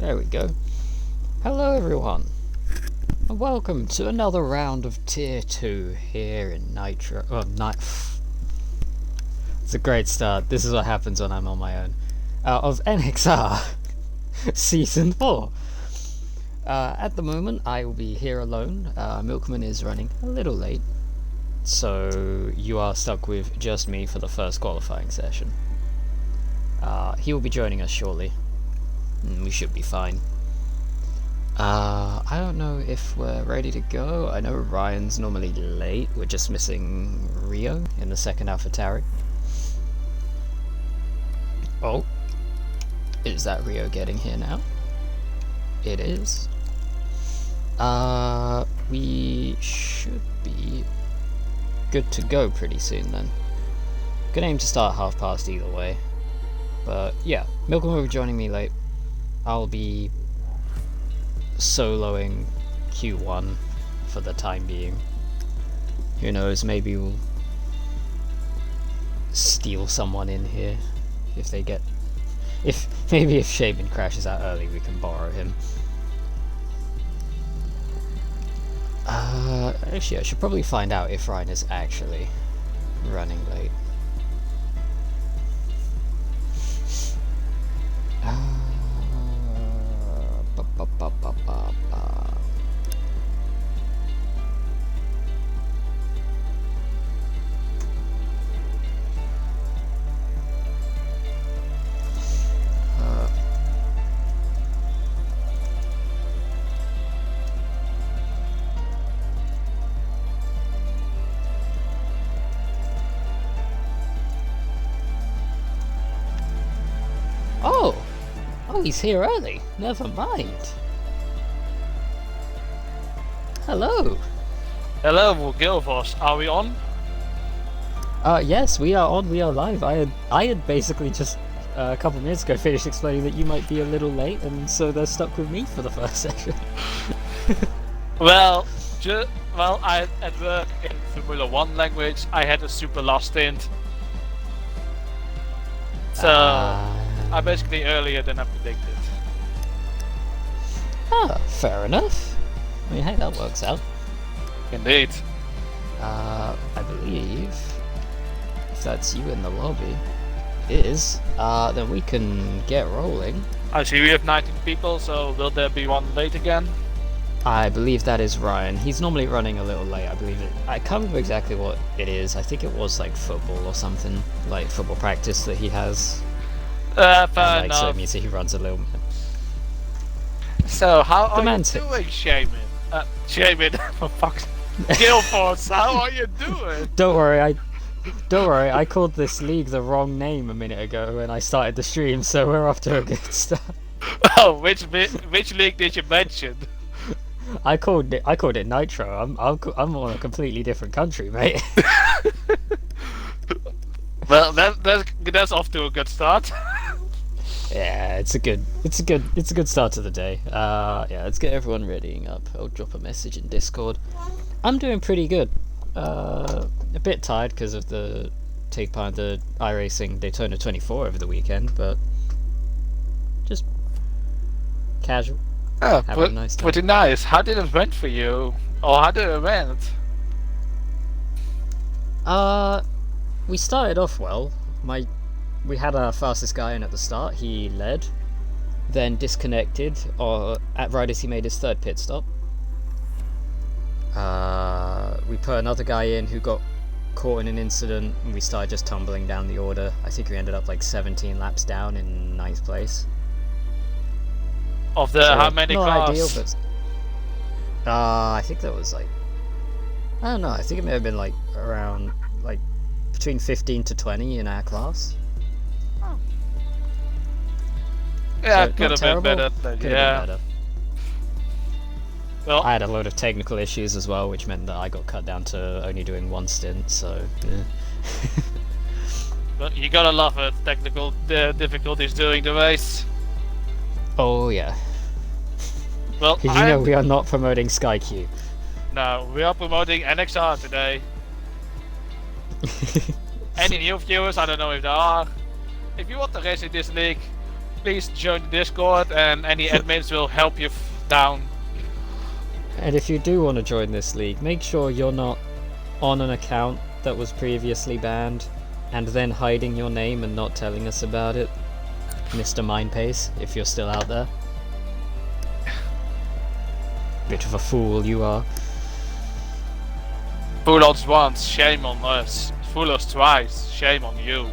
There we go. Hello everyone, and welcome to another round of Tier 2 here in Nitro. It's a great start. This is what happens when I'm on my own. Of NXR Season 4. At the moment, I will be here alone. Milkman is running a little late, so you are stuck with just me for the first qualifying session. He will be joining us shortly. We should be fine. I don't know if we're ready to go. I know Ryan's normally late. We're just missing Rio in the second AlphaTauri. Oh. Is that Rio getting here now? It is. We should be good to go pretty soon then. Gonna aim to start half past either way. But yeah, Milkman will be joining me late. I'll be soloing Q1 for the time being. Who knows, maybe we'll steal someone in here if they get... Maybe if Shaman crashes out early we can borrow him. Actually I should probably find out if Ryan is actually running late. Oh, he's here early. Never mind. Hello. Hello, Gilvos. Are we on? Yes, we are on. We are live. I had basically just a couple minutes ago finished explaining that you might be a little late, and so they're stuck with me for the first session. Well, I at work in Formula 1 language, I had a super last stint. So, I'm basically earlier than I predicted. Fair enough. I mean, hey, that works out. Indeed. I believe if that's you in the lobby, it is. Then we can get rolling. I see we have 19 people, so will there be one late again? I believe that is Ryan. He's normally running a little late, I believe it. I can't remember exactly what it is. I think it was like football or something, like football practice that he has. Fair and, enough. So it means that he runs a little. So how are you Semantics. doing, Shaman? Shaman, for fuck's Gilforce, how are you doing? Don't worry, I called this league the wrong name a minute ago when I started the stream, so we're off to a good start. Oh, which league did you mention? I called it Nitro. I'm on a completely different country, mate. Well, that's off to a good start. Yeah, it's a good start to the day. Yeah, let's get everyone readying up. I'll drop a message in Discord. I'm doing pretty good. A bit tired because of the take part in the iRacing Daytona 24 over the weekend, but just casual. Oh, having a nice time. Pretty nice. How did it went for you? Or how did it went? We started off well. We had our fastest guy in at the start. He led, then disconnected, right as he made his third pit stop. We put another guy in who got caught in an incident, and we started just tumbling down the order. I think we ended up like 17 laps down in 9th place. Of the how many not cars? Ideal, but I think that was like, I don't know. I think it may have been like around like between 15 to 20 in our class. Oh. Yeah, So could have been better. Could Yeah. have been better. Well, I had a load of technical issues as well, which meant that I got cut down to only doing one stint. So. Yeah. but you gotta love it. Technical difficulties during the race. Oh yeah. Well, Did you know we are not promoting SkyQ? No, we are promoting NXR today. Any new viewers? I don't know if there are. If you want to race in this league, please join the Discord, and any admins will help you down. And if you do want to join this league, make sure you're not on an account that was previously banned and then hiding your name and not telling us about it, Mr. Mindpace, if you're still out there. Bit of a fool you are. Fool us once, shame on us. Fool us twice, shame on you.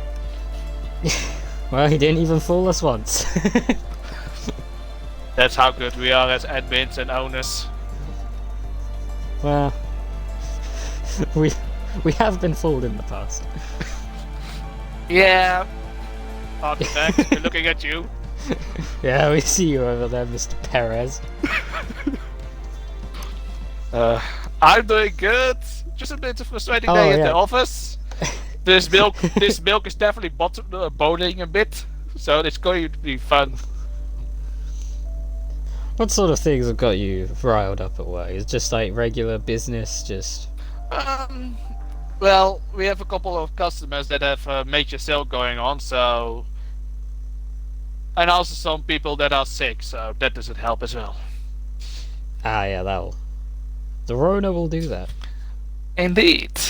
Well, he didn't even fool us once. That's how good we are as admins and owners. Well, we have been fooled in the past. Yeah. Architect, we're looking at you. Yeah, we see you over there, Mr. Perez. I'm doing good. Just a bit of frustrating day at the office. This milk is definitely boiling a bit, so it's going to be fun. What sort of things have got you riled up at work? Is it just like regular business, just... Well, we have a couple of customers that have a major sale going on, so... And also some people that are sick, so that doesn't help as well. Ah, yeah, that'll... The Rona will do that. Indeed.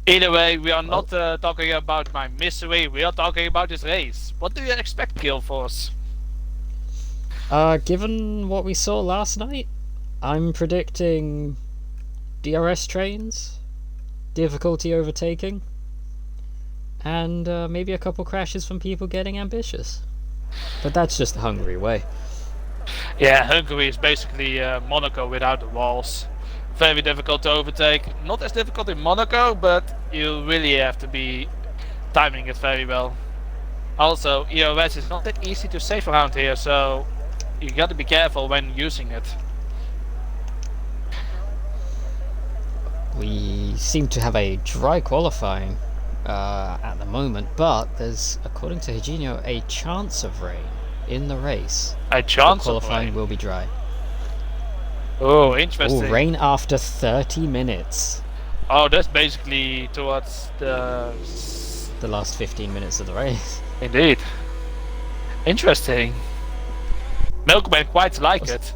Either way, we are not talking about my misery, we are talking about this race. What do you expect, Killforce? Given what we saw last night, I'm predicting DRS trains, difficulty overtaking, and maybe a couple crashes from people getting ambitious. But that's just the Hungary way. Yeah, Hungary is basically Monaco without the walls. Very difficult to overtake. Not as difficult in Monaco, but you really have to be timing it very well. Also, EOS is not that easy to save around here, so you got to be careful when using it. We seem to have a dry qualifying at the moment, but there's, according to Eugenio, a chance of rain in the race. A chance the of qualifying rain? will be dry. Oh, interesting. Oh, rain after 30 minutes. Oh, that's basically towards the last 15 minutes of the race. Indeed. Interesting. Milkman quite like it.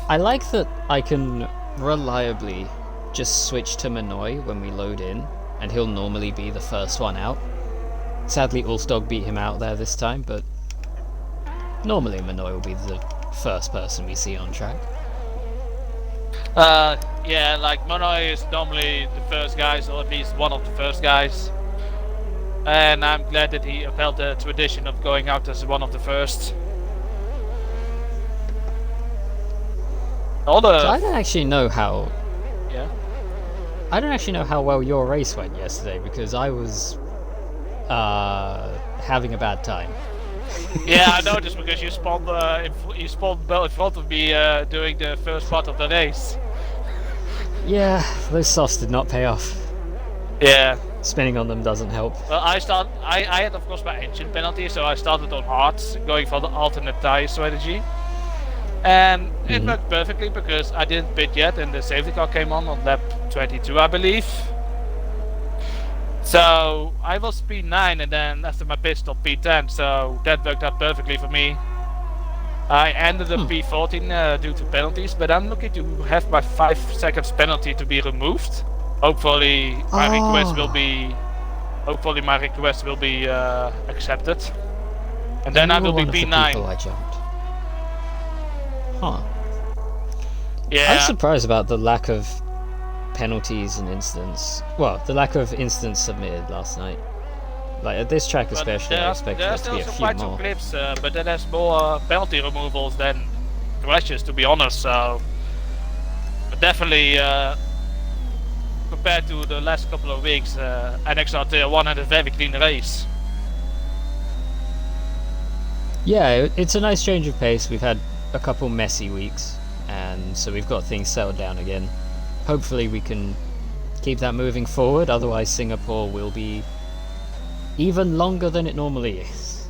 I like that I can reliably just switch to Manoy when we load in, and he'll normally be the first one out. Sadly, Ulfdog beat him out there this time, but normally Manoy will be the first person we see on track. Yeah, like Manoy is normally the first guys, or at least one of the first guys. And I'm glad that he upheld the tradition of going out as one of the first. So I don't actually know how... Yeah? I don't actually know how well your race went yesterday, because I was having a bad time. Yeah, I noticed because you spawned well in front of me during the first part of the race. Yeah, those softs did not pay off. Yeah. Spinning on them doesn't help. Well, I had of course my engine penalty, so I started on hards, going for the alternate tire strategy. And it worked perfectly because I didn't pit yet and the safety car came on lap 22, I believe. So I was P9 and then after my pit stop P10, so that worked out perfectly for me. I ended up P14 due to penalties, but I'm looking to have my 5 seconds penalty to be removed. Hopefully my request will be accepted. And then I will be P9. Huh. Yeah. I'm surprised about the lack of penalties and incidents. Well, the lack of incidents submitted last night. Like at this track especially, I expected there to be a few more. Some clips, but that has more penalty removals than crashes, to be honest. So, but definitely, compared to the last couple of weeks, NXR Tier 1 had a very clean race. Yeah, it's a nice change of pace. We've had a couple messy weeks, and so we've got things settled down again. Hopefully we can keep that moving forward, otherwise Singapore will be even longer than it normally is.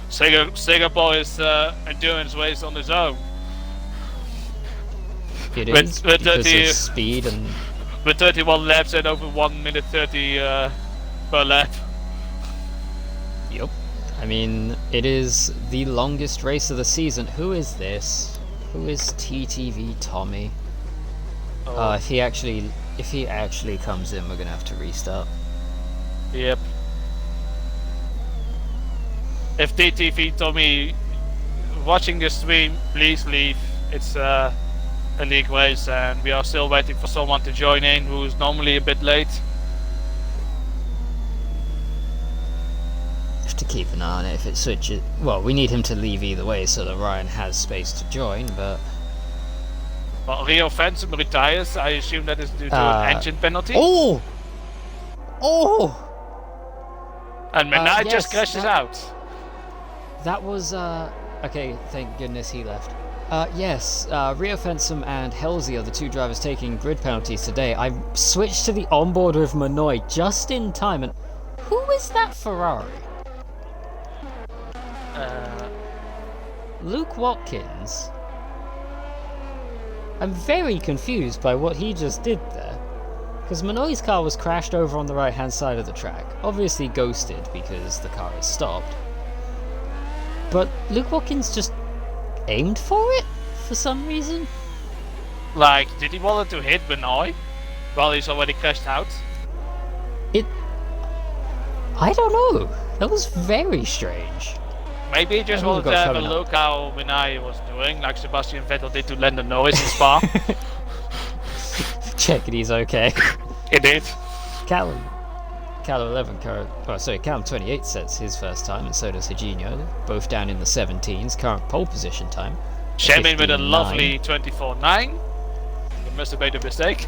Singapore is endurance race on its own. It is, because of speed and... With 31 laps and over 1 minute 30 per lap. Yep. I mean, it is the longest race of the season. Who is this? Who is TTV Tommy? Oh. If he actually comes in, we're gonna have to restart. Yep. If TTV Tommy watching the stream, please leave. It's a league race and we are still waiting for someone to join in who's normally a bit late. Have to keep an eye on it if it switches. Well, we need him to leave either way so that Ryan has space to join, but... Well, Rio Phantom retires. I assume that is due to an engine penalty. Oh! Oh! And Menai yes, just crashes out. That was, okay, thank goodness he left. Yes, Rio Fensum and Halsey are the two drivers taking grid penalties today. I switched to the onboard with Manoy just in time, and who is that Ferrari? Luke Watkins? I'm very confused by what he just did there. Because Manoy's car was crashed over on the right-hand side of the track. Obviously ghosted because the car is stopped. But Luke Watkins just aimed for it for some reason. Like, did he want to hit Benoit while he's already crashed out? I don't know. That was very strange. Maybe he just wanted to have a look how Benoit was doing, like Sebastian Vettel did to Lando Norris in Spa. Check it, he's okay. It did. Callum 28 sets his first time, and so does Higino, both down in the 17s, current pole position time. Shemin with a lovely 24.9. He must have made a mistake.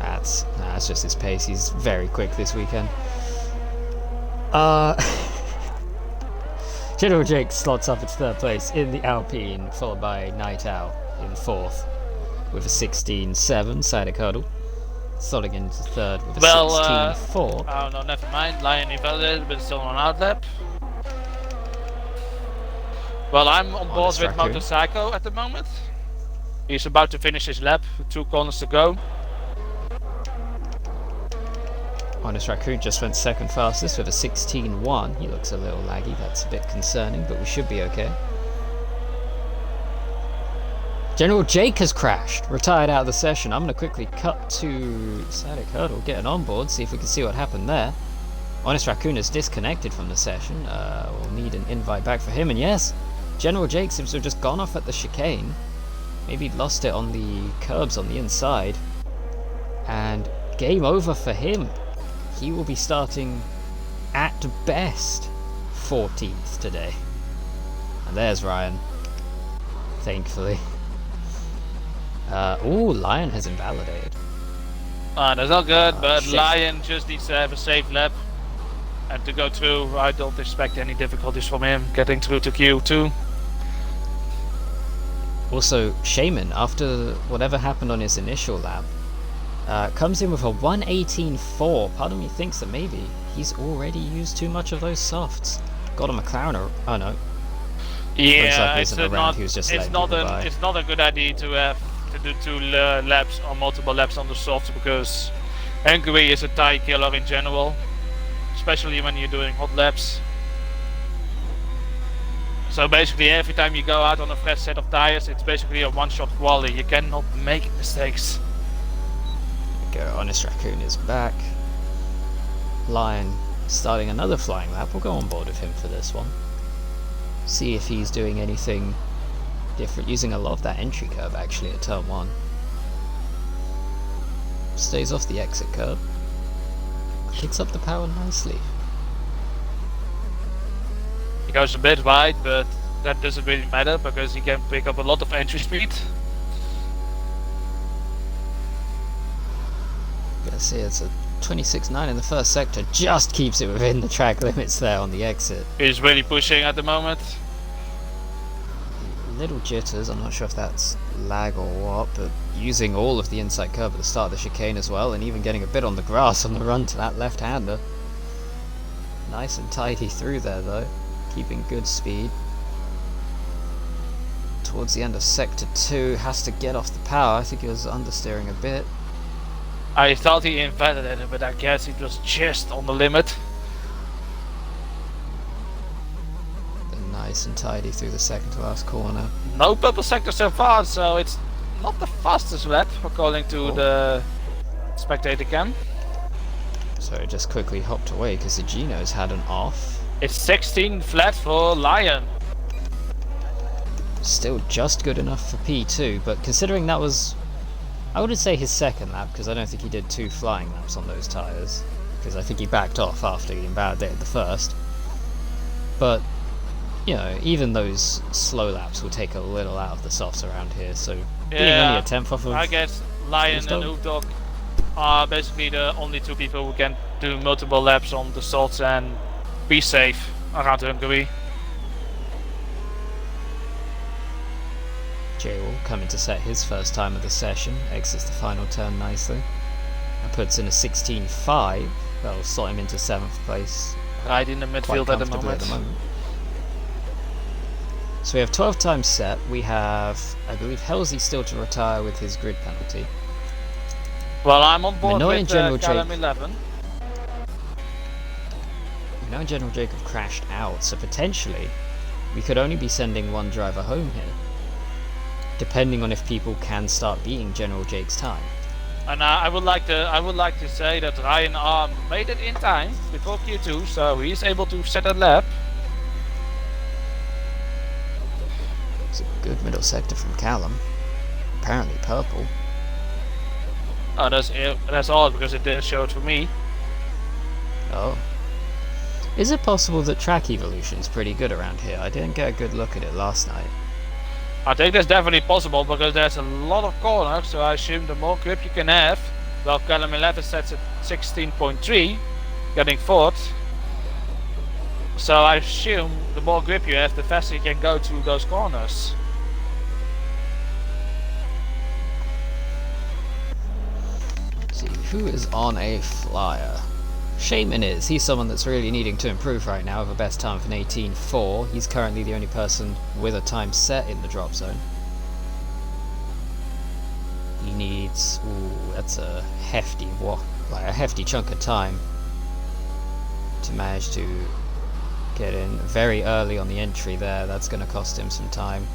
That's just his pace, he's very quick this weekend. General Jake slots up at third place in the Alpine, followed by Night Owl in fourth with a 16.7 Sadek hurdle. Slotting into third with a 16.4. Oh no, never mind. Lion invalidated, but still on outlap. Well, I'm on board with Motorcycle at the moment. He's about to finish his lap, 2 corners to go. Honest Raccoon just went second fastest with a 16.1. He looks a little laggy, that's a bit concerning, but we should be okay. General Jake has crashed, retired out of the session. I'm going to quickly cut to Sadek Hurdle, get an onboard, see if we can see what happened there. Honest Raccoon is disconnected from the session. We'll need an invite back for him, and yes, General Jake seems to have just gone off at the chicane. Maybe lost it on the curbs on the inside. And game over for him. He will be starting, at best, 14th today. And there's Ryan. Thankfully. Ooh, Lion has invalidated. That's not good, but shit. Lion just needs to have a safe lap. And to go through, I don't expect any difficulties from him getting through to Q2. Also, Shaman, after whatever happened on his initial lap, comes in with a 118.4. Part of me thinks that maybe he's already used too much of those softs. Got a McLaren, oh no. Yeah, like it's not a good idea to have to do 2 laps or multiple laps on the softs, because Hungary is a tire killer in general, especially when you're doing hot laps. So basically every time you go out on a fresh set of tires, it's basically a one-shot quali. You cannot make mistakes. Honest Raccoon is back. Lion starting another flying lap. We'll go on board with him for this one. See if he's doing anything different. Using a lot of that entry curve actually at turn 1. Stays off the exit curve. Picks up the power nicely. He goes a bit wide, but that doesn't really matter because he can pick up a lot of entry speed. Gonna see it's a 26.9 in the first sector, just keeps it within the track limits there on the exit. He's really pushing at the moment. Little jitters, I'm not sure if that's lag or what, but using all of the inside curve at the start of the chicane as well, and even getting a bit on the grass on the run to that left-hander. Nice and tidy through there though, keeping good speed. Towards the end of sector 2, has to get off the power. I think he was understeering a bit. I thought he invalidated, but I guess it was just on the limit. nice and tidy through the second to last corner. No purple sector so far, so it's not the fastest lap according to the spectator cam. So it just quickly hopped away because the Geno's had an off. It's 16 flat for Lion. Still just good enough for P2, but considering that was, I wouldn't say his second lap, because I don't think he did 2 flying laps on those tyres, because I think he backed off after he invalidated the first. But, you know, even those slow laps will take a little out of the softs around here, so being only a 10th off of... I guess Lion and Udog are basically the only 2 people who can do multiple laps on the softs and be safe around Hungary. J-Will coming to set his first time of the session, exits the final turn nicely, and puts in a 16.5, that'll slot him into 7th place. Right in the midfield at the moment. So we have 12 times set, we have, I believe, Halsey still to retire with his grid penalty. Well, I'm on board Minot with and General Callum Jake. 11. Minot and General Jake have crashed out, so potentially we could only be sending one driver home here, depending on if people can start beating General Jake's time. And I would like to say that Ryan R made it in time before Q2, so he's able to set a lap. It's a good middle sector from Callum. Apparently purple. Oh, that's odd because it didn't show it for me. Oh. Is it possible that track evolution's pretty good around here? I didn't get a good look at it last night. I think that's definitely possible because there's a lot of corners, so I assume the more grip you can have. Well, Callum 11 sets at 16.3, getting 4th. So I assume the more grip you have, the faster you can go through those corners. Let's see, who is on a flyer? Shaman is. He's someone that's really needing to improve right now with a best time of an 18.4. He's currently the only person with a time set in the drop zone. He needs, ooh, that's a hefty a hefty chunk of time to manage to get in very early on the entry there. That's going to cost him some time.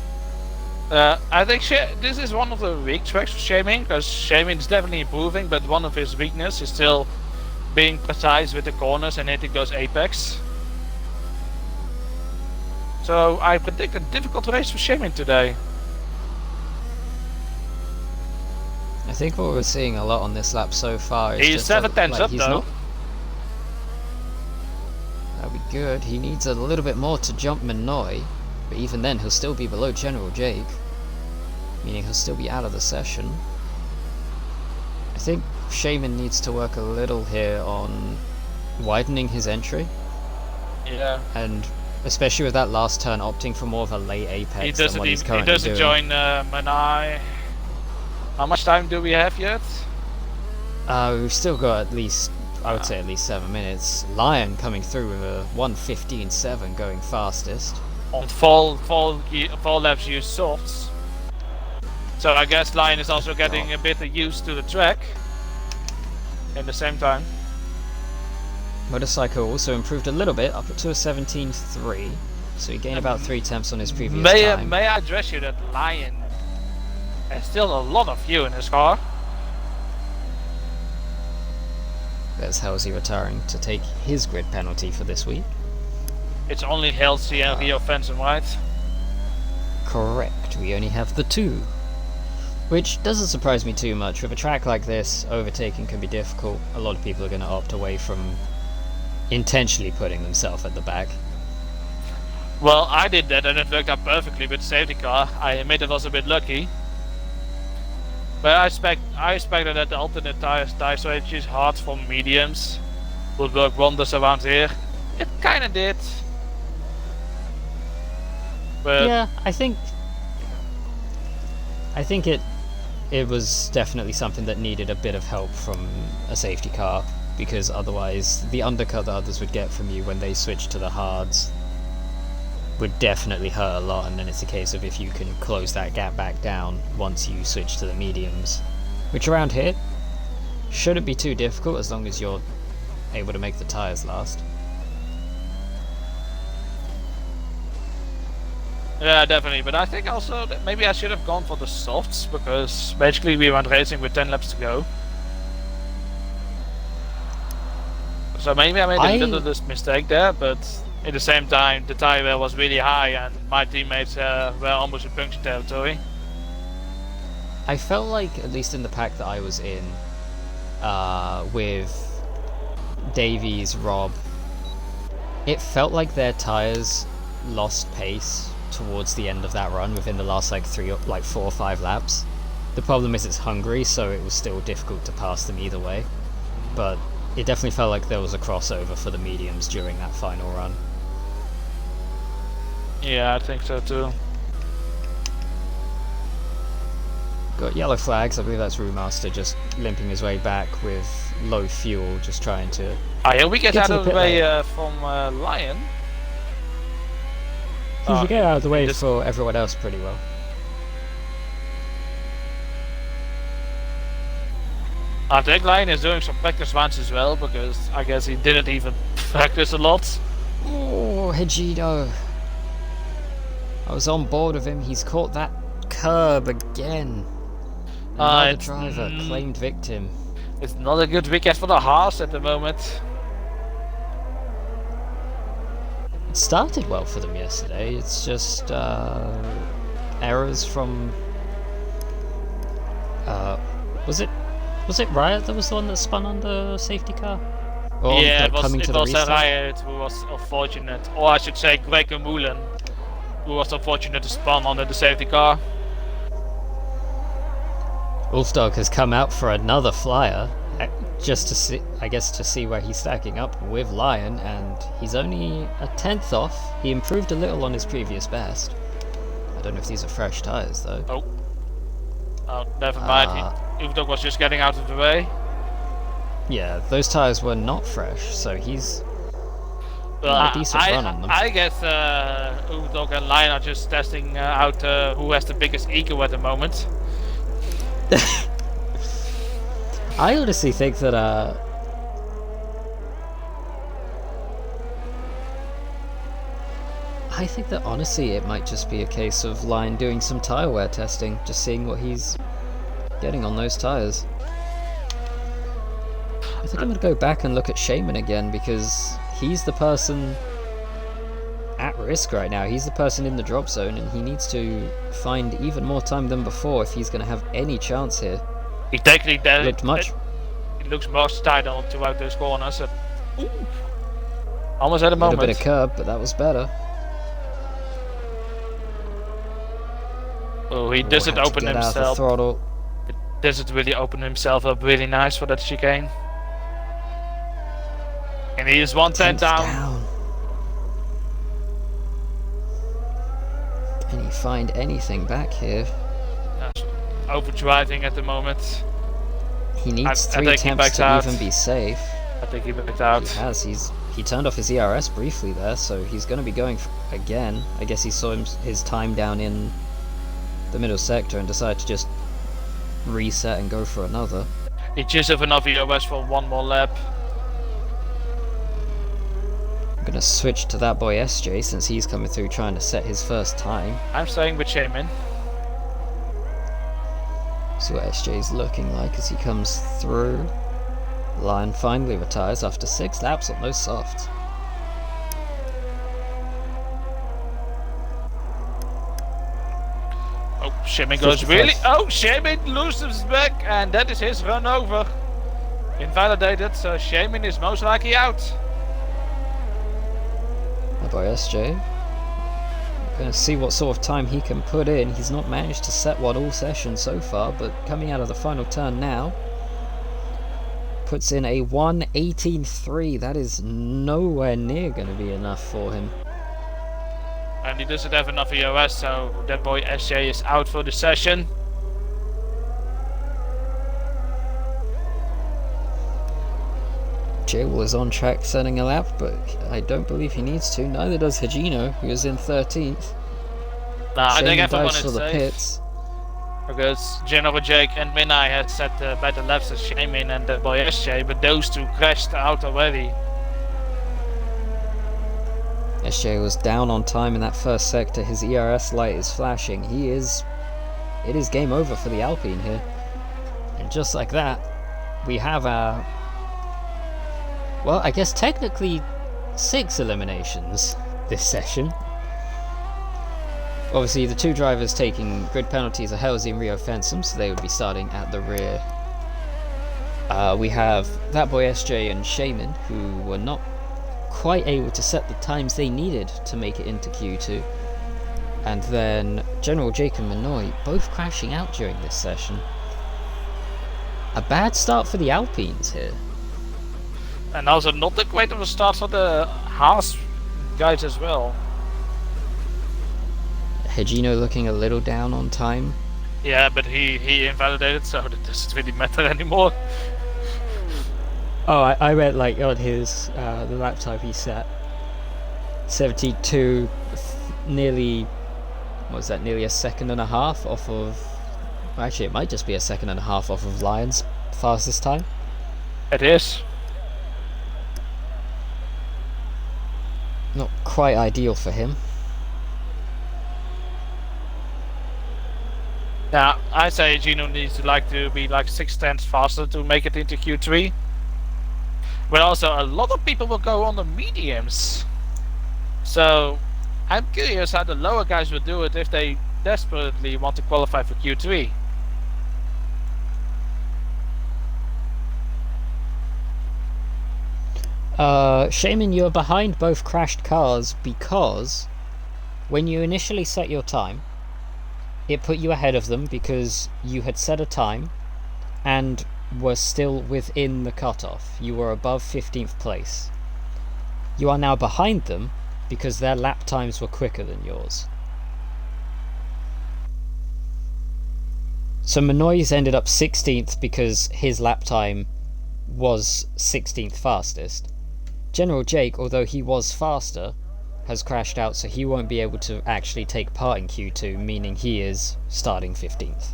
I think this is one of the weak tracks for Shaman, because Shaman is definitely improving, but one of his weaknesses is still being precise with the corners and hitting those apex. So I predict a difficult race for Shaman today. I think what we're seeing a lot on this lap so far is he's 7 tenths up though. That'll be good. He needs a little bit more to jump Minoy, but even then he'll still be below General Jake, meaning he'll still be out of the session. I think Shaman needs to work a little here on widening his entry. Yeah. And especially with that last turn opting for more of a late apex than what he's currently doing. He doesn't join Manai. How much time do we have yet? We've still got at least, I would say at least 7 minutes. Lion coming through with a 1:15.7 going fastest. On fall laps use softs. So I guess Lion is also getting a bit used to the track. In the same time. Motorcycle also improved a little bit, up to a 17.3, so he gained about 3 tenths on his previous time. May I address you that Lion has still a lot of fuel in his car. There's Halsey retiring to take his grid penalty for this week. It's only Halsey and Rio Fenson, right? Correct, we only have the 2. Which doesn't surprise me too much. With a track like this, overtaking can be difficult. A lot of people are going to opt away from intentionally putting themselves at the back. Well, I did that and it worked out perfectly with the safety car. I admit I was a bit lucky. But I expected that the alternate tire strategies, hards for mediums, would work wonders around here. It kinda did. But yeah, I think it was definitely something that needed a bit of help from a safety car, because otherwise the undercut the others would get from you when they switched to the hards would definitely hurt a lot, and then it's a case of if you can close that gap back down once you switch to the mediums, which around here shouldn't be too difficult as long as you're able to make the tyres last. Yeah, definitely. But I think also that maybe I should have gone for the softs because basically we went racing with 10 laps to go. So maybe I made a little mistake there, but at the same time the tire wear was really high and my teammates were almost in puncture territory. I felt like, at least in the pack that I was in, with Davies, Rob, it felt like their tires lost pace towards the end of that run within the last like 4 or 5 laps. The problem is it's Hungary, so it was still difficult to pass them either way. But it definitely felt like there was a crossover for the mediums during that final run. Yeah, I think so too. Got yellow flags, I believe that's Remaster just limping his way back with low fuel, just trying to... Here we get out of the way from Lion. We get out of the way for everyone else pretty well. I think Lion is doing some practice runs as well, because I guess he didn't even practice a lot. Oh, Hegino. I was on board with him, he's caught that curb again. Another driver, claimed victim. It's not a good weekend for the Haas at the moment. It started well for them yesterday, it's just errors from... Was it Riot that was the one that spun on the safety car? Or yeah, it was restart? Riot who was unfortunate, or I should say Greg Mullen, who was unfortunate to spun under the safety car. Ulfdog has come out for another flyer, just to see, I guess, to see where he's stacking up with Lion, and he's only a 10th off. He improved a little on his previous best. I don't know if these are fresh tyres though. Oh, never mind. Ulfdog was just getting out of the way. Yeah, those tyres were not fresh, so he's a decent run on them. I guess Ulfdog and Lion are just testing out who has the biggest ego at the moment. I honestly think that honestly it might just be a case of Lion doing some tyre wear testing, just seeing what he's getting on those tyres. I think I'm going to go back and look at Shaman again, because he's the person at risk right now. He's the person in the drop zone, and he needs to find even more time than before if he's going to have any chance here. He technically looked much. It looks most tight on throughout those corners. Almost at a moment. A bit of curb, but that was better. Oh, he doesn't open himself. It doesn't really open himself up really nice for that chicane. And he is 110 down. Can he find anything back here? Overdriving at the moment. He needs 3 attempts to even be safe. I think he backed out. He has. He turned off his ERS briefly there, so he's going to be going again. I guess he saw his time down in the middle sector and decided to just reset and go for another. He just have enough ERS for one more lap. I'm going to switch to that boy SJ since he's coming through trying to set his first time. I'm staying with Shaman. See what SJ's looking like as he comes through. Lion finally retires after 6 laps on those softs. Oh, Shaman goes really... Oh, Shaman loses back, and that is his run over. Invalidated, so Shaman is most likely out. My boy SJ. Gonna see what sort of time he can put in. He's not managed to set one all session so far, but coming out of the final turn now, puts in a 1:18.3. That is nowhere near going to be enough for him. And he doesn't have enough EOS, so that boy SJ is out for the session. Jewel is on track setting a lap, but I don't believe he needs to. Neither does Hagino, who is in 13th. Nah, I think everyone is is safe. Pits. Because General Jake and Minai had set better laps as Shaman and the boy SJ, but those two crashed out already. SJ was down on time in that first sector. His ERS light is flashing. It is game over for the Alpine here. And just like that, we have our, well, I guess technically 6 eliminations this session. Obviously, the 2 drivers taking grid penalties are Helzy and Rio Fensum, so they would be starting at the rear. We have That Boy SJ and Shaman, who were not quite able to set the times they needed to make it into Q2. And then General Jake and Minoy both crashing out during this session. A bad start for the Alpines here. And also not that great of a start for the Haas guys as well. Higino looking a little down on time. Yeah, but he invalidated, so that doesn't really matter anymore. Oh, I read like on his the lap time he set 72, nearly, what was that? Nearly a second and a half off of. Actually, it might just be a second and a half off of Lyon's fastest time. It is. Not quite ideal for him. Now, I say Gino needs to be like 6/10 faster to make it into Q3. But also, a lot of people will go on the mediums. So, I'm curious how the lower guys will do it if they desperately want to qualify for Q3. Shaman, you're behind both crashed cars because when you initially set your time, it put you ahead of them because you had set a time and were still within the cutoff. You were above 15th place. You are now behind them because their lap times were quicker than yours. So Minoy's ended up 16th because his lap time was 16th fastest. General Jake, although he was faster, has crashed out, so he won't be able to actually take part in Q2, meaning he is starting 15th.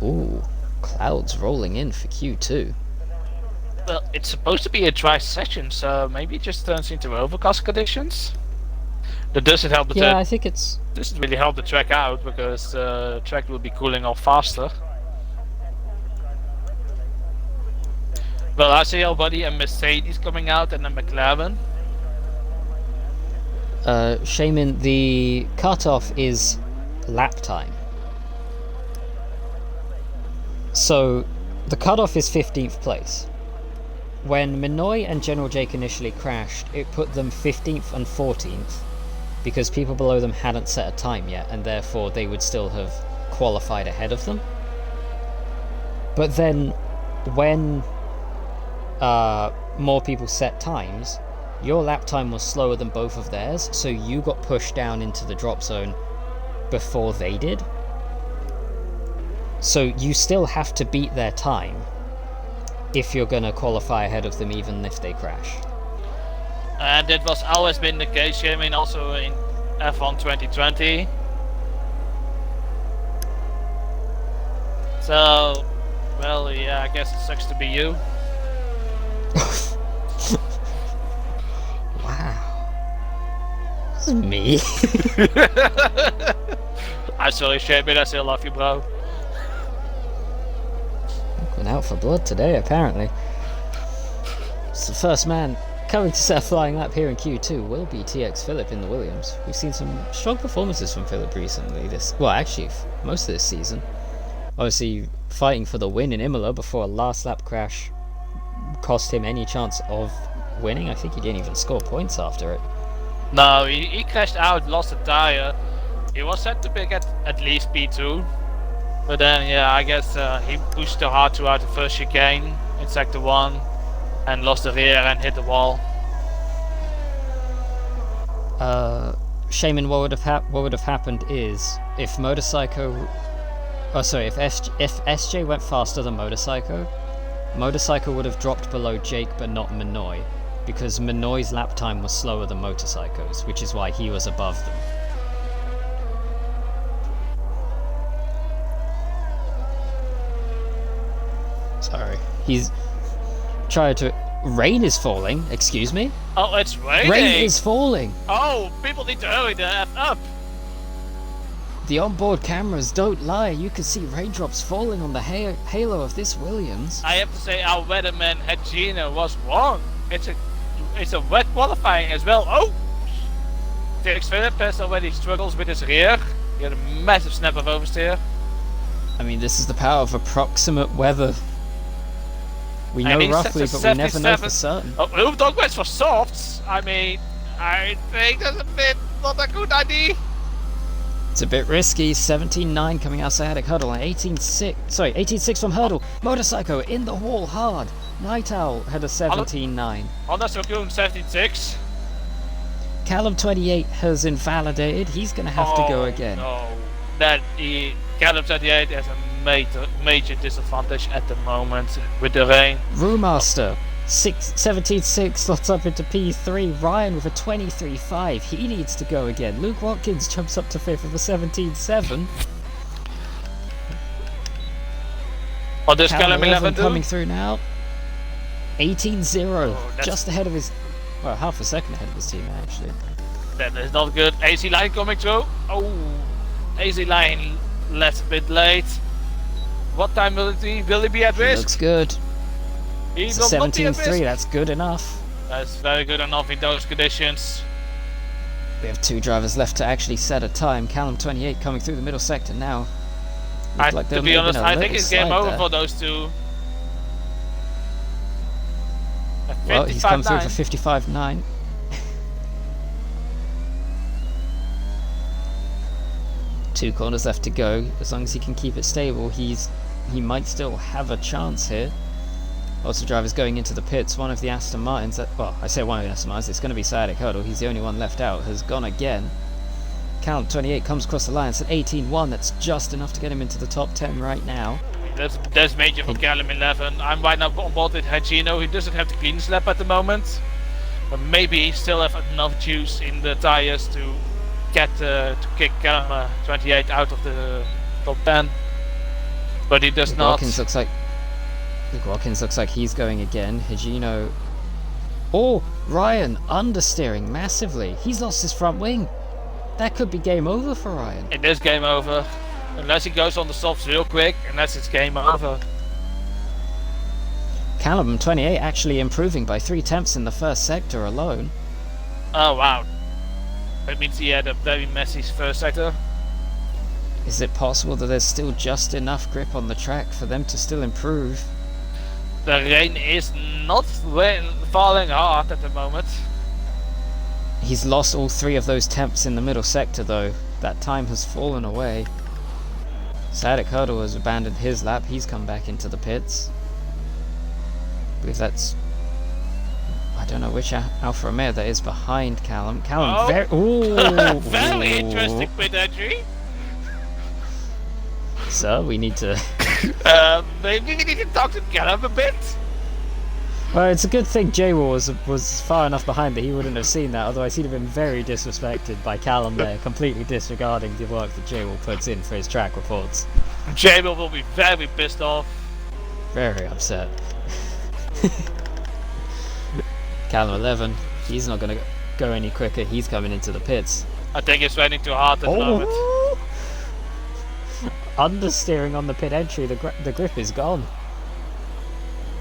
Ooh, clouds rolling in for Q2. Well, it's supposed to be a dry session, so maybe it just turns into overcast conditions. That doesn't help the Yeah, I think it's... doesn't really help the track out because the track will be cooling off faster. Well, I see already a Mercedes coming out and a McLaren. Shaman, the cutoff is lap time. So, the cutoff is 15th place. When Minoy and General Jake initially crashed, it put them 15th and 14th, because people below them hadn't set a time yet, and therefore they would still have qualified ahead of them. But then, when more people set times, your lap time was slower than both of theirs, so you got pushed down into the drop zone before they did. So you still have to beat their time if you're going to qualify ahead of them, even if they crash. And it was always been the case, I mean, also in F1 2020. So, well, yeah, I guess it sucks to be you. Wow. This is me. I'm sorry, Shaman, I still love you, bro. Went out for blood today, apparently. It's the first man coming to set a flying lap here in Q2 will be TX Phillip in the Williams. We've seen some strong performances from Phillip recently. Actually, most of this season. Obviously, fighting for the win in Imola before a last lap crash cost him any chance of winning. I think he didn't even score points after it. No, he crashed out, lost a tire. He was set to pick at least P2. But then, yeah, I guess he pushed too hard throughout the first chicane in Sector 1 and lost the rear and hit the wall. Shaman, what would have happened is if Motorcycle... Oh, sorry, if SJ went faster than Motorcycle, Motorcycle would have dropped below Jake but not Minoy, because Minoy's lap time was slower than Motorcycle's, which is why he was above them. He's trying to... Rain is falling, excuse me? Oh, it's raining! Rain is falling! Oh, people need to hurry the F up! The onboard cameras don't lie. You can see raindrops falling on the halo of this Williams. I have to say, our weatherman Hagina was wrong. It's a wet qualifying as well. Oh! Felix Philippes already struggles with his rear. He had a massive snap of oversteer. I mean, this is the power of approximate weather. We know roughly, but we never know for certain. Oh, who dog went for softs? I mean, I think that's a bit not a good idea. It's a bit risky. 17.9 coming out Sciatic Huddle and 18.6 from Hurdle. Motorcycle in the wall hard. Night Owl had a 17.9. Honda Sokun 17.6. Callum 28 has invalidated. He's going to have to go again. No, Callum 28 has a major disadvantage at the moment with the rain. Brewmaster 17.6 slots up into P3. Ryan with a 23.5. He needs to go again. Luke Watkins jumps up to 5th with a 17.7. What does Callum 11 do? Coming through now. 18.0. Just ahead of his... Well, half a second ahead of his team, actually. That is not good. AC line coming through. Oh, AC line left a bit late. What time will he be at risk? Looks good. He's a 17.3, that's good enough. That's very good enough in those conditions. We have 2 drivers left to actually set a time. Callum 28 coming through the middle sector now. To be honest, I think it's game over for those two. Well, he's come through for 55.9. Two corners left to go. As long as he can keep it stable, he might still have a chance here. Lots of drivers going into the pits. One of the Aston Martins, well, I say one of the Aston Martins, it's going to be Sciatic Hurdle. He's the only one left out, has gone again. Callum 28 comes across the line. It's an 18.1. That's just enough to get him into the top 10 right now. That's major for Callum 11. I'm right now on board with Hagino. He doesn't have the clean slap at the moment. But maybe he still have enough juice in the tires to kick Callum 28 out of the top 10. But he does not. Luke Watkins looks like he's going again. Higino. Oh, Ryan understeering massively. He's lost his front wing. That could be game over for Ryan. It is game over. Unless he goes on the softs real quick, unless it's game over. Callum 28 actually improving by 3/10 in the first sector alone. Oh wow. That means he had a very messy first sector. Is it possible that there's still just enough grip on the track for them to still improve? The rain is not falling hard at the moment. He's lost all 3 of those temps in the middle sector though. That time has fallen away. Sciatic Hurdle has abandoned his lap. He's come back into the pits. I believe that's... I don't know which Alfa Romeo that is behind Callum. Callum very... Ooh! Very interesting pit entry. So, we need to... maybe we need to talk to Callum a bit. Well, it's a good thing J-Wall was far enough behind that he wouldn't have seen that, otherwise he'd have been very disrespected by Callum there, completely disregarding the work that J-Wall puts in for his track reports. J-Wall will be very pissed off. Very upset. Callum 11, he's not going to go any quicker, he's coming into the pits. I think it's raining too hard at the moment. Understeering on the pit entry, the grip is gone.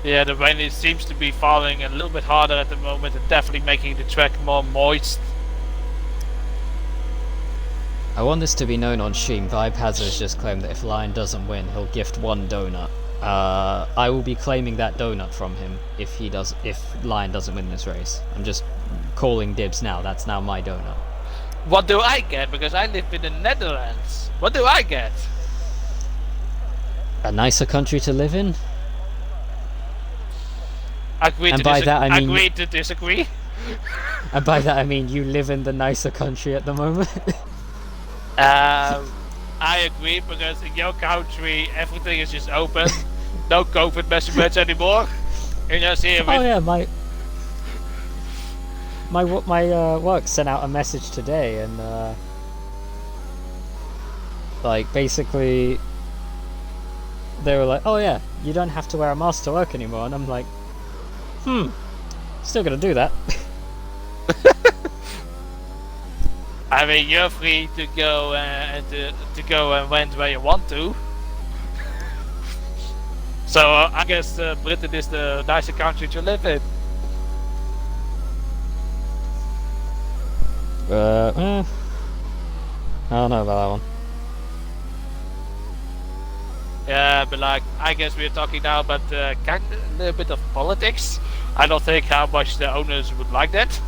Yeah, the rain seems to be falling a little bit harder at the moment and definitely making the track more moist. I want this to be known on stream. Vibe has just claimed that if Lion doesn't win, he'll gift 1 donut. I will be claiming that donut from him if Lion doesn't win this race. I'm just calling dibs now. That's now my donut. What do I get? Because I live in the Netherlands. What do I get? A nicer country to live in? Agree to disagree. And by that I mean you live in the nicer country at the moment. I agree, because in your country everything is just open. No COVID measurements anymore. You just hear oh yeah, my work sent out a message today, and like basically they were like, oh yeah, you don't have to wear a mask to work anymore, and I'm like, still gonna do that. I mean, you're free to go and to go and went where you want to. So I guess Britain is the nicer country to live in. I don't know about that one. Yeah, but like, I guess we're talking now about a little bit of politics. I don't think how much the owners would like that.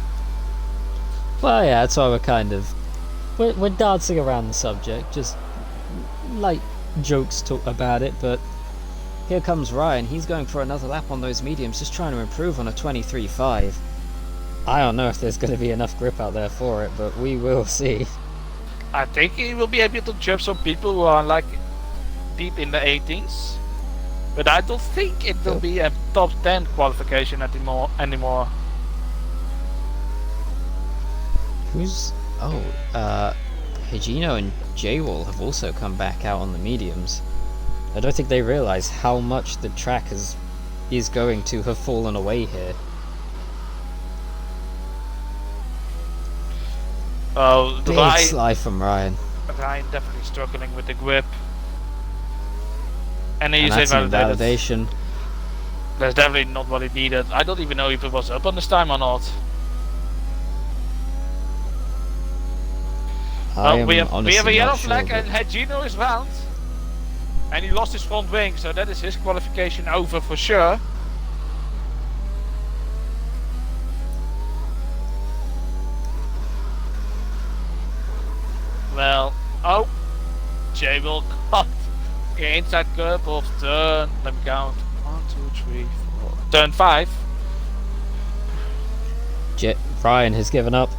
Well, yeah, that's why we're dancing around the subject, just light jokes about it, but here comes Ryan. He's going for another lap on those mediums, just trying to improve on a 23.5. I don't know if there's going to be enough grip out there for it, but we will see. I think he will be able to jump some people who are like deep in the 18s, but I don't think it will be a top 10 qualification anymore. Who's... Higino and J-Wall have also come back out on the mediums. I don't think they realise how much the track is going to have fallen away here. Oh, Big slide from Ryan. Ryan definitely struggling with the grip. And he's That's invalidated. invalidation. That's definitely not what he needed. I don't even know if it was up on this time or not. We have a yellow flag and Higino is round. And he lost his front wing, so that is his qualification over for sure. Well, oh, Jay will cut the inside curve of turn. Let me count. 1, 2, 3, 4. Turn 5. Ryan has given up.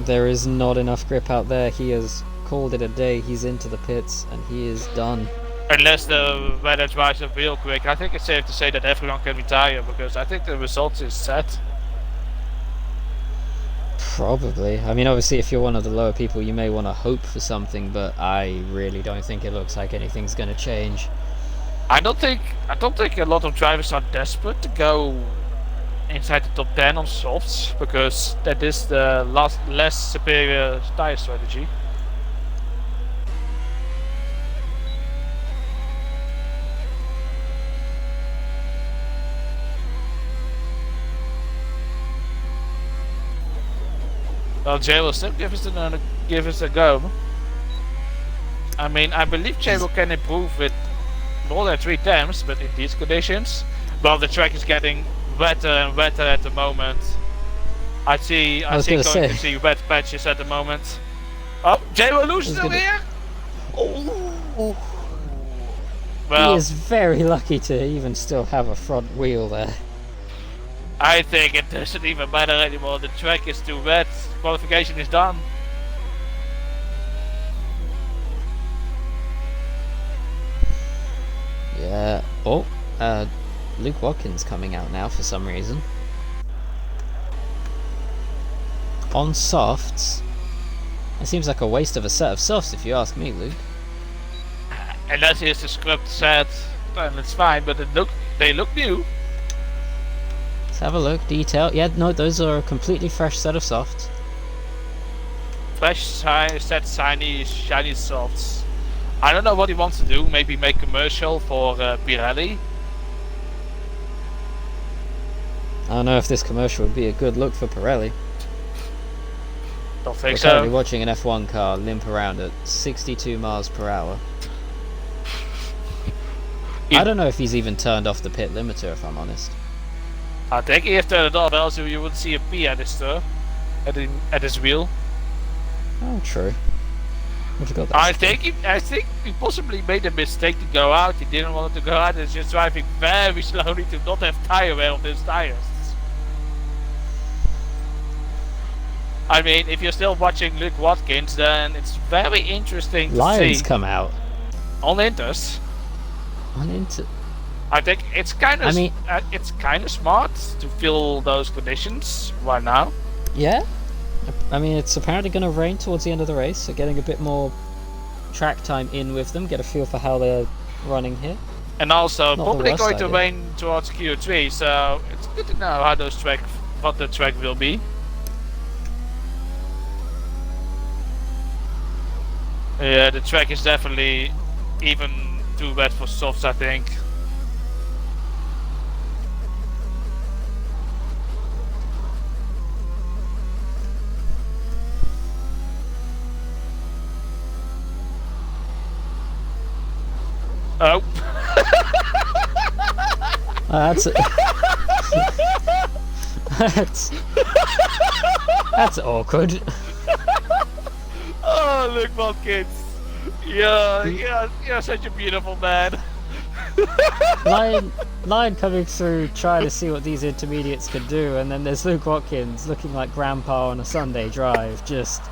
There is not enough grip out there. He has called it a day. He's into the pits and he is done. Unless the weather dries up real quick, I think it's safe to say that everyone can retire because I think the result is set. Probably. I mean, obviously, if you're one of the lower people, you may want to hope for something, but I really don't think it looks like anything's going to change. I don't think a lot of drivers are desperate to go inside the top 10 on softs because that is the less superior tire strategy. Well, Jay will still give us a go. I mean, I believe Jay will can improve with more than 3 times, but in these conditions, well, the track is getting wetter and wetter at the moment. I see going to see wet patches at the moment. Oh, Jay will lose still here. Oh. Well, he is very lucky to even still have a front wheel there. I think it doesn't even matter anymore. The track is too wet. Qualification is done. Yeah. Oh, Luke Watkins coming out now for some reason. On softs. It seems like a waste of a set of softs if you ask me, Luke. Unless here's the script set, then it's fine, but they look new. Let's have a look. Detail. Yeah, no, those are a completely fresh set of softs. Fresh set shiny softs. I don't know what he wants to do. Maybe make commercial for Pirelli. I don't know if this commercial would be a good look for Pirelli. Don't think We're so. currently watching an F1 car limp around at 62 miles per hour. I don't know if he's even turned off the pit limiter, if I'm honest. I think he has turned it off, else you would see a P at his at his wheel. Oh, true. What you got there? I think he possibly made a mistake to go out. He didn't want to go out. He's just driving very slowly to not have tire wear on his tires. I mean, if you're still watching Luke Watkins, then it's very interesting to see. Lions come out. On Inters. On Inter. I think it's kind of. I mean, it's kind of smart to fill those conditions right now. Yeah. I mean, it's apparently going to rain towards the end of the race, so getting a bit more track time in with them, get a feel for how they're running here. And also, Not the probably worst going to idea. rain towards Q3, so it's good to know how what the track will be. Yeah, the track is definitely even too wet for softs, I think. Oh. That's that's awkward. Oh, look, Watkins. You're such a beautiful man. Lion coming through trying to see what these intermediates can do, and then there's Luke Watkins looking like grandpa on a Sunday drive, just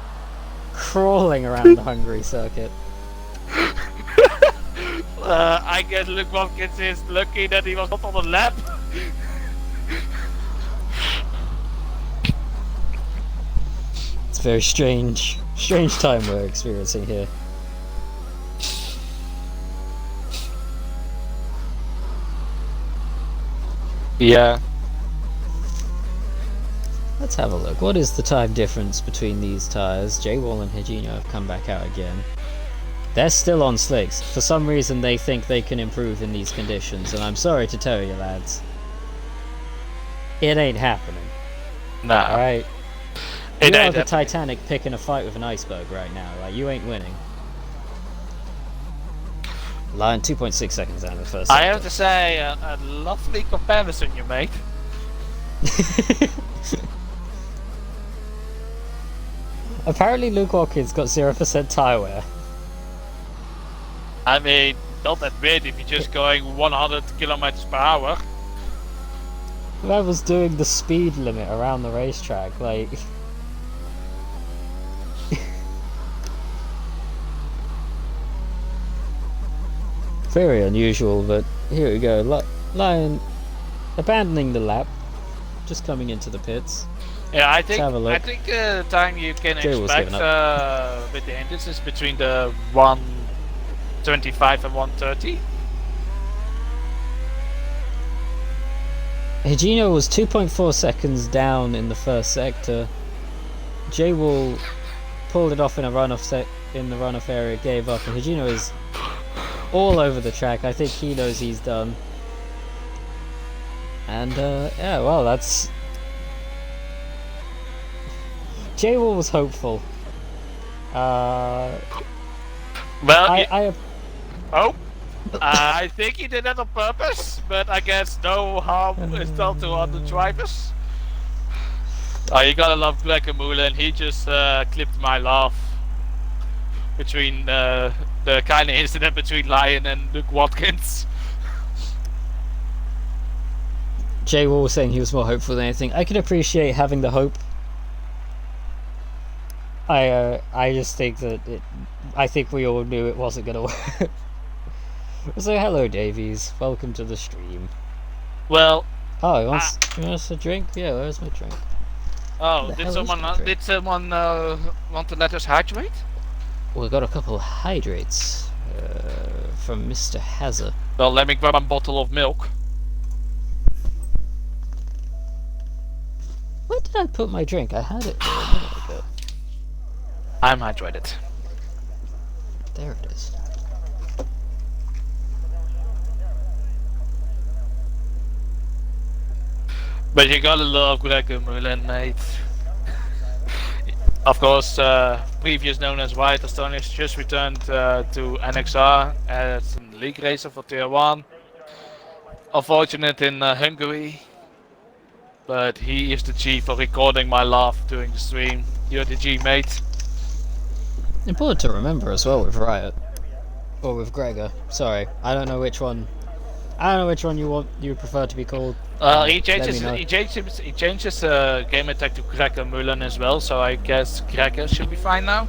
crawling around the Hungary circuit. I guess Luke Watkins is lucky that he was not on the lap. It's a very strange time we're experiencing here. Yeah. Let's have a look. What is the time difference between these tyres? J-Wall and Higino have come back out again. They're still on slicks. For some reason they think they can improve in these conditions, and I'm sorry to tell you, lads. It ain't happening. Nah. Alright? It You ain't are the happening. Titanic picking a fight with an iceberg right now. Like, you ain't winning. Lion 2.6 seconds down the first I have sector. to say, a lovely comparison you made. Apparently Luke Watkins got 0% tyre wear. I mean, not that bad if you're just going 100 kilometers per hour. I was doing the speed limit around the racetrack, like... Very unusual, but here we go. Lion abandoning the lap, just coming into the pits. Yeah, I have a look. think the time you can Jay was expect giving with the engines is between the 125 and 130. Higino was 2.4 seconds down in the first sector. J-Wall pulled it off in a in the runoff area, gave up, and Higino is all over the track. I think he knows he's done. And yeah, well, that's... J-Wall was hopeful. Well, I think he did that on purpose, but I guess no harm is done to other drivers. Oh, you gotta love Greg Mullen. He just clipped my laugh between the kind of incident between Lion and Luke Watkins. J-Wall was saying he was more hopeful than anything. I can appreciate having the hope. I just think that I think we all knew it wasn't gonna work. So hello, Davies. Welcome to the stream. Well, Oh, you want a drink? Yeah, where's my drink? oh, The did hell is someone the drink? want to let us hydrate? We got a couple of hydrates from Mr. Hazard. Well, let me grab a bottle of milk. Where did I put my drink? I had it a minute ago. I'm hydrated. There it is. But you gotta love Greg Mullen, mate. Of course, previous known as White Astonished, just returned to NXR as a league racer for Tier 1. Unfortunate in Hungary, but he is the G for recording my laugh during the stream. You're the G, mate. Important to remember as well with Riot. Or with Gregor. Sorry, I don't know which one. I don't know which one you prefer to be called. He let changes me know. he changes game attack to Gregor Mullen as well, so I guess Gregor should be fine now.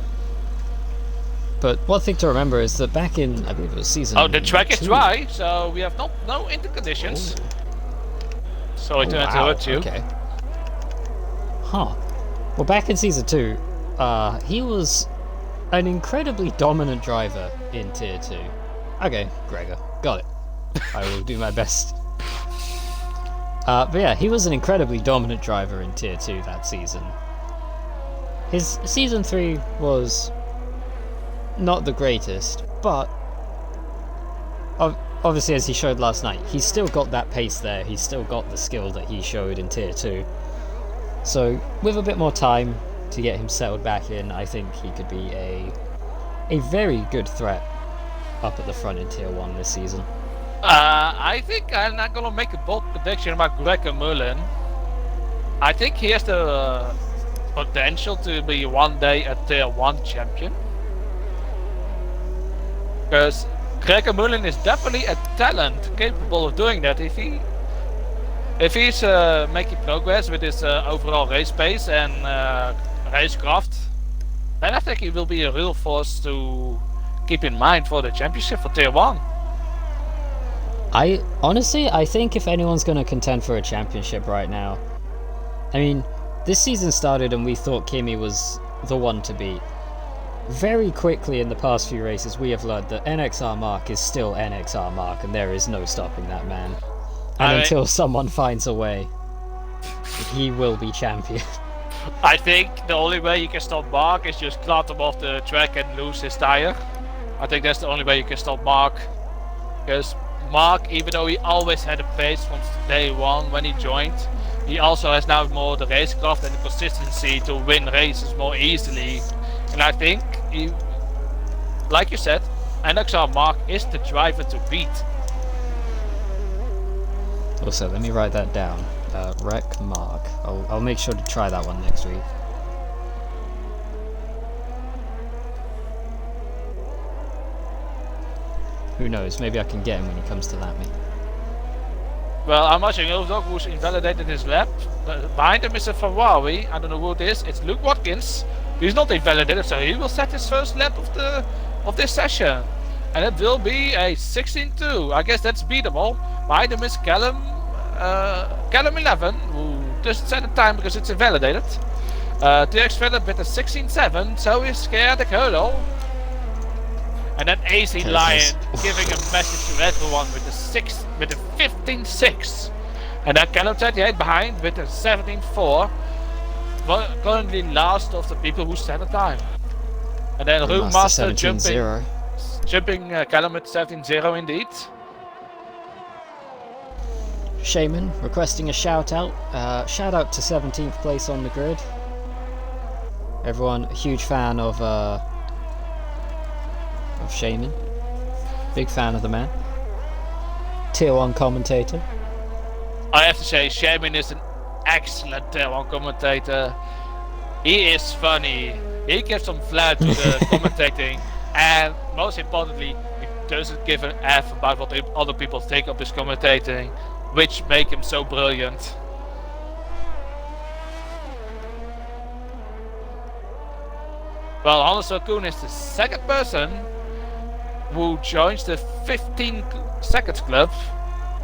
But one thing to remember is that back in, I believe it was season. Oh, the track is 2. dry, so we have no interconditions. So I turn to hurt you. Okay. Huh. Well, back in season 2, he was an incredibly dominant driver in Tier 2. Okay, Gregor, got it. I will do my best. But yeah, he was an incredibly dominant driver in Tier 2 that season. His Season 3 was not the greatest, but obviously, as he showed last night, he's still got that pace there, he's still got the skill that he showed in Tier 2. So, with a bit more time to get him settled back in, I think he could be a very good threat up at the front in Tier 1 this season. I think I'm not gonna make a bold prediction about Gregor Mullen. I think he has the potential to be one day a Tier 1 champion. Because Gregor Mullen is definitely a talent capable of doing that. If he's making progress with his overall race pace and racecraft, then I think he will be a real force to keep in mind for the championship for Tier 1. I think if anyone's going to contend for a championship right now, I mean, this season started and we thought Kimi was the one to beat. Very quickly in the past few races, we have learned that NXR Mark is still NXR Mark, and there is no stopping that man. And until someone finds a way, he will be champion. I think the only way you can stop Mark is just clout him off the track and lose his tire. I think that's the only way you can stop Mark. Because Mark, even though he always had a pace from day one when he joined, he also has now more the racecraft and the consistency to win races more easily. And I think he, like you said, NXR Mark is the driver to beat. Also, let me write that down. Wreck Mark. I'll make sure to try that one next week. Who knows? Maybe I can get him when he comes to lap me. Well, I'm watching Ulfdog, who's invalidated his lap. Behind him is a Ferrari. I don't know who it is. It's Luke Watkins. He's not invalidated, so he will set his first lap of this session, and it will be a 16.2. I guess that's beatable. Behind him is Callum 11, who doesn't set the time because it's invalidated. TX Philip with a 16.7, so he's scared the hurdle. And then AC Lion giving a message to everyone with a 15.6, and then Callum 28 behind with a 17.4. Currently last of the people who set a time. And then Room Master jumping Callum at 17.0 indeed. Shaman requesting a shout out. Shout out to 17th place on the grid. Everyone a huge fan of Shaman. Big fan of the man. Tier 1 commentator. I have to say, Shaman is an excellent Tier 1 commentator. He is funny. He gives some flair to the commentating, and most importantly, he doesn't give an F about what other people think of his commentating, which make him so brilliant. Well, Hannes Raccoon is the second person who joins the 15 seconds club.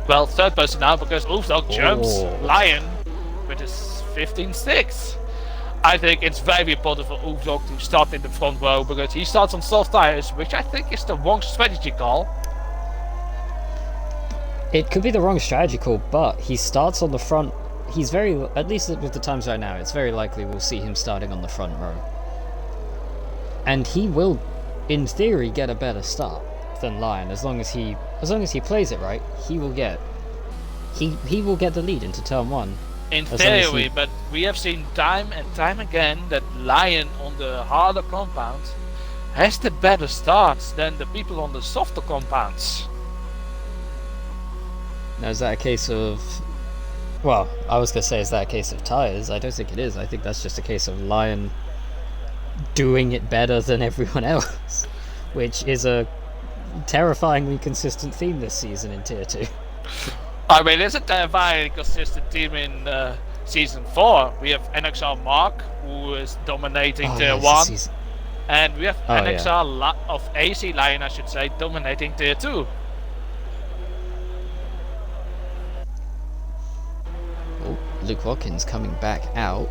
Well, third person now because Ulfdog jumps Lion with his 15.6. I think it's very important for Ulfdog to start in the front row because he starts on soft tires, which I think is the wrong strategy call. It could be the wrong strategy call, but he starts on the front. He's very, at least with the times right now, it's very likely we'll see him starting on the front row. And he will, in theory, get a better start than Lion as long as he plays it right. He will get the lead into turn 1. In theory, but we have seen time and time again that Lion on the harder compound has the better starts than the people on the softer compounds. Now, is that a case of... Well, I was going to say, is that a case of tyres? I don't think it is. I think that's just a case of Lion doing it better than everyone else, which is a terrifyingly consistent theme this season in Tier 2. I mean, it's a terrifying consistent team in Season 4. We have NXR Mark, who is dominating Tier 1. And we have NXR of AC Lion, I should say, dominating Tier 2. Oh, Luke Watkins coming back out.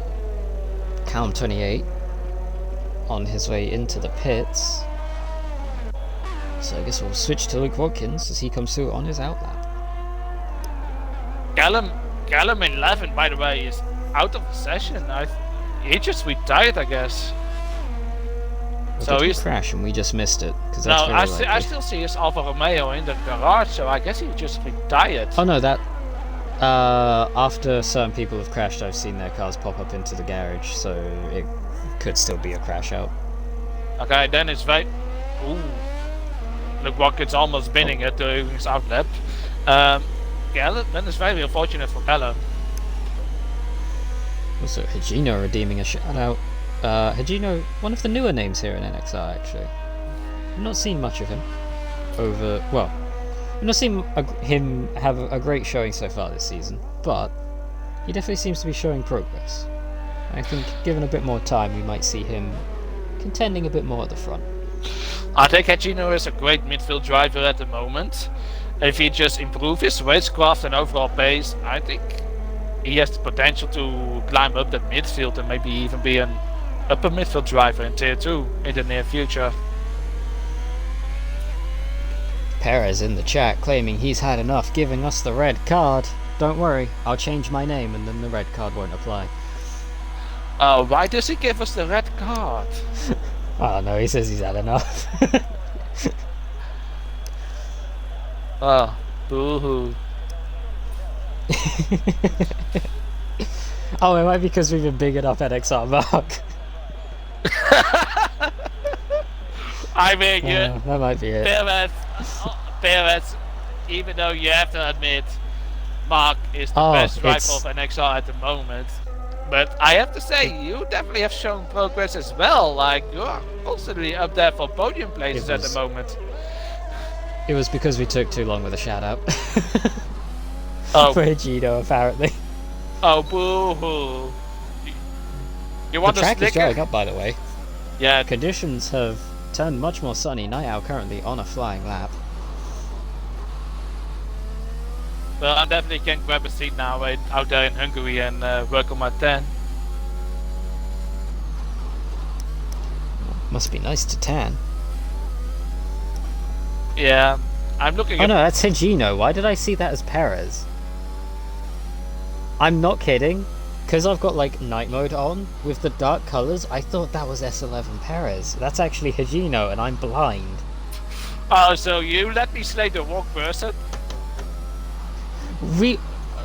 Calm 28 on his way into the pits. So I guess we'll switch to Luke Watkins as he comes through on his outlap. Callum in 11, by the way, is out of the session. He just retired, I guess. Or So did he he's crash and we just missed it? Because no. that's very I likely. still see his Alfa Romeo in the garage. So I guess he just retired. Oh no, that after certain people have crashed, I've seen their cars pop up into the garage, so it could still be a crash out. Okay, then it's very. Ooh. Luke Watkins almost winning it during his outlap. Callum, then it's very unfortunate for Callum. Also, Higino redeeming a shout out. Higino, one of the newer names here in NXR, actually. I've not seen much of him I've not seen him have a great showing so far this season, but he definitely seems to be showing progress. I think, given a bit more time, we might see him contending a bit more at the front. I think Higino is a great midfield driver at the moment. If he just improves his racecraft and overall pace, I think he has the potential to climb up that midfield and maybe even be an upper midfield driver in Tier 2 in the near future. Perez in the chat claiming he's had enough, giving us the red card. Don't worry, I'll change my name and then the red card won't apply. Why does he give us the red card? Oh no, he says he's had enough. Oh, boo-hoo. Oh, it might be because we've been bigging up NXR Mark. I mean, That might be it. Perez, even though you have to admit, Mark is the best driver of NXR at the moment. But I have to say, you definitely have shown progress as well. Like, you're constantly up there for podium places at the moment. It was because we took too long with a shout out. Oh. For Higino, apparently. Oh, boo-hoo. You want the track a is drying up, by the way. Yeah. Conditions have turned much more sunny. Night Owl currently on a flying lap. Well, I definitely can grab a seat now out there in Hungary and work on my 10. Must be nice to tan. Yeah, I'm looking Oh no, that's Higino. Why did I see that as Perez? I'm not kidding. Because I've got like night mode on with the dark colours, I thought that was S11 Perez. That's actually Higino and I'm blind. Oh, so you let me slay the wrong person?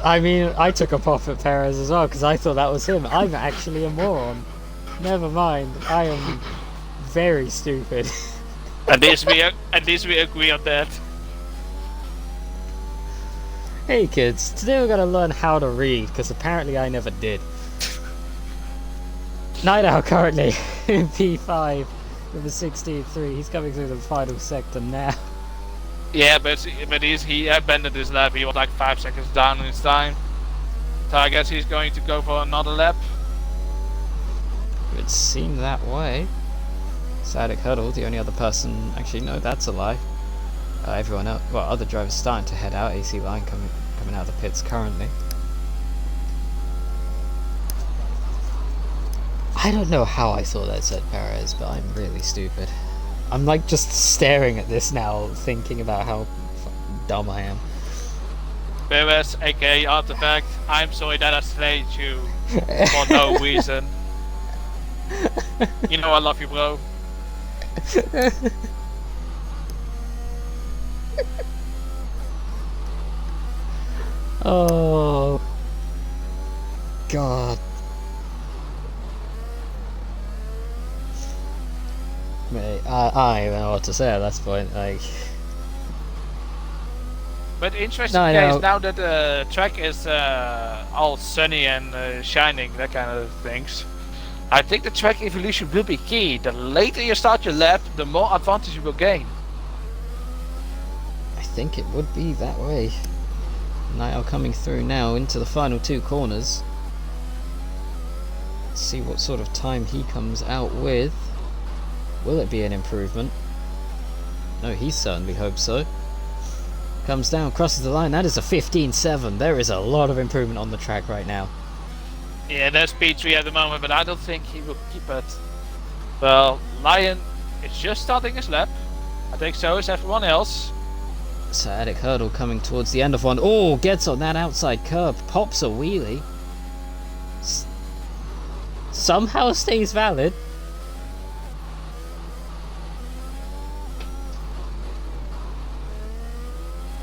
I mean, I took a pop at Perez as well because I thought that was him. I'm actually a moron. Never mind, I am very stupid. At least we agree on that. Hey kids, today we're gonna learn how to read because apparently I never did. Night Owl currently in P5 with a 16.3. He's coming through the final sector now. Yeah, but he abandoned his lap. He was like 5 seconds down in his time. So I guess he's going to go for another lap. It would seem that way. Sadek Huddle, the only other person. Actually, no, that's a lie. Everyone else, well, other drivers starting to head out. AC Line coming out of the pits currently. I don't know how I thought that said Perez, but I'm really stupid. I'm like just staring at this now, thinking about how fucking dumb I am. Perez, aka Artifact, I'm sorry that I slayed you for no reason. You know I love you, bro. Oh God. Mate, I don't even know what to say at that point, like... But interesting case, now that the track is all sunny and shining, that kind of things, I think the track evolution will be key. The later you start your lap, the more advantage you will gain. I think it would be that way. Night Owl coming through now into the final two corners. Let's see what sort of time he comes out with. Will it be an improvement? No, he certainly hopes so. Comes down, crosses the line. That is a 15.7. There is a lot of improvement on the track right now. Yeah, there's P3 at the moment, but I don't think he will keep it. Well, Lion is just starting his lap. I think so is everyone else. Sciatic hurdle coming towards the end of one. Oh, gets on that outside curb, pops a wheelie. Somehow stays valid.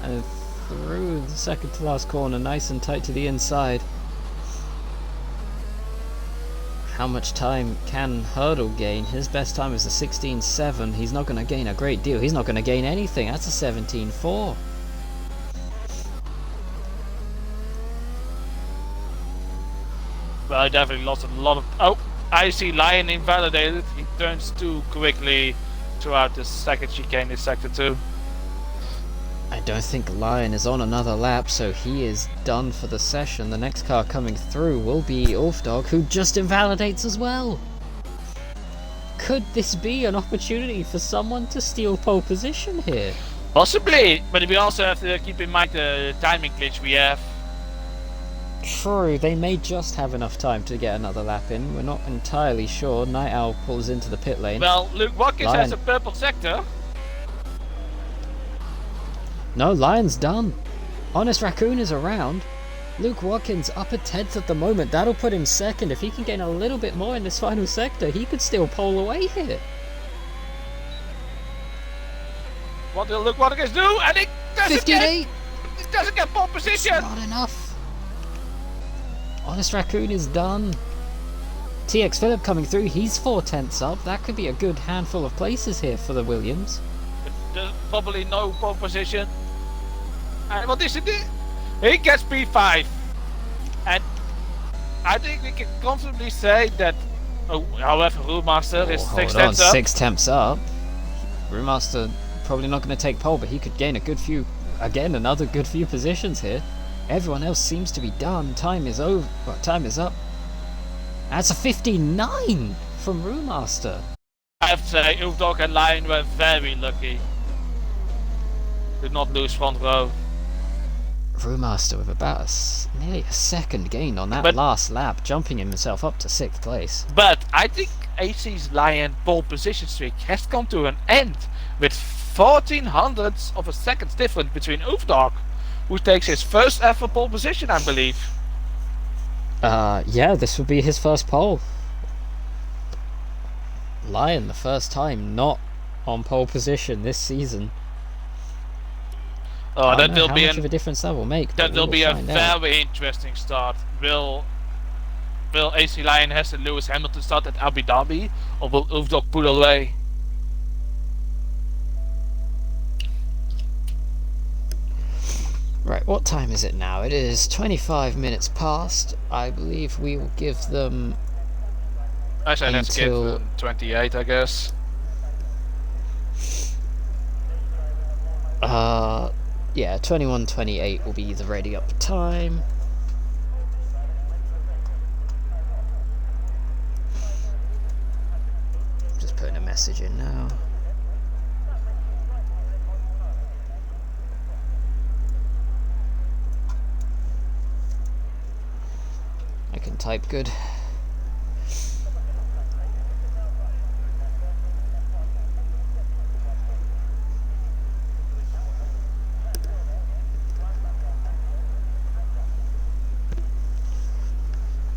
And through the second to last corner, nice and tight to the inside. How much time can Hurdle gain? His best time is a 16.7. He's not going to gain a great deal. He's not going to gain anything. That's a 17.4. Well, I definitely lost a lot of... Oh, I see Lion invalidated. He turns too quickly throughout the second chicane in Sector 2. I don't think Lion is on another lap, so he is done for the session. The next car coming through will be Ulfdog, who just invalidates as well. Could this be an opportunity for someone to steal pole position here? Possibly, but we also have to keep in mind the timing glitch we have. True, they may just have enough time to get another lap in. We're not entirely sure. Night Owl pulls into the pit lane. Well, Luke Watkins Lion has a purple sector. No, Lion's done. Honest Raccoon is around. Luke Watkins up a 10th at the moment. That'll put him second. If he can gain a little bit more in this final sector, he could still pole away here. What will Luke Watkins do? And it doesn't 58! It doesn't get pole position! It's not enough. Honest Raccoon is done. TX Phillip coming through. He's 4/10 up. That could be a good handful of places here for the Williams. There's probably no pole position. And what is it? He gets P5. And I think we can confidently say that, however, Roolmaster is 6 tenths up. 6 temps up. Roolmaster probably not going to take pole, but he could gain a good few, again, another good few positions here. Everyone else seems to be done. Time is over. Well, time is up. That's a 59 from Roolmaster. I have to say, Ulfdog and Lion were very lucky. Did not lose front row. Roolmaster with about nearly a second gain on that last lap, jumping himself up to 6th place. But I think AC's Lion pole position streak has come to an end with 14 hundredths of a second difference between Ulfdog, who takes his first ever pole position, I believe. Yeah, this would be his first pole. Lion, the first time not on pole position this season. Oh, that will be how much of a difference that will make. That will be a very interesting start. Will AC Lion has the Lewis Hamilton start at Abu Dhabi, or will Ulfdog pull away? Right, what time is it now? It is 25 minutes past. I believe we will give them... I say let's give them 28, I guess. Yeah, 21:28 will be the ready up time. Just putting a message in now. I can type good.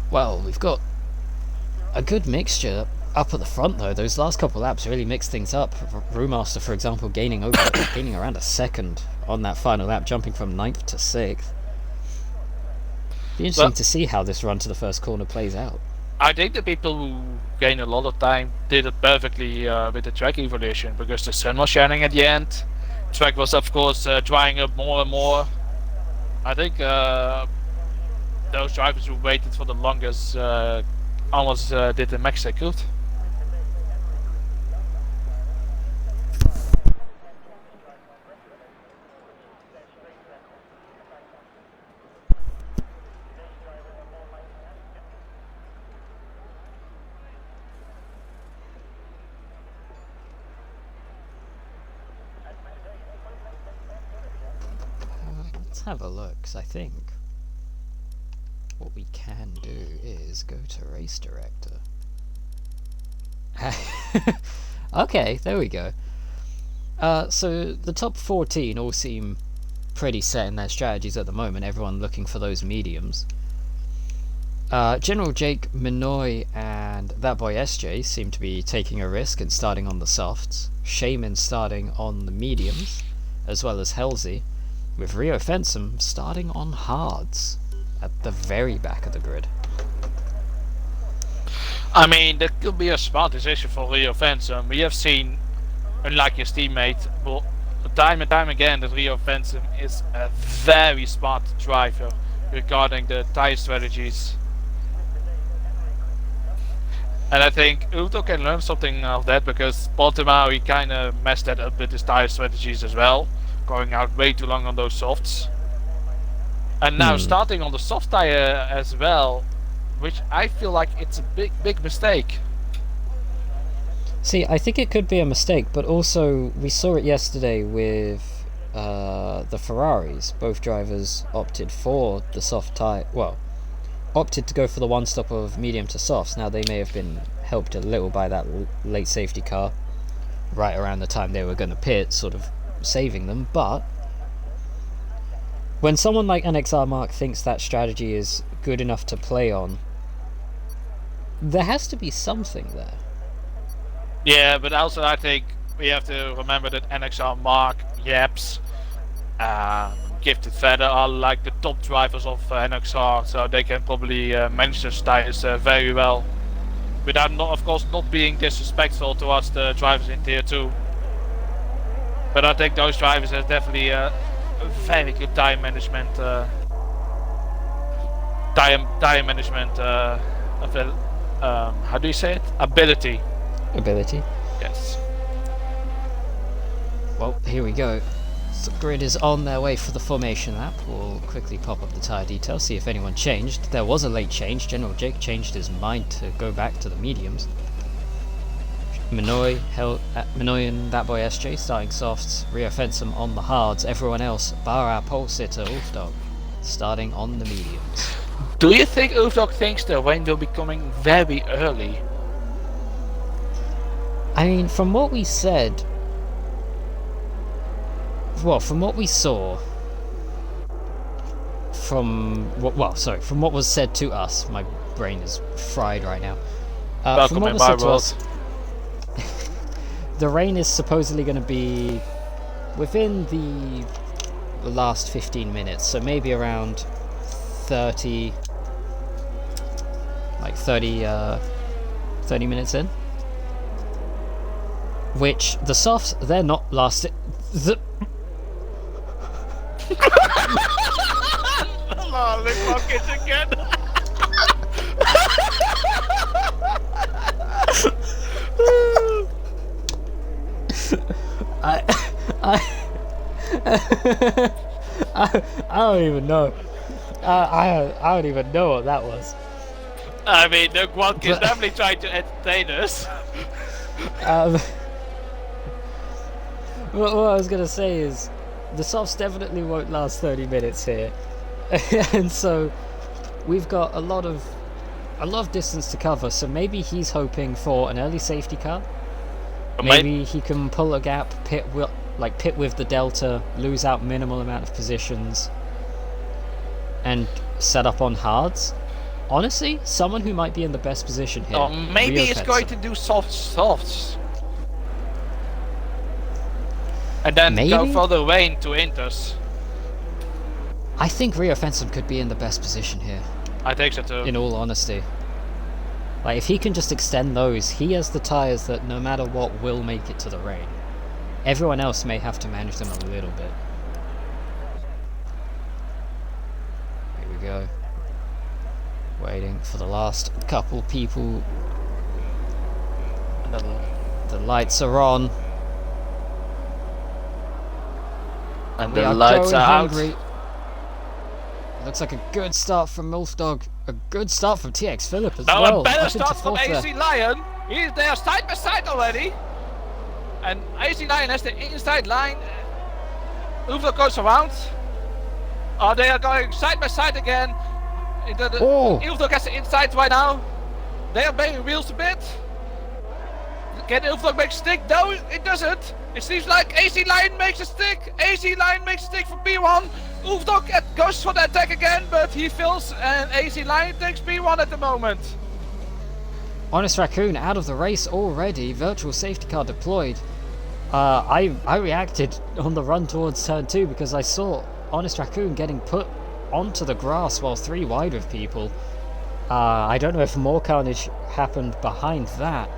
Well, we've got a good mixture up at the front though. Those last couple laps really mixed things up. Brewmaster, for example, gaining around a second on that final lap, jumping from 9th to 6th. Be interesting to see how this run to the first corner plays out. I think the people who gained a lot of time did it perfectly with the track evolution, because the sun was shining at the end. The track was of course drying up more and more. I think those drivers who waited for the longest almost did the max they could. Let's have a look, 'cause I think what we can do is go to race director. Okay, there we go. So the top 14 all seem pretty set in their strategies at the moment, everyone looking for those mediums. General Jake, Minoy, and that boy SJ seem to be taking a risk and starting on the softs. Shaman starting on the mediums, as well as Halsey, with Rio Fensum starting on hards at the very back of the grid. I mean, that could be a smart decision for Rio Fensum. We have seen, unlike his teammate, well, time and time again that Rio Fensum is a very smart driver regarding the tire strategies. And I think Uto can learn something of that, because Baltimore, he kind of messed that up with his tire strategies as well, going out way too long on those softs. And now starting on the soft tire as well, which I feel like it's a big mistake. See, I think it could be a mistake, but also we saw it yesterday with the Ferraris. Both drivers opted for the soft tire. Well, opted to go for the one stop of medium to softs. Now they may have been helped a little by that late safety car right around the time they were going to pit, sort of saving them, but when someone like NXR Mark thinks that strategy is good enough to play on, there has to be something there. Yeah, but also I think we have to remember that NXR Mark, Yaps, Gifted Feather are like the top drivers of NXR, so they can probably manage those tires very well, without of course not being disrespectful towards the drivers in Tier 2. But I think those drivers have definitely a very good tire management, how do you say it? Ability. Yes. Well, here we go. The grid is on their way for the formation lap. We'll quickly pop up the tyre details, see if anyone changed. There was a late change. General Jake changed his mind to go back to the mediums. Minoy and that boy SJ starting softs. Rio Fensum on the hards. Everyone else, bar our pole sitter Ulfdog, starting on the mediums. Do you think Ulfdog thinks the rain will be coming very early? I mean, from what we said, from what we saw, from what was said to us, my brain is fried right now. From what was said to us, the rain is supposedly going to be within the last 15 minutes, so maybe around 30 minutes in. Which, the softs, they're not lasting. Lollipop it again. I don't even know. I don't even know what that was. I mean, the Guank is definitely trying to entertain us. What I was gonna say is, the softs definitely won't last 30 minutes here, and so we've got a lot of distance to cover. So maybe he's hoping for an early safety car. Maybe he can pull a gap, pit with the delta, lose out minimal amount of positions, and set up on hards. Honestly, someone who might be in the best position here. Maybe he's going to do softs. And then go for the rain to Inters. I think Rio Fensum could be in the best position here. I think so too. In all honesty. Like, if he can just extend those, he has the tyres that no matter what will make it to the rain. Everyone else may have to manage them a little bit. Here we go. Waiting for the last couple people. The lights are on. And the lights are out. Hungary. Looks like a good start from Wolfdog. A good start from TX Phillip as well. A better start from AC Lion. He's there side by side already. And AC Lion has the inside line. Uwe goes around. Oh, they are going side by side again. Uwe gets the inside right now. They are banging wheels a bit. Can Ulfdog make a stick? No, it doesn't. It seems like AC Lion makes a stick. AC Lion makes a stick for P1. Ulfdog goes for the attack again, but he fails, and AC Lion takes P1 at the moment. Honest Raccoon out of the race already. Virtual safety car deployed. I reacted on the run towards turn 2 because I saw Honest Raccoon getting put onto the grass while 3 wide of people. I don't know if more carnage happened behind that,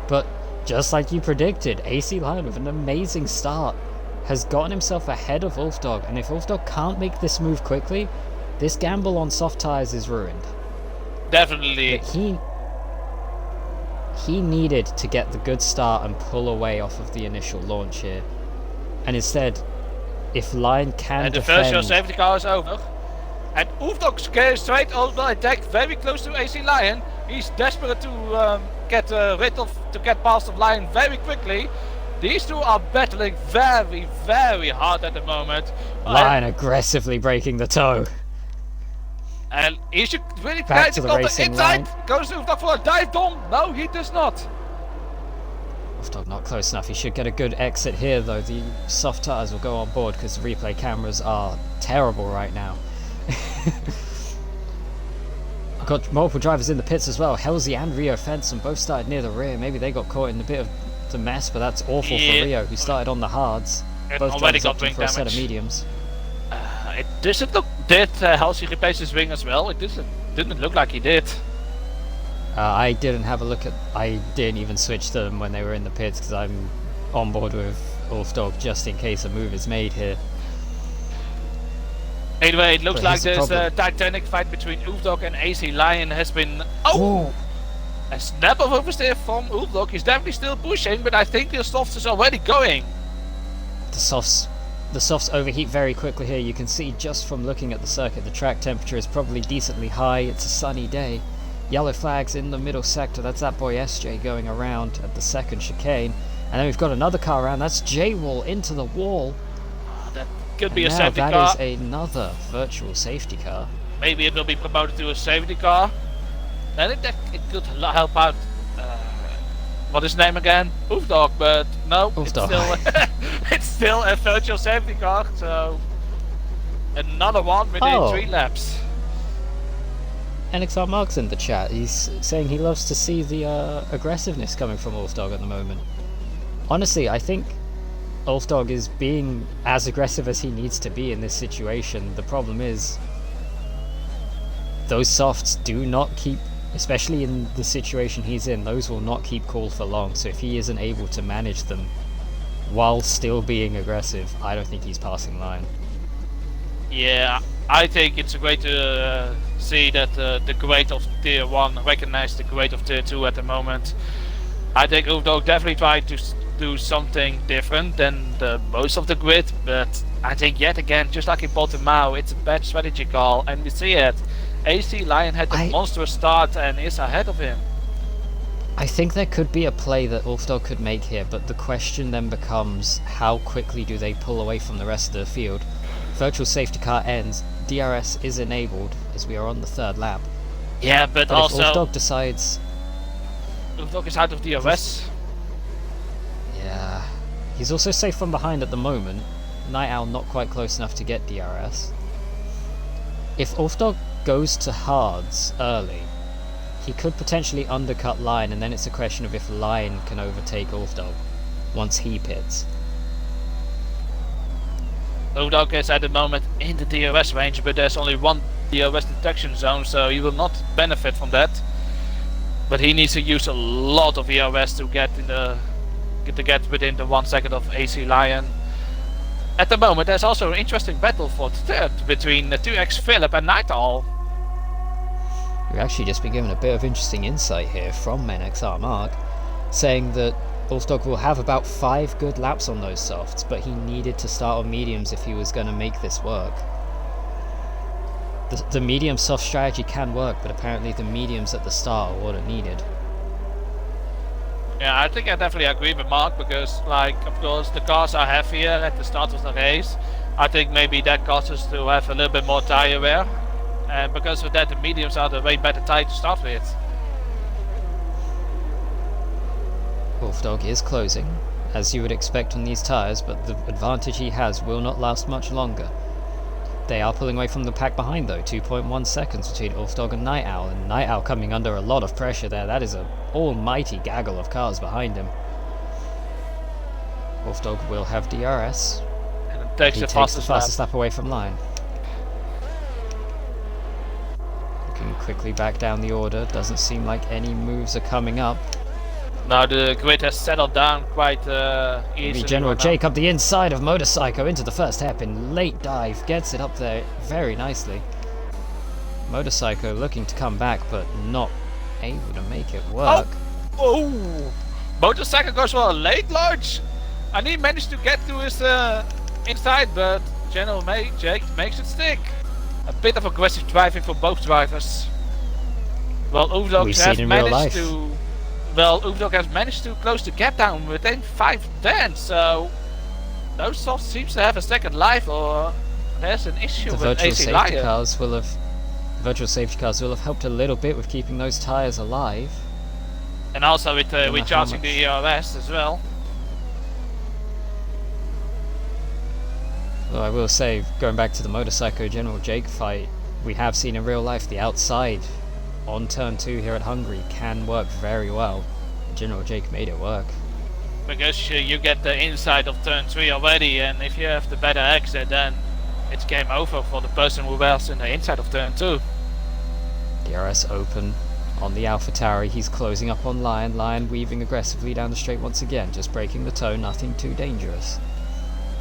but just like you predicted, AC Lion with an amazing start has gotten himself ahead of Ulfdog, and if Ulfdog can't make this move quickly, this gamble on soft tyres is ruined. Definitely. But he needed to get the good start and pull away off of the initial launch here, and instead, if Lion can and the defend... virtual safety car is over. And Ulfdog goes straight on the attack, very close to AC Lion. He's desperate to get past the Lion very quickly. These two are battling very, very hard at the moment. Lion aggressively breaking the toe. And he should really try Back to to the go the racing inside. line. Goes to Ulfdog for a dive bomb. No, he does not. Ulfdog not close enough. He should get a good exit here, though. The soft tyres will go on board because the replay cameras are terrible right now. Got multiple drivers in the pits as well. Halsey and Rio Fenson both started near the rear. Maybe they got caught in a bit of the mess, but that's awful for Rio, who started on the hards. Both drivers opting for a set of mediums. It doesn't look... Did Halsey replace his wing as well? It didn't look like he did. I didn't have a look at... I didn't even switch them when they were in the pits because I'm on board with Ulfdog just in case a move is made here. Anyway, it looks like this titanic fight between Ulfdog and AC Lion has been... Oh! A snap of oversteer from Ulfdog. He's definitely still pushing, but I think the softs is already going. The softs overheat very quickly here. You can see just from looking at the circuit, the track temperature is probably decently high. It's a sunny day. Yellow flags in the middle sector. That's that boy SJ going around at the second chicane. And then we've got another car around. That's J-Wall into the wall. That could be and a safety car. That is another virtual safety car. Maybe it will be promoted to a safety car. And it could help out. What is his name again? Ulfdog, but no, it's still a virtual safety car. So another one within 3 laps. NXR Mark's in the chat. He's saying he loves to see the aggressiveness coming from Ulfdog at the moment. Honestly, I think Ulfdog is being as aggressive as he needs to be in this situation. The problem is those softs do not keep, especially in the situation he's in, those will not keep cool for long. So if he isn't able to manage them while still being aggressive, I don't think he's passing line. Yeah, I think it's great to see that the grade of tier 1 recognize the grade of tier 2 at the moment. I think Ulfdog definitely tried to do something different than most of the grid, but I think yet again, just like in Portimao, it's a bad strategy call, and we see it. AC Lion had a monstrous start and is ahead of him. I think there could be a play that Ulfdog could make here, but the question then becomes how quickly do they pull away from the rest of the field. Virtual safety car ends, DRS is enabled as we are on the 3rd lap. Yeah, but also if Ulfdog decides... Ulfdog is out of DRS. Yeah. He's also safe from behind at the moment. Night Owl not quite close enough to get DRS. If Ulfdog goes to hards early, he could potentially undercut Lion, and then it's a question of if Lion can overtake Ulfdog once he pits. Ulfdog is at the moment in the DRS range, but there's only one DRS detection zone, so he will not benefit from that. But he needs to use a lot of ERS to get within the 1 second of AC Lion. At the moment, there's also an interesting battle for third between 2X Philip and Night Owl. We've actually just been given a bit of interesting insight here from NXR Mark, saying that Ulfdog will have about 5 good laps on those softs, but he needed to start on mediums if he was going to make this work. The medium soft strategy can work, but apparently the mediums at the start are what are needed. Yeah, I think I definitely agree with Mark, because, like, of course, the cars are heavier at the start of the race. I think maybe that causes us to have a little bit more tire wear, and because of that, the mediums are the way better tire to start with. Oh, Wolfdog is closing, as you would expect on these tyres, but the advantage he has will not last much longer. They are pulling away from the pack behind though, 2.1 seconds between Wolfdog and Night Owl, and Night Owl coming under a lot of pressure there. That is an almighty gaggle of cars behind him. Wolfdog will have DRS. And it He takes the fastest lap away from line. Looking quickly back down the order, doesn't seem like any moves are coming up. Now the grid has settled down quite easily. General Jake up the inside of Motorcycle into the first hairpin, late dive, gets it up there very nicely. Motorcycle looking to come back, but not able to make it work. Oh! Motorcycle goes for a late launch, and he managed to get to his inside, but General Jake makes it stick. A bit of aggressive driving for both drivers. Well, Uvdog has managed to close the gap down within 5 tenths, so those softs seems to have a second life, or there's an issue with AC Lion. Virtual safety cars will have helped a little bit with keeping those tyres alive. And also with recharging the ERS as well. Well, I will say, going back to the Motorcycle General Jake fight, we have seen in real life the outside on turn 2 here at Hungary can work very well. General Jake made it work. Because you get the inside of turn 3 already, and if you have the better exit, then it's game over for the person who was in the inside of turn 2. DRS open on the AlphaTauri, he's closing up on Lion. Lion weaving aggressively down the straight once again, just breaking the toe, nothing too dangerous.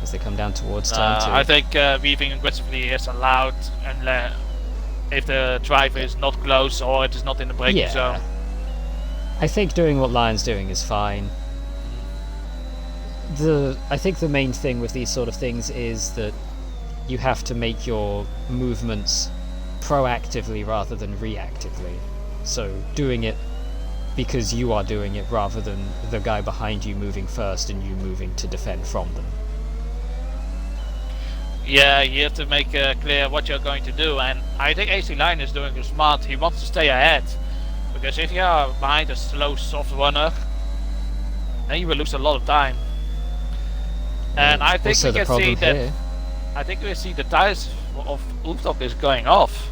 As they come down towards turn 2. I think weaving aggressively is allowed, and if the driver is not close or it is not in the braking zone. I think doing what Lion's doing is fine. I think the main thing with these sort of things is that you have to make your movements proactively rather than reactively. So doing it because you are doing it rather than the guy behind you moving first and you moving to defend from them. Yeah, you have to make clear what you're going to do, and I think AC Lion is doing it smart. He wants to stay ahead, because if you are behind a slow soft runner, then you will lose a lot of time. And I think we can see that. I think we see the tires of Ulfdog is going off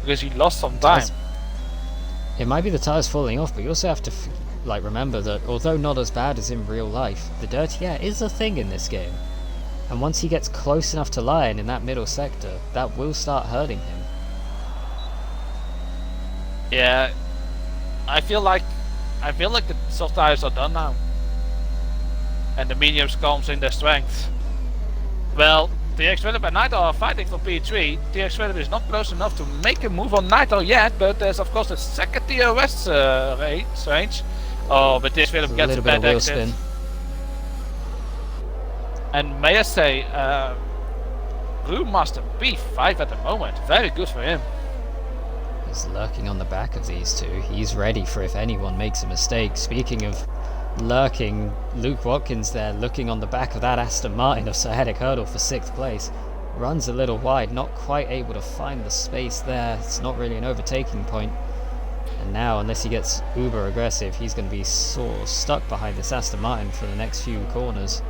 because he lost some time. It might be the tires falling off, but you also have to remember that although not as bad as in real life, the dirty air is a thing in this game. And once he gets close enough to Lion in that middle sector, that will start hurting him. Yeah, I feel like the soft tires are done now, and the mediums comes in their strength. Well, TX Philip and Naito are fighting for P3. TX Philip is not close enough to make a move on Naito yet, but there's of course a second TOS range. Oh, but TX Philip gets a bad exit. Spin. And may I say, Brewmaster P5 at the moment, very good for him. He's lurking on the back of these two. He's ready for if anyone makes a mistake. Speaking of lurking, Luke Watkins there looking on the back of that Aston Martin of Sahedic Hurdle for 6th place. Runs a little wide, not quite able to find the space there. It's not really an overtaking point. And now, unless he gets uber aggressive, he's going to be sort of stuck behind this Aston Martin for the next few corners.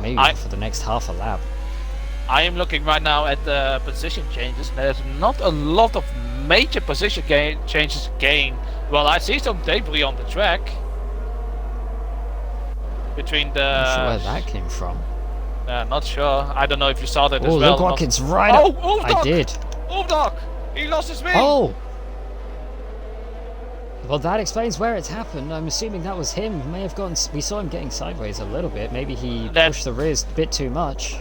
Maybe for the next half a lap. I am looking right now at the position changes. There's not a lot of major position changes gained. Well, I see some debris on the track. Between the... I'm not sure where that came from. Not sure. I don't know if you saw that as well. Oh, Luke Watkins right up. Oh, I did. Ulfdog! He lost his wing! Oh! Well, that explains where it's happened. I'm assuming that was him. May have gone. We saw him getting sideways a little bit. Maybe he pushed the rears a bit too much.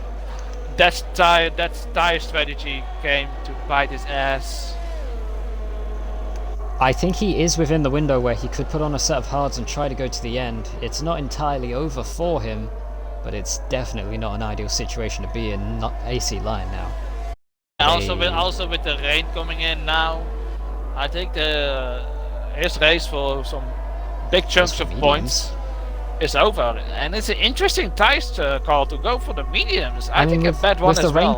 That's tire strategy came to bite his ass. I think he is within the window where he could put on a set of hards and try to go to the end. It's not entirely over for him, but it's definitely not an ideal situation to be in. Not AC Lion now. Also with the rain coming in now, I think his race for some big chunks of points is over, and it's an interesting tire call to go for the mediums. I think a bad one as well.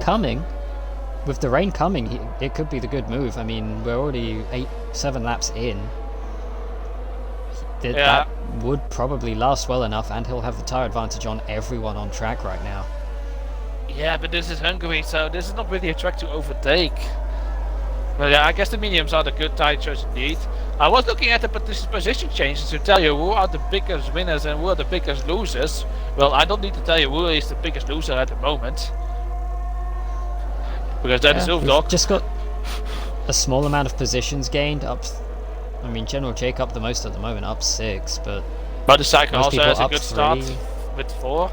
With the rain coming, it could be the good move. I mean, we're already 7 laps in. That would probably last well enough, and he'll have the tyre advantage on everyone on track right now. Yeah, but this is Hungary, so this is not really a track to overtake. But yeah, I guess the mediums are the good tyre choice indeed. I was looking at the position changes to tell you who are the biggest winners and who are the biggest losers. Well, I don't need to tell you who is the biggest loser at the moment. Because that is Ulfdog. Just got a small amount of positions gained up. I mean, General Jake up the most at the moment, up 6, but the cycle also has a good 3. start with 4.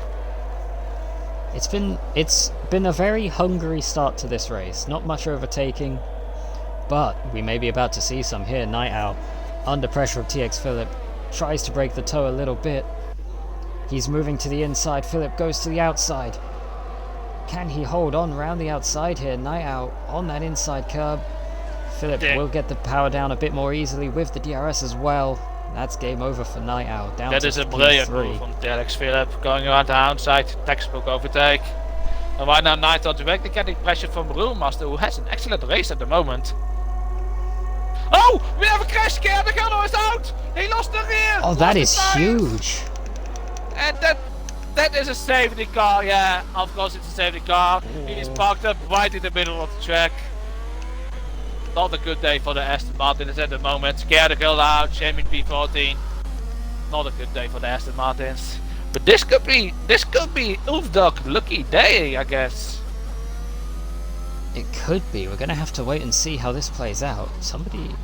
It's been a very Hungary start to this race. Not much overtaking, but we may be about to see some here. Night Owl, under pressure of TX Philip, tries to break the toe a little bit. He's moving to the inside. Philip goes to the outside. Can he hold on around the outside here? Night Owl on that inside curb. Philip will get the power down a bit more easily with the DRS as well. That's game over for Night Owl. Down that to is a brilliant move from TX Philip, going around the outside, textbook overtake. And right now Night Owl directly getting pressure from Brewmaster, who has an excellent race at the moment. Oh, we have a crash scare, the gunner is out! He lost the rear! Oh, that is huge! And that is a safety car, yeah, of course it's a safety car. He's parked up right in the middle of the track. Not a good day for the Aston Martins at the moment. Scare the girl out, shaming P14. Not a good day for the Aston Martins. But this could be Ulfdog's lucky day, I guess. It could be. We're gonna have to wait and see how this plays out.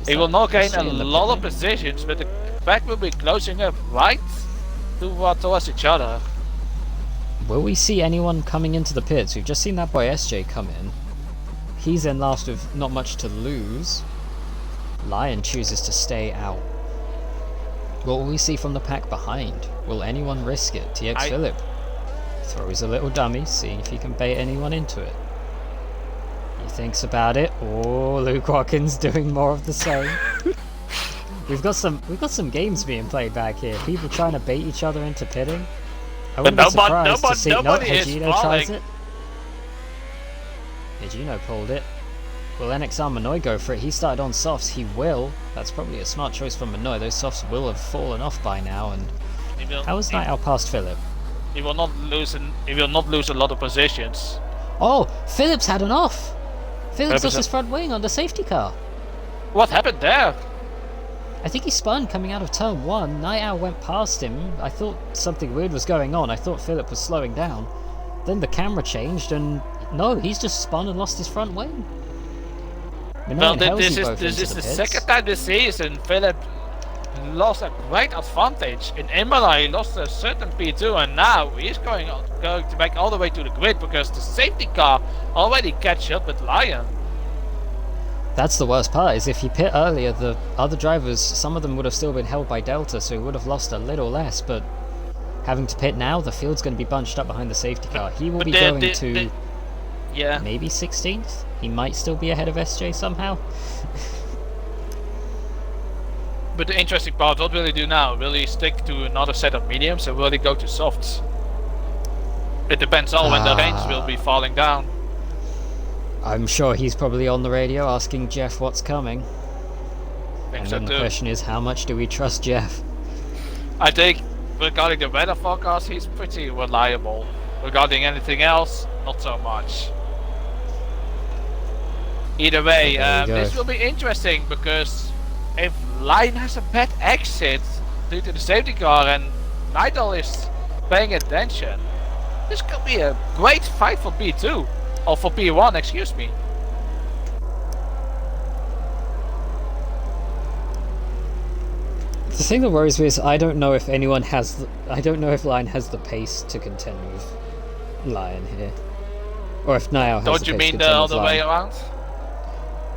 He will not gain a lot of positions, but the pack will be closing up right towards each other. Will we see anyone coming into the pits? We've just seen that boy SJ come in. He's in last with not much to lose. Lion chooses to stay out. What will we see from the pack behind? Will anyone risk it? TX Philip throws a little dummy, seeing if he can bait anyone into it. He thinks about it. Oh, Luke Watkins doing more of the same. We've got some games being played back here. People trying to bait each other into pitting. I wouldn't be surprised to see Hegino tries it. Hegino pulled it. Will NXR Manoy go for it? He started on softs. He will. That's probably a smart choice from Manoy. Those softs will have fallen off by now. And how is Night Owl past Philip? He will not lose a lot of positions. Oh, Philip's had an off. Philip's lost his front wing on the safety car. What happened there? I think he spun coming out of turn 1. Night Owl went past him. I thought something weird was going on. I thought Philip was slowing down. Then the camera changed and no, he's just spun and lost his front wing. Well, this is the second time this season Philip lost a great advantage. In Imola he lost a certain P2 and now he's going to back all the way to the grid because the safety car already catch up with Lion. That's the worst part, is if he pit earlier, the other drivers, some of them would have still been held by Delta, so he would have lost a little less, but having to pit now, the field's going to be bunched up behind the safety car. He will be going to maybe 16th? He might still be ahead of SJ somehow. But the interesting part, what will he do now? Will he stick to another set of mediums or will he go to softs? It depends on when the range will be falling down. I'm sure he's probably on the radio asking Jeff what's coming. And then the question is, how much do we trust Jeff? I think regarding the weather forecast, he's pretty reliable. Regarding anything else, not so much. Either way, this will be interesting because if Lion has a bad exit due to the safety car and Nigel is paying attention, this could be a great fight for P2. Or for P1, excuse me. The thing that worries me is I don't know if Lion has the pace to contend with Lion here. Or if Niall has the pace to contend with Lion. Don't you mean the other way around?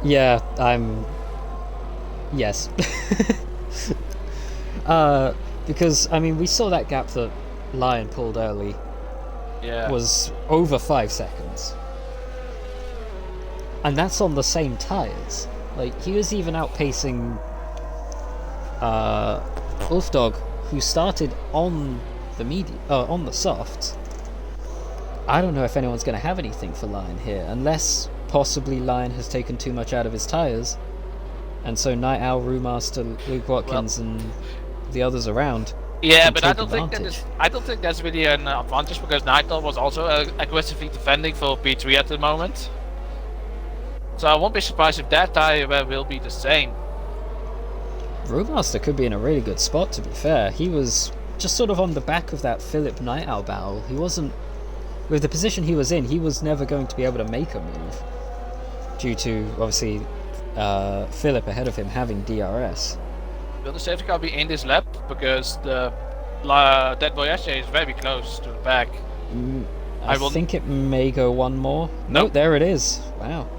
Yeah, yes. Because, I mean, we saw that gap that Lion pulled early was over 5 seconds. And that's on the same tyres. Like, he was even outpacing Ulfdog, who started on the on the softs. I don't know if anyone's going to have anything for Lion here, unless possibly Lion has taken too much out of his tyres. And so Night Owl, Brewmaster, Luke Watkins and the others around. Yeah, can but I take don't think advantage. I don't think that's really an advantage because Nighthawk was also aggressively defending for P3 at the moment. So I won't be surprised if that tire will be the same. Brewmaster could be in a really good spot, to be fair. He was just sort of on the back of that Philip Night Owl battle. He wasn't... With the position he was in, he was never going to be able to make a move. Due to, obviously, Philip ahead of him having DRS. Will the safety car be in this lap? Because the Dead Boy SJ is very close to the back. I think it may go one more. Nope, there it is. Wow.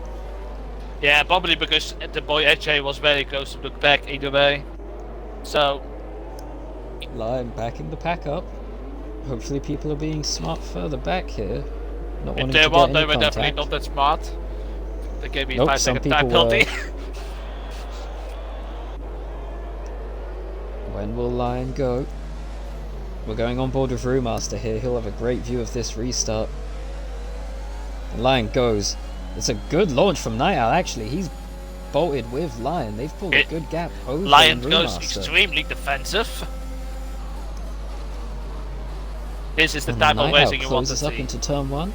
Yeah, probably because the boy SJ was very close to the back either way. So... Lion backing the pack up. Hopefully people are being smart further back here. Not wanting to get any contact. They were definitely not that smart. They gave me a 5-second time people penalty. When will Lion go? We're going on board with Brewmaster here. He'll have a great view of this restart. And Lion goes. It's a good launch from Night Owl, actually. He's bolted with Lion. They've pulled a good gap over Lion Brewmaster. goes extremely defensive. This is the type of racing you want to see. Up into turn 1.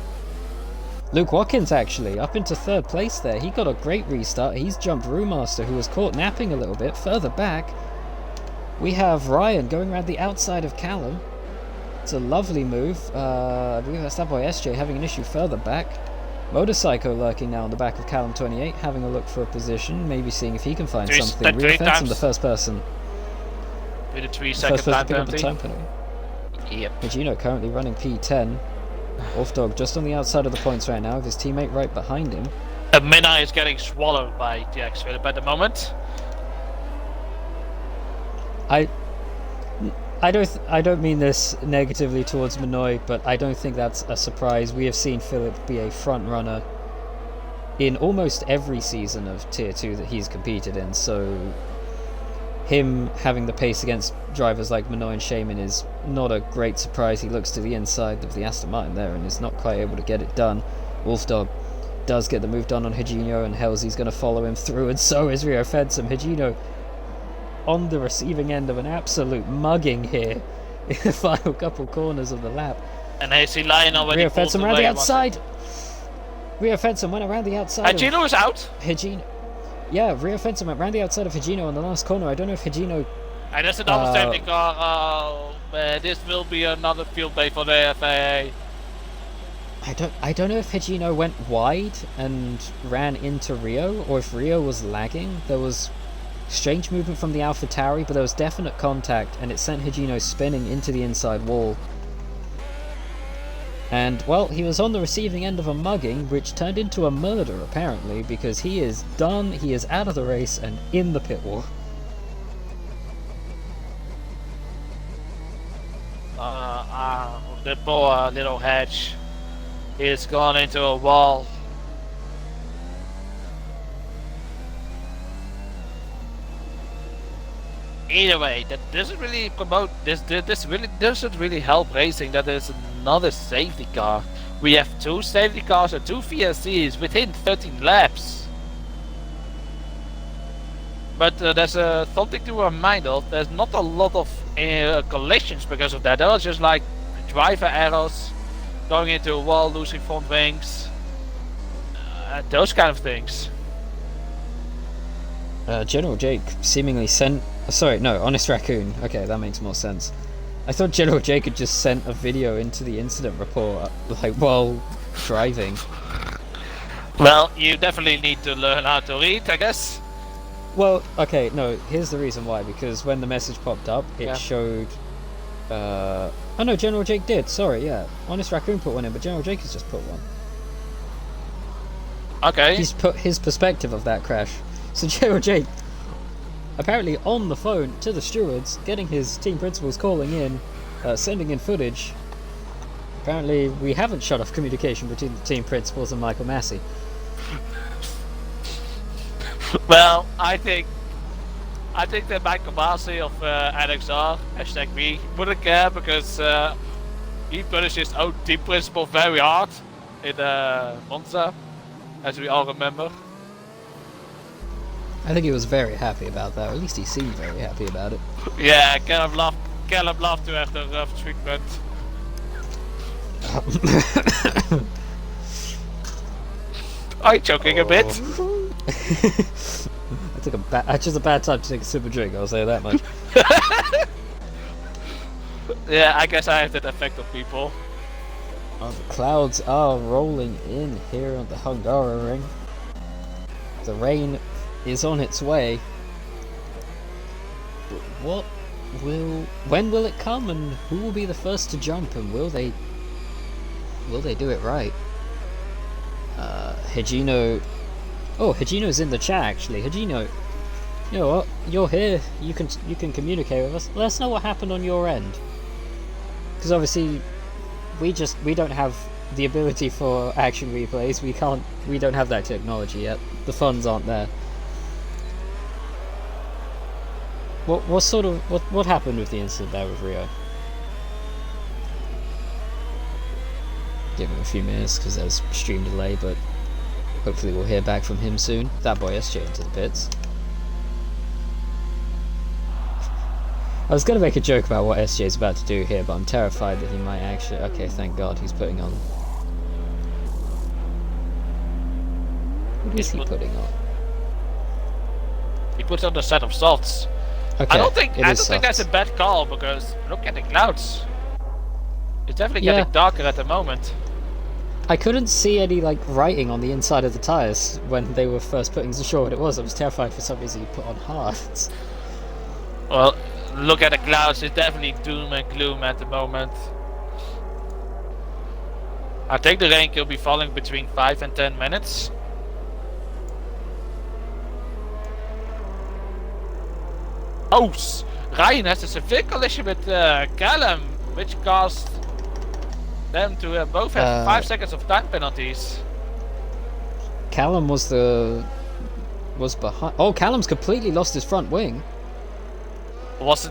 Luke Watkins actually up into 3rd place there. He got a great restart. He's jumped Brewmaster, who was caught napping a little bit. Further back, we have Ryan going around the outside of Callum. It's a lovely move. I believe that's that boy SJ having an issue further back. Motorcycle lurking now on the back of Callum 28, having a look for a position, maybe seeing if he can find something. Rear-offense the first person. With a 3-second time penalty. Yep. Higino currently running P10. Wolfdog just on the outside of the points right now, with his teammate right behind him. Minna is getting swallowed by TX Philip at the moment. I don't mean this negatively towards Minoy, but I don't think that's a surprise. We have seen Philip be a front runner in almost every season of Tier 2 that he's competed in, so him having the pace against drivers like Minoy and Shaman is not a great surprise. He looks to the inside of the Aston Martin there and is not quite able to get it done. Wolfdog does get the move done on Higino, and Helsy's going to follow him through, and so is Rio Fedsum. Higino on the receiving end of an absolute mugging here in the final couple corners of the lap. And I see Lion already. Rio Fedsum around the outside. Rio Fedsum went around the outside. Higino is out. Higino. Yeah, Rio Fedsum went around the outside of Higino on the last corner. I don't know if Higino... And there's another safety car. This will be another field day for the FAA. I don't know if Higino went wide and ran into Rio, or if Rio was lagging. There was strange movement from the AlphaTauri, but there was definite contact, and it sent Higino spinning into the inside wall. And, well, he was on the receiving end of a mugging, which turned into a murder, apparently, because he is done, he is out of the race, and in the pit wall. The poor little hatch is gone into a wall. Either way, that doesn't really promote this. This really doesn't really help racing. That there's another safety car. We have 2 safety cars and 2 VSCs within 13 laps. But there's something to remind of. There's not a lot of collisions because of that. There was just like driver errors, going into a wall, losing front wings, those kind of things. General Jake seemingly sent... Sorry, no, Honest Raccoon. Okay, that makes more sense. I thought General Jake had just sent a video into the incident report, like, while driving. Well, you definitely need to learn how to read, I guess. Well, okay, no, here's the reason why. Because when the message popped up, it showed... oh no, General Jake did, sorry, yeah. Honest Raccoon put one in, but General Jake has just put one. Okay. He's put his perspective of that crash. So General Jake, apparently on the phone to the stewards, getting his team principals calling in, sending in footage. Apparently we haven't shut off communication between the team principals and Michael Massey. Well, I think that Michael Massey of NXR, #me, wouldn't care because he punished his own team principal very hard in Monza, as we all remember. I think he was very happy about that, or at least he seemed very happy about it. Yeah, Caleb loved to have the rough treatment. Are you choking a bit? I chose a bad time to take a sip of drink, I'll say that much. Yeah, I guess I have that effect on people. Oh, the clouds are rolling in here on the Hungary. The rain is on its way. But when will it come, and who will be the first to jump, and will they do it right? Higino. Oh, Higino's in the chat actually. Higino, you know what? You're here. You can communicate with us. Let us know what happened on your end. Because obviously, we don't have the ability for action replays. We don't have that technology yet. The funds aren't there. What happened with the incident there with Rio? Give him a few minutes because there's stream delay, but hopefully we'll hear back from him soon. That boy SJ into the pits. I was going to make a joke about what SJ is about to do here, but I'm terrified that he might actually... Okay, thank God he's putting on... What is he putting on? He puts on the set of salts. Okay, I don't think softs. that's a bad call, because look at the clouds. It's definitely getting darker at the moment. I couldn't see any writing on the inside of the tyres when they were first putting to show what it was. I was terrified for some reason he put on hards. Well, look at the clouds. It's definitely doom and gloom at the moment. I think the rain will be falling between 5 and 10 minutes. Oh, Ryan has a severe collision with Callum, which caused them to both have 5 seconds of time penalties. Callum was behind. Oh, Callum's completely lost his front wing. Was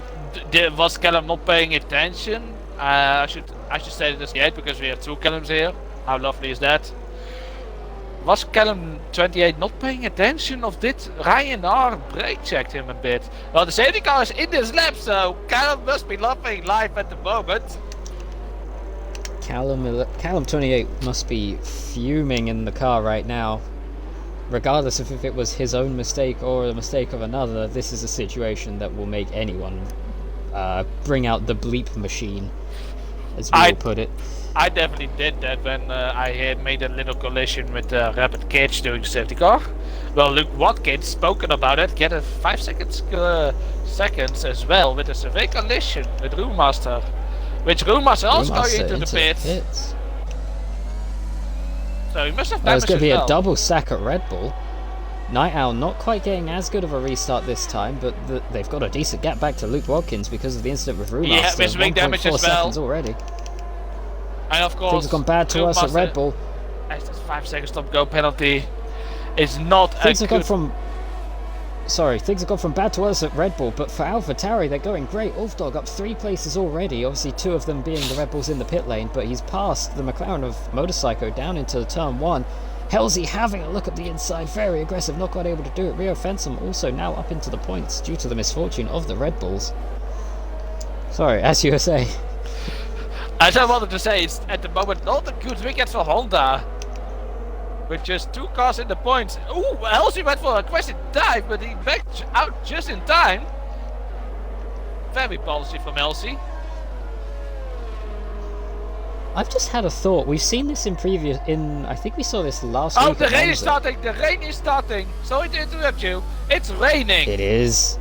Callum not paying attention? I should say this yet because we have 2 Callums here. How lovely is that? Was Callum 28 not paying attention, or did Ryan R brake checked him a bit? Well, the safety car is in this lap, so Callum must be laughing live at the moment. Callum 28 must be fuming in the car right now. Regardless of if it was his own mistake or a mistake of another, this is a situation that will make anyone bring out the bleep machine, as we will put it. I definitely did that when I had made a little collision with Rapid Cage doing the safety car. Well, Luke Watkins, spoken about it, get a 5 seconds as well with a severe collision with Roommaster. Which Roommaster also going into the pits. So he must have damage. It's going to be a double sack at Red Bull. Night Owl not quite getting as good of a restart this time, but they've got a decent gap back to Luke Watkins because of the incident with Roommaster. Yeah, with wing damage as well. Seconds already. And of course, things have gone bad to us at Red Bull. As this 5 second stop go penalty is not things have gone from bad to us at Red Bull, but for AlphaTauri they're going great. Ulfdog up 3 places already, obviously 2 of them being the Red Bulls in the pit lane, but he's passed the McLaren of Motorcycle down into turn 1. Halsey having a look at the inside, very aggressive, not quite able to do it. Rio Fensom also now up into the points due to the misfortune of the Red Bulls. Sorry, as you were saying. As I wanted to say, it's at the moment not a good weekend for Honda. With just 2 cars in the points. Ooh, Halsey went for a aggressive dive, but he backed out just in time. Very ballsy from Halsey. I've just had a thought. We've seen this I think we saw this last week. Oh, the rain is starting! The rain is starting! Sorry to interrupt you. It's raining! It is.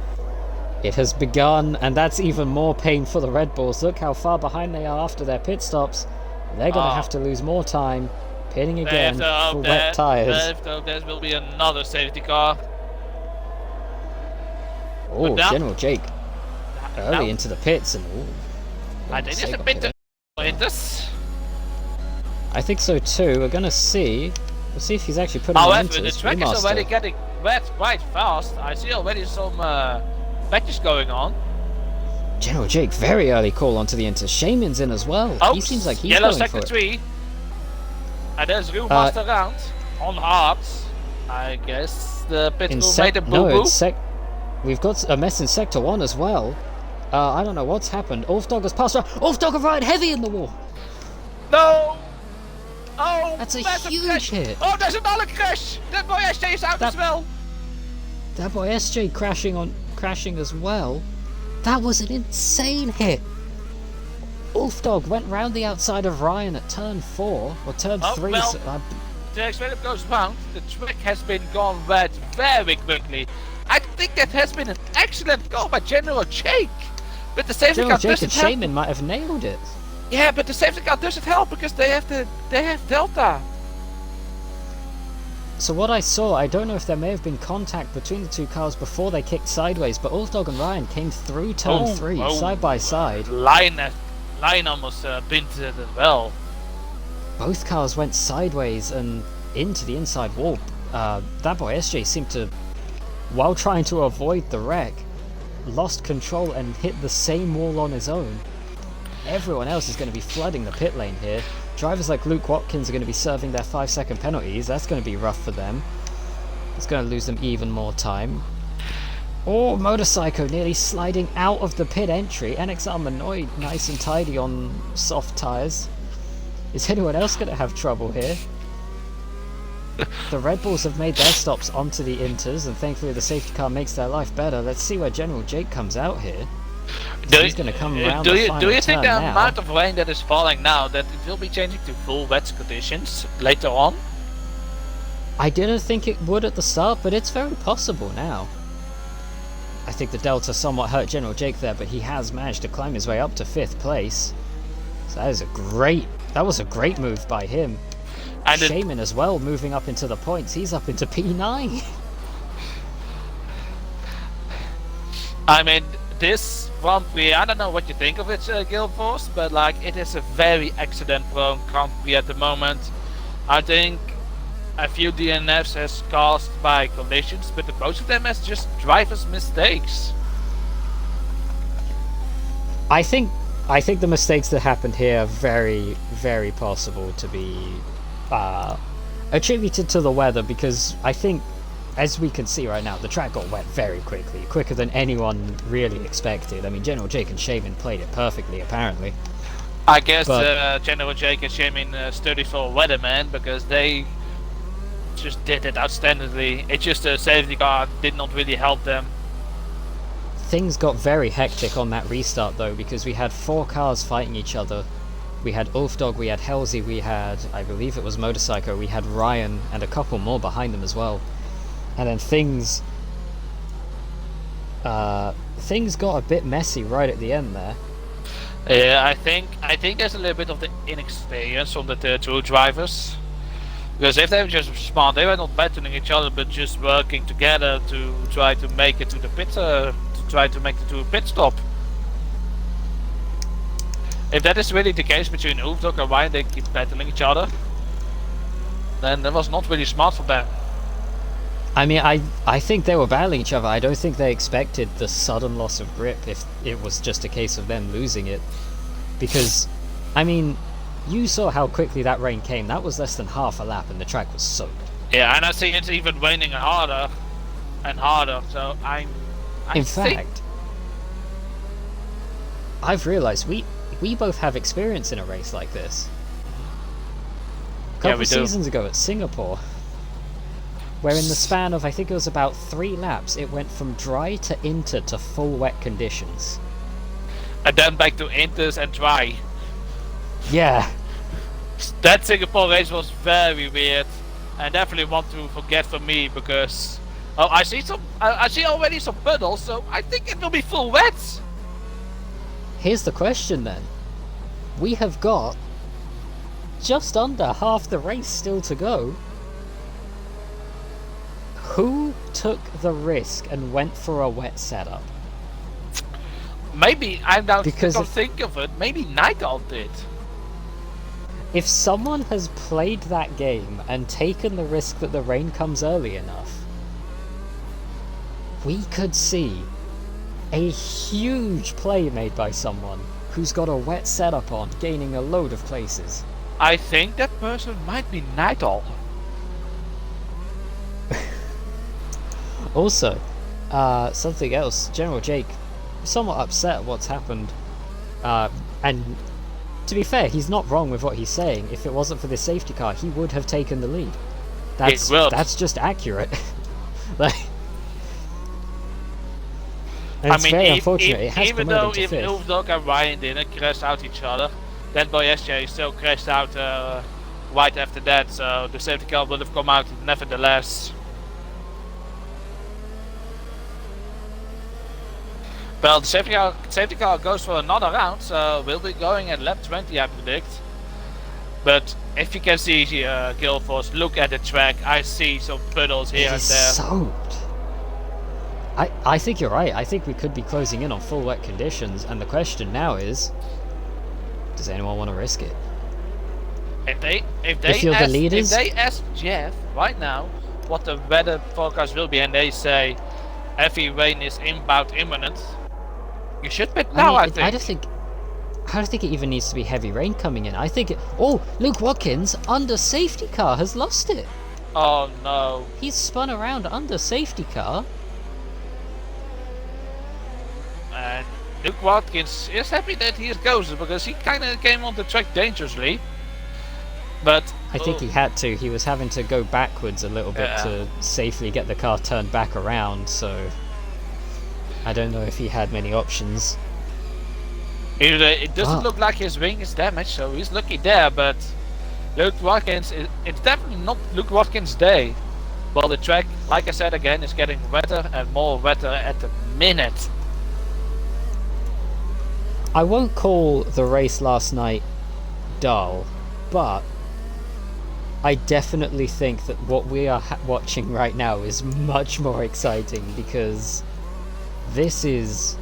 It has begun, and that's even more pain for the Red Bulls. Look how far behind they are after their pit stops. They're going to have to lose more time, pitting again for wet tyres. There will be another safety car. Oh, General Jake early into the pits, and I think there's a bit of in this. I think so too. We're gonna see. We'll see if he's actually putting it into the track is already getting wet quite fast. I see already some patches going on. General Jake, very early call onto the inter. Shaman's in as well. Oops. He seems like he's yellow going sector for 3. it. And there's Roommaster around on hards. I guess the pit In crew made a no, boo-boo? we've got a mess in Sector 1 as well. I don't know what's happened. Ulfdog has passed around. Ulfdog are right heavy in the wall. No! Oh, That's a massive huge crash. hit. Oh, there's another crash! That boy SJ is out as well! That boy SJ crashing as well. That was an insane hit. Ulfdog went round the outside of Ryan at turn 4, or turn 3. Well, So, the experiment goes round. The trick has been gone red very quickly. I think that has been an excellent goal by General Jake. But the safety General car Jake and doesn't help. Shaman might have nailed it. Yeah, but the safety car doesn't help because they have Delta. So what I saw, I don't know if there may have been contact between the two cars before they kicked sideways, but Ulfdog and Ryan came through turn 3, side by side. Line almost pinned it as well. Both cars went sideways and into the inside wall. That boy SJ seemed to, while trying to avoid the wreck, lost control and hit the same wall on his own. Everyone else is going to be flooding the pit lane here. Drivers like Luke Watkins are going to be serving their 5-second penalties. That's going to be rough for them. It's going to lose them even more time. Oh, Motorcycle nearly sliding out of the pit entry. NXR Manoid nice and tidy on soft tyres. Is anyone else going to have trouble here? The Red Bulls have made their stops onto the Inters, and thankfully the safety car makes their life better. Let's see where General Jake comes out here. He's going to come around the final do you think the turn now. amount of rain that is falling now that it will be changing to full wet conditions later on? I didn't think it would at the start, but it's very possible now. I think the Delta somewhat hurt General Jake there, but he has managed to climb his way up to 5th place. So that was a great move by him. And Shaman as well, moving up into the points. He's up into P9. I mean, this Grand Prix, I don't know what you think of it, Guild Force, but like, it is a very accident-prone Grand Prix at the moment. I think a few DNFs has caused by collisions, but most of them as just drivers' mistakes. I think the mistakes that happened here are very, very possible to be attributed to the weather, because I think, as we can see right now, the track got wet very quickly, quicker than anyone really expected. I mean, General Jake and Shaman played it perfectly, apparently. I guess General Jake and Shaman studied for a weatherman, because they just did it outstandingly. It's just a safety car did not really help them. Things got very hectic on that restart though, because we had 4 cars fighting each other. We had Ulfdog, we had Halsey, we had, I believe it was Motorcycle, we had Ryan, and a couple more behind them as well. And then things got a bit messy right at the end there. Yeah, I think there's a little bit of the inexperience on the two drivers. Because if they were just smart, they were not battling each other, but just working together to try to make it to the pit, to try to make it to a pit stop. If that is really the case between Ulfdog and Ryan, they keep battling each other, then that was not really smart for them. I mean, I think they were battling each other. I don't think they expected the sudden loss of grip if it was just a case of them losing it. Because, I mean, you saw how quickly that rain came. That was less than half a lap and the track was soaked. Yeah, and I see it's even raining harder and harder, so In fact, I've realised we both have experience in a race like this. A couple of seasons ago at Singapore, where in the span of, I think it was about 3 laps, it went from dry to inter to full wet conditions. And then back to inters and dry. Yeah. That Singapore race was very weird, and definitely one to forget for me, because I see already some puddles, so I think it will be full wet. Here's the question then. We have got just under half the race still to go. Who took the risk and went for a wet setup? Maybe, I don't think of it, maybe Nightowl did. If someone has played that game and taken the risk that the rain comes early enough, we could see a huge play made by someone who's got a wet setup on, gaining a load of places. I think that person might be Nightowl. Also, something else. General Jake, somewhat upset at what's happened, and to be fair, he's not wrong with what he's saying. If it wasn't for the safety car, he would have taken the lead. That's just accurate. Like, and it's very unfortunate. It has even though promoted to if fifth. Ulfdog and Ryan didn't crash out each other, then Boyesje still crashed out right after that, so the safety car would have come out nevertheless. Well, the safety car goes for another round, so we'll be going at lap 20, I predict. But if you can see Guildford, look at the track. I see some puddles here and there. Soaked. I think you're right. I think we could be closing in on full wet conditions, and the question now is, does anyone want to risk it? If they ask Jeff right now what the weather forecast will be, and they say heavy rain is inbound imminent, you should bet now. I think. I don't think it even needs to be heavy rain coming in. I think Luke Watkins under safety car has lost it. Oh no. He's spun around under safety car. And Luke Watkins is happy that he is ghosted because he kind of came on the track dangerously. But I think he had to. He was having to go backwards a little bit to safely get the car turned back around, so I don't know if he had many options. It doesn't look like his wing is damaged, so he's lucky there, but Luke Watkins, it's definitely not Luke Watkins' day. Well, the track, like I said again, is getting wetter and more wetter at the minute. I won't call the race last night dull, but I definitely think that what we are watching right now is much more exciting, because this is...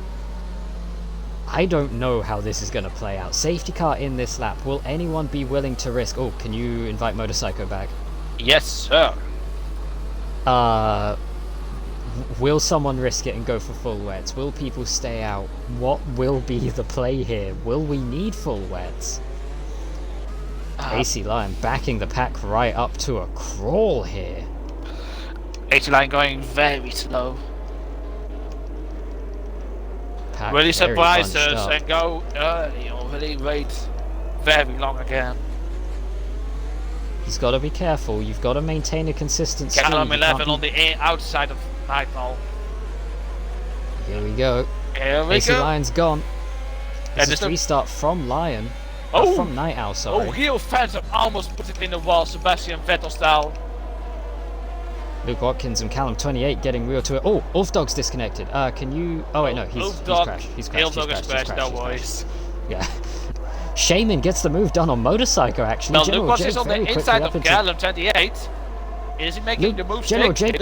I don't know how this is going to play out. Safety car in this lap. Will anyone be willing to risk... Oh, can you invite Motorcycle back? Yes, sir. Will someone risk it and go for full wets? Will people stay out? What will be the play here? Will we need full wets? AC Lion backing the pack right up to a crawl here. AC Lion going very slow. Pack really surprise us up. and go early, or really wait very long again. He's got to be careful. You've got to maintain a consistent speed. Callum 11 on the outside of Nightfall. Here we go. Here we AC go. Lion's gone. And It's a restart from Lion. From Night Owl, sorry. Oh, Rio Phantom almost put it in the wall, Sebastian Vettel style. Luke Watkins and Callum 28 getting real to it. Oh, Ulfdog's disconnected. Can you... Oh wait, no, he's crashed. He's crashed. Ulfdog is crashed, no worries. Yeah. Shaman gets the move done on Motorcycle, actually. Now, General Luke Jake is on the very inside quickly of Callum 28. Is he making the move? General Jake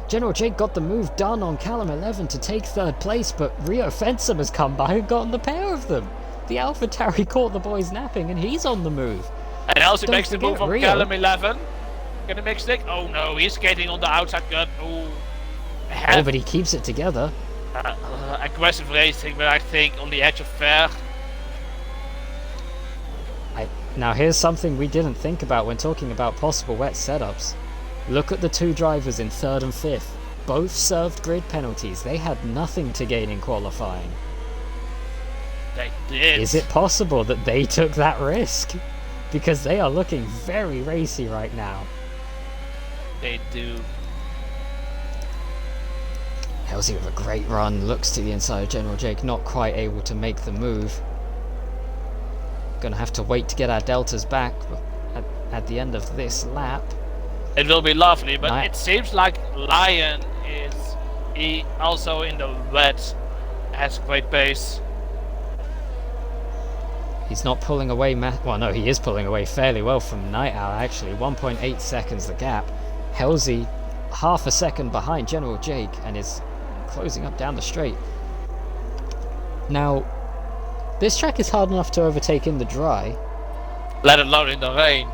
General Jake got the move done on Callum 11 to take third place, but Rio Fensom has come by and gotten the pair of them. The AlphaTauri caught the boys napping, and he's on the move. And Elsie Don't makes the move on Rio. Callum 11. Gonna make stick. Oh no, he's skating on the outside cut. Oh, but he keeps it together. Aggressive racing, but I think on the edge of fair. Now here's something we didn't think about when talking about possible wet setups. Look at the two drivers in third and fifth. Both served grid penalties. They had nothing to gain in qualifying. They did. Is it possible that they took that risk? Because they are looking very racy right now. They do. Halsey with a great run, looks to the inside of General Jake, not quite able to make the move. Gonna have to wait to get our deltas back at the end of this lap. It will be lovely, but it seems like Lion he also in the wet has great pace. He's not pulling away, well no, he is pulling away fairly well from Night Owl actually, 1.8 seconds the gap. Halsey half a second behind General Jake and is closing up down the straight. Now, this track is hard enough to overtake in the dry. Let alone in the rain.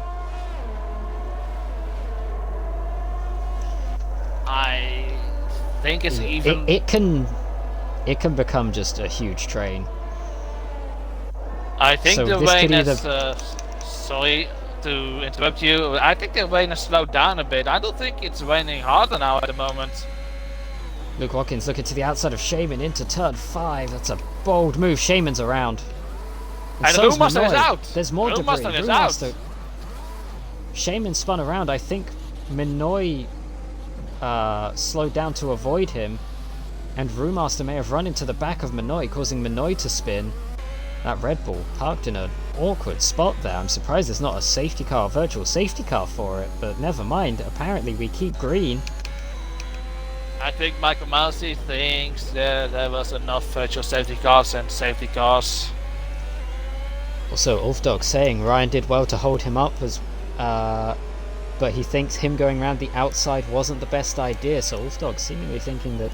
I think it's even... It can become just a huge train. I think So the this rain could has... sorry, to interrupt you. I think the rain has slowed down a bit. I don't think it's raining harder now at the moment. Luke Watkins looking to the outside of Shaman into turn 5. That's a bold move. Shaman's around. And so's Brewmaster is Minoy. out. There's more debris. Brewmaster is out. Shaman spun around. I think Minoy slowed down to avoid him. And Brewmaster may have run into the back of Minoy, causing Minoy to spin. That Red Bull parked in an awkward spot there. I'm surprised there's not a safety car, virtual safety car for it, but never mind. Apparently we keep green. I think Michael Mousey thinks that there was enough virtual safety cars and safety cars. Also, Ulfdog saying Ryan did well to hold him up, but he thinks him going around the outside wasn't the best idea. So Ulfdog seemingly thinking that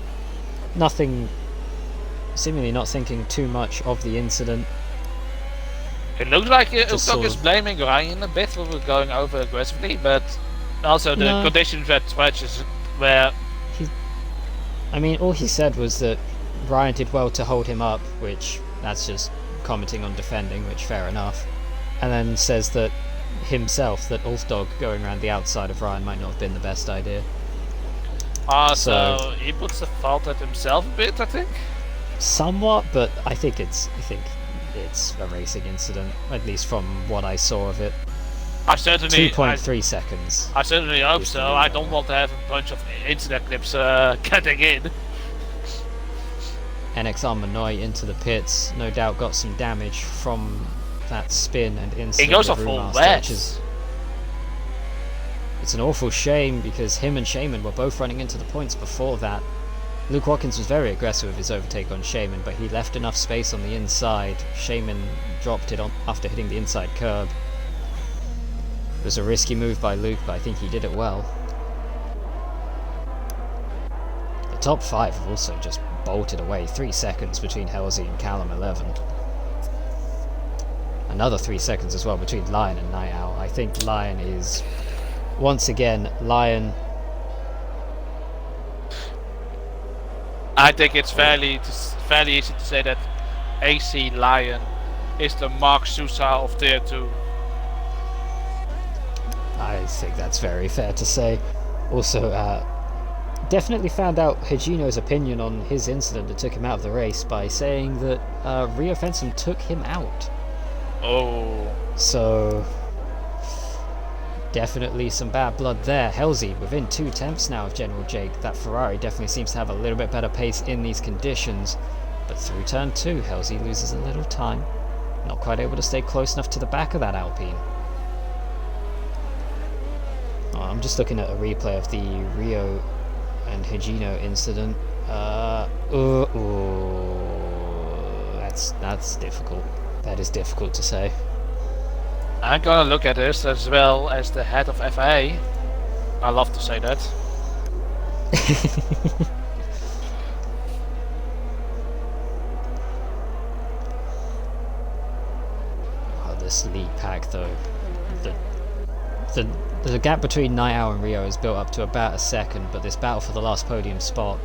seemingly not thinking too much of the incident. It looks like Ulfdog is of blaming Ryan a bit for going over aggressively, but also the conditions were stretches where. I mean, all he said was that Ryan did well to hold him up, which that's just commenting on defending, which fair enough. And then says that himself, that Ulfdog going around the outside of Ryan might not have been the best idea. So he puts the fault at himself a bit, I think. Somewhat, but I think it's a racing incident, at least from what I saw of it. 2.3 seconds. I certainly hope so. I don't want to have a bunch of incident clips getting in. NXR Minoy into the pits, no doubt got some damage from that spin and incident. He goes off full wet. It's an awful shame because him and Shaman were both running into the points before that. Luke Watkins was very aggressive with his overtake on Shaman, but he left enough space on the inside. Shaman dropped it on after hitting the inside curb. It was a risky move by Luke, but I think he did it well. The top 5 have also just bolted away. 3 seconds between Halsey and Callum 11. Another 3 seconds as well between Lion and Niall. I think Lion is, once again, Lion. I think it's fairly easy to say that AC Lion is the Mark Sousa of Tier 2. I think that's very fair to say. Also, definitely found out Higino's opinion on his incident that took him out of the race by saying that Rio Fensom took him out. Oh. So, definitely some bad blood there. Halsey within 2 tenths now of General Jake. That Ferrari definitely seems to have a little bit better pace in these conditions. But through turn 2, Halsey loses a little time. Not quite able to stay close enough to the back of that Alpine. I'm just looking at a replay of the Rio and Higino incident. That's difficult. That is difficult to say. I'm gonna look at this as well as the head of FIA. I love to say that. Oh, this lead pack though. The gap between Niall and Rio is built up to about a second, but this battle for the last podium spot,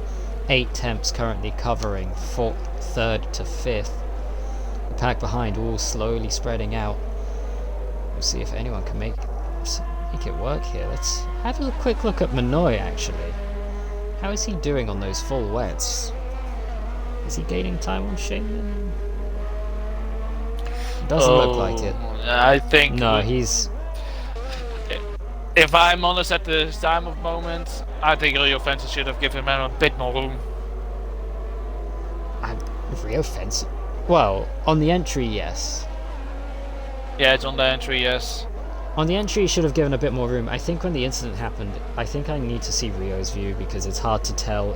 8 temps currently covering 3rd to 5th. The pack behind all slowly spreading out. We'll see if anyone can make it work here. Let's have a quick look at Minoy actually. How is he doing on those full wets? Is he gaining time on Shaman? Doesn't look like it. I think no, he's. If I'm honest at this time of moment, I think Rio Fencer should have given him a bit more room. Rio Fencer? Well, on the entry, yes. Yeah, it's on the entry, yes. On the entry, he should have given a bit more room. I think when the incident happened, I think I need to see Rio's view because it's hard to tell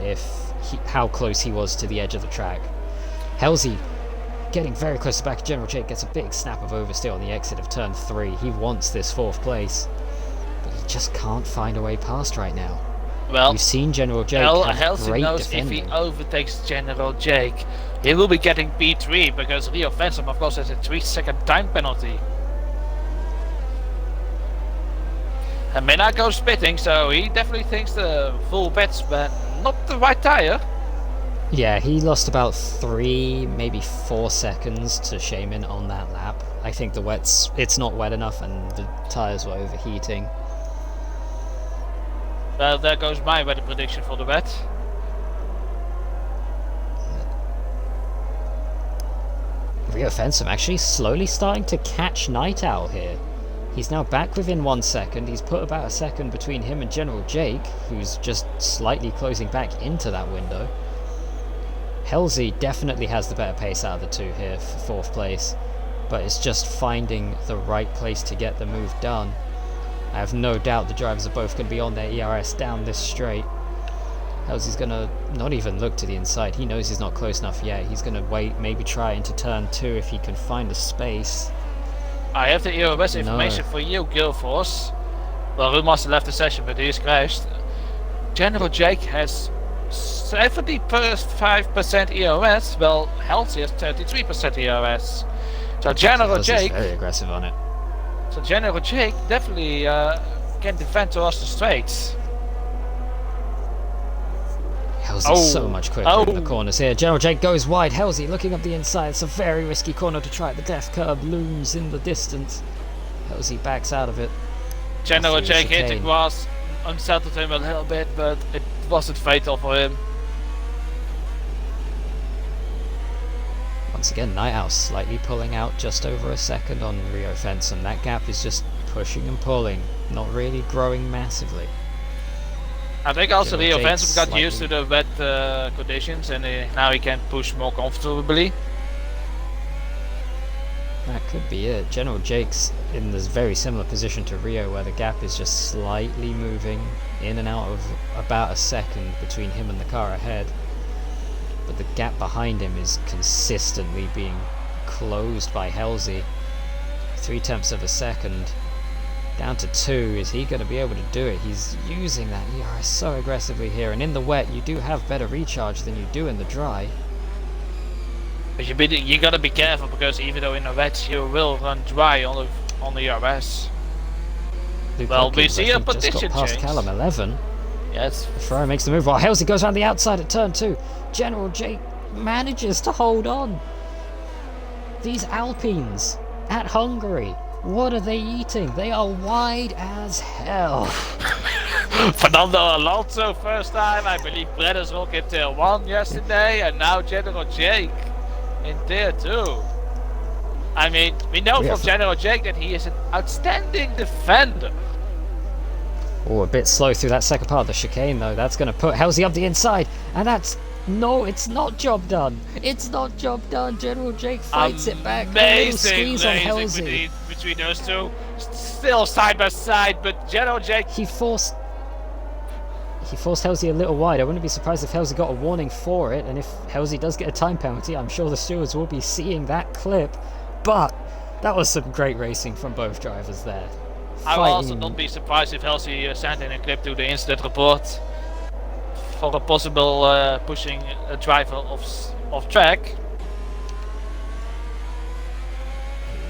how close he was to the edge of the track. Halsey getting very close to the back of General Jake, gets a big snap of oversteer on the exit of turn 3. He wants this 4th place. He just can't find a way past right now. Well, we've seen General Jake have great knows defending. If he overtakes General Jake, he will be getting P3 because Rio Fensom, of course, has a 3-second time penalty. And may not go spitting, so he definitely thinks the full bets, but not the right tire. Yeah, he lost about 3, maybe 4 seconds to Shaman on that lap. I think it's not wet enough and the tyres were overheating. Well, there goes my weather prediction for the wet. Rio Fensum actually slowly starting to catch Night Owl here. He's now back within 1 second. He's put about a second between him and General Jake, who's just slightly closing back into that window. Halsey definitely has the better pace out of the two here for 4th place, but it's just finding the right place to get the move done. I have no doubt the drivers are both going to be on their ERS down this straight. Halsey's going to not even look to the inside. He knows he's not close enough yet. He's going to wait, maybe try into turn 2 if he can find a space. I have the EOS information for you, Guildforce. Well, Rumaster left the session, but he's crashed. General Jake has 75% EOS, while Halsey has 33% EOS. So General Jake, very aggressive on it. So General Jake definitely can defend towards the straights. Halsey's so much quicker in the corners here. General Jake goes wide. Halsey looking up the inside. It's a very risky corner to try. The death curve looms in the distance. Halsey backs out of it. General Jake hit the grass, unsettled him a little bit, but it wasn't fatal for him. Once again, Night Owl slightly pulling out just over a second on Rio Fensum. That gap is just pushing and pulling, not really growing massively. I think also Rio Fensum got used to the wet conditions, and now he can push more comfortably. That could be it. General Jake's in this very similar position to Rio, where the gap is just slightly moving in and out of about a second between him and the car ahead. But the gap behind him is consistently being closed by Halsey. 0.3 of a second. Down to 2. Is he going to be able to do it? He's using that ERS so aggressively here. And in the wet, you do have better recharge than you do in the dry. But you gotta be careful, because even though in the wet you will run dry on the ERS. Well, we see a position just got past change. Callum 11. Yes. Ferrari makes the move while Halsey goes around the outside at turn 2. General Jake manages to hold on. These Alpines at Hungary, what are they eating? They are wide as hell. Fernando Alonso first time, I believe Brenner's Rock in tier 1 yesterday, and now General Jake in tier 2. I mean, we know from General Jake that he is an outstanding defender. Oh, a bit slow through that second part of the chicane though. That's going to put Halsey up the inside, and that's... No, it's not job done. It's not job done. General Jake fights it back. Amazing between those two. Still side by side, but General Jake... He forced Halsey a little wide. I wouldn't be surprised if Halsey got a warning for it, and if Halsey does get a time penalty, I'm sure the stewards will be seeing that clip. But that was some great racing from both drivers there. I will also not be surprised if Halsey sent in a clip to the incident report for a possible pushing a driver off track.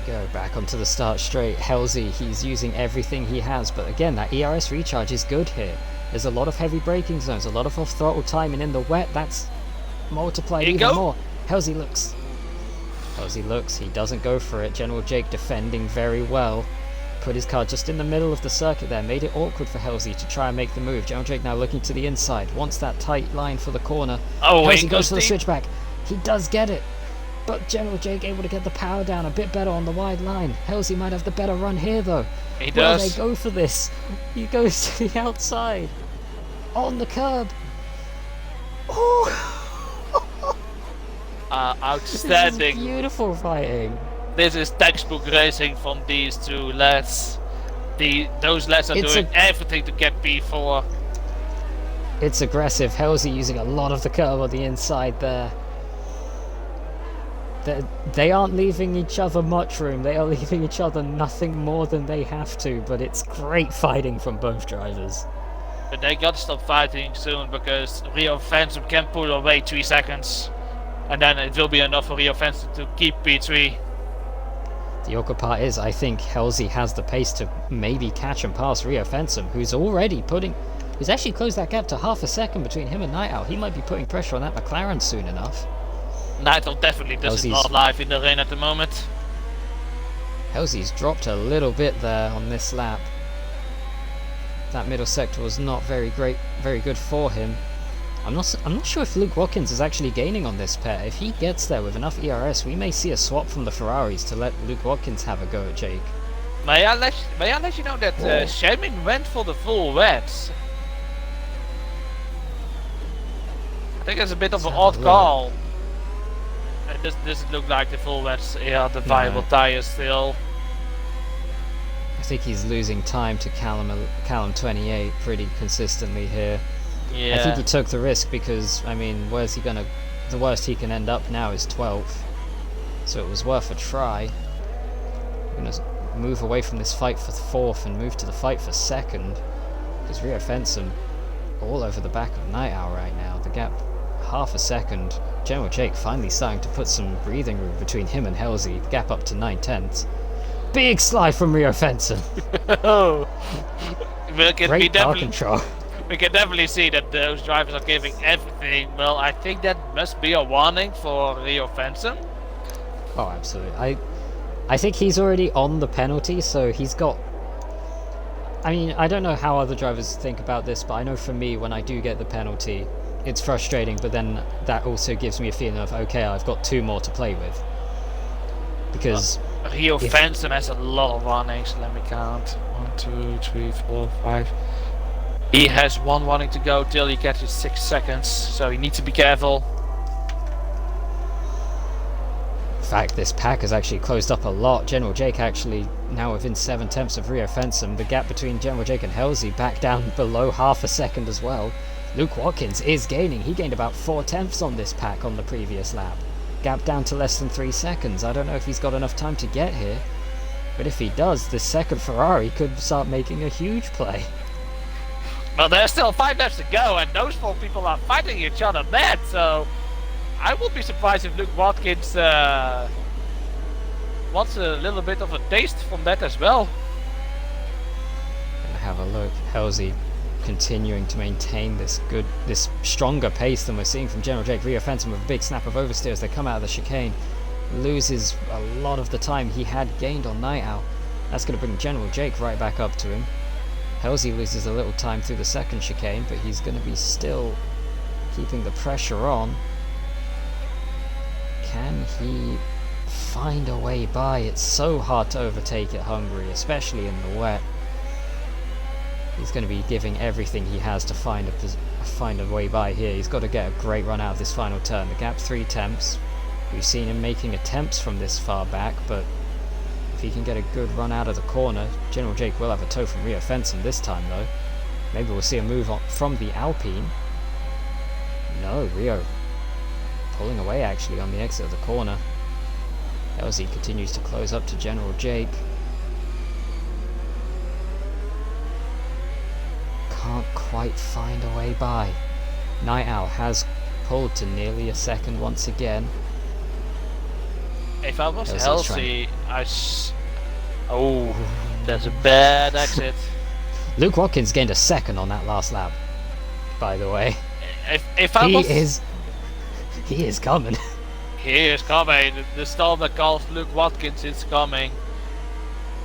Here we go, back onto the start straight. Halsey, he's using everything he has, but again, that ERS recharge is good here. There's a lot of heavy braking zones, a lot of off-throttle time, and in the wet, that's multiplied even more. Halsey looks, he doesn't go for it. General Jake defending very well. Put his car just in the middle of the circuit there, made it awkward for Halsey to try and make the move. General Jake now looking to the inside, wants that tight line for the corner. Halsey goes for the switchback. He does get it, but General Jake able to get the power down a bit better on the wide line. Halsey might have the better run here though. He does. Will they go for this? He goes to the outside, on the curb. Oh! Outstanding. This is beautiful fighting. This is textbook racing from these two lads. Those lads are doing everything to get P4. It's aggressive. Halsey using a lot of the curb on the inside there. They aren't leaving each other much room. They are leaving each other nothing more than they have to, but it's great fighting from both drivers. But they gotta stop fighting soon, because Rio Fensum can pull away 3 seconds. And then it will be enough for Rio Fensum to keep P3. The awkward part is, I think Halsey has the pace to maybe catch and pass Rio Fensum, who's actually closed that gap to half a second between him and Night Owl. He might be putting pressure on that McLaren soon enough. Night Owl definitely doesn't not live in the rain at the moment. Elsie's dropped a little bit there on this lap. That middle sector was not very good for him. I'm not sure if Luke Watkins is actually gaining on this pair. If he gets there with enough ERS, we may see a swap from the Ferraris to let Luke Watkins have a go at Jake. May I let you know that Sherman went for the full wets. I think it's a bit of an odd call. It doesn't look like the full wets are the viable tires still. I think he's losing time to Callum 28 pretty consistently here. Yeah. I think he took the risk because, I mean, where's he gonna... The worst he can end up now is 12th. So it was worth a try. I'm gonna move away from this fight for 4th and move to the fight for 2nd. Because Rio Fensum all over the back of Night Owl right now. The gap, half a second. General Jake finally starting to put some breathing room between him and Halsey. Gap up to 9/10. Big slide from Rio Fensum. Oh. Great car control. We can definitely see that those drivers are giving everything. Well, I think that must be a warning for Rio Fensum. Oh, absolutely. I think he's already on the penalty, so he's got... I mean, I don't know how other drivers think about this, but I know for me, when I do get the penalty, it's frustrating, but then that also gives me a feeling of, okay, I've got 2 more to play with. Because... Rio Fensum has a lot of warnings. Let me count. 1, 2, 3, 4, 5... He has 1 warning to go till he gets his 6 seconds, so he needs to be careful. In fact, this pack has actually closed up a lot. General Jake actually now within 7/10 of Rio Fensum. The gap between General Jake and Halsey back down below half a second as well. Luke Watkins is gaining. He gained about 4/10 on this pack on the previous lap. Gap down to less than 3 seconds. I don't know if he's got enough time to get here, but if he does, the second Ferrari could start making a huge play. Well, there's still 5 laps to go, and those 4 people are fighting each other mad, so I would be surprised if Luke Watkins wants a little bit of a taste from that as well. Gonna have a look. Halsey continuing to maintain this stronger pace than we're seeing from General Jake. Rio Fensum with a big snap of oversteer as they come out of the chicane. Loses a lot of the time he had gained on Night Owl. That's going to bring General Jake right back up to him. Halsey loses a little time through the second chicane, but he's going to be still keeping the pressure on. Can he find a way by? It's so hard to overtake at Hungary, especially in the wet. He's going to be giving everything he has to find a way by here. He's got to get a great run out of this final turn. The gap 3/10. We've seen him making attempts from this far back, but if he can get a good run out of the corner, General Jake will have a tow from Rio Fensum this time though. Maybe we'll see a move on from the Alpine. No, Rio pulling away actually on the exit of the corner. Halsey continues to close up to General Jake. Can't quite find a way by. Night Owl has pulled to nearly a second once again. If I was Halsey, oh, that's a bad exit. Luke Watkins gained a second on that last lap, by the way. If I was... He is coming. He is coming. The storm that calls Luke Watkins is coming.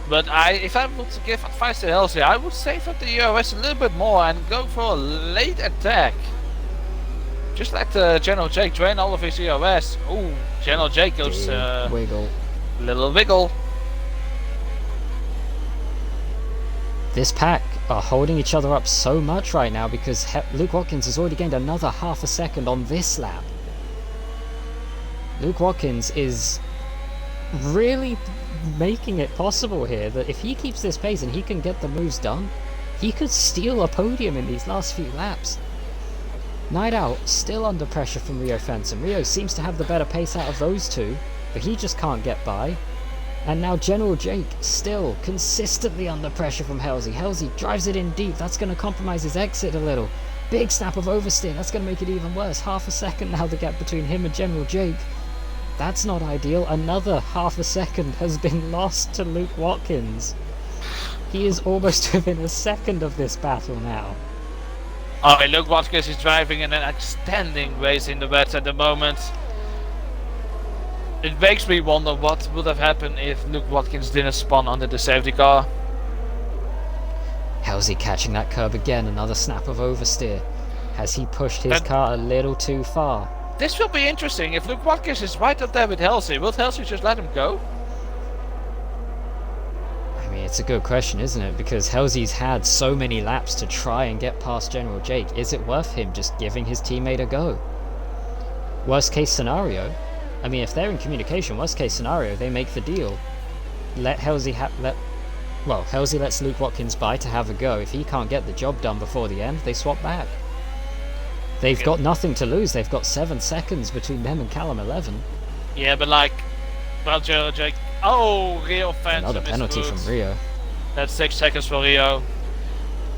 But if I were to give advice to Halsey, I would save up the EOS a little bit more and go for a late attack. Just let General Jake drain all of his EOS. Ooh, General Jake goes wiggle. Little wiggle. This pack are holding each other up so much right now because Luke Watkins has already gained another half a second on this lap. Luke Watkins is really making it possible here that if he keeps this pace and he can get the moves done, he could steal a podium in these last few laps. Night Owl still under pressure from Rio Fensum. Rio seems to have the better pace out of those two, but he just can't get by. And now General Jake still consistently under pressure from Halsey. Halsey drives it in deep. That's going to compromise his exit a little. Big snap of oversteer. That's going to make it even worse. Half a second now the gap between him and General Jake. That's not ideal. Another half a second has been lost to Luke Watkins. He is almost within a second of this battle now. Oh, Luke Watkins is driving in an outstanding race in the wet at the moment. It makes me wonder what would have happened if Luke Watkins didn't spawn under the safety car. How's he catching that curb again? Another snap of oversteer. Has he pushed his car a little too far? This will be interesting. If Luke Watkins is right up there with Halsey, will Halsey just let him go? I mean, it's a good question, isn't it? Because Halsey's had so many laps to try and get past General Jake. Is it worth him just giving his teammate a go? Worst case scenario, I mean, if they're in communication, worst case scenario, they make the deal. Let Halsey Halsey lets Luke Watkins by to have a go. If he can't get the job done before the end, they swap back. They've got nothing to lose. They've got 7 seconds between them and Callum 11. Yeah, but like, well, Jake. Oh, Rio fans. Another penalty from Rio. That's 6 seconds for Rio.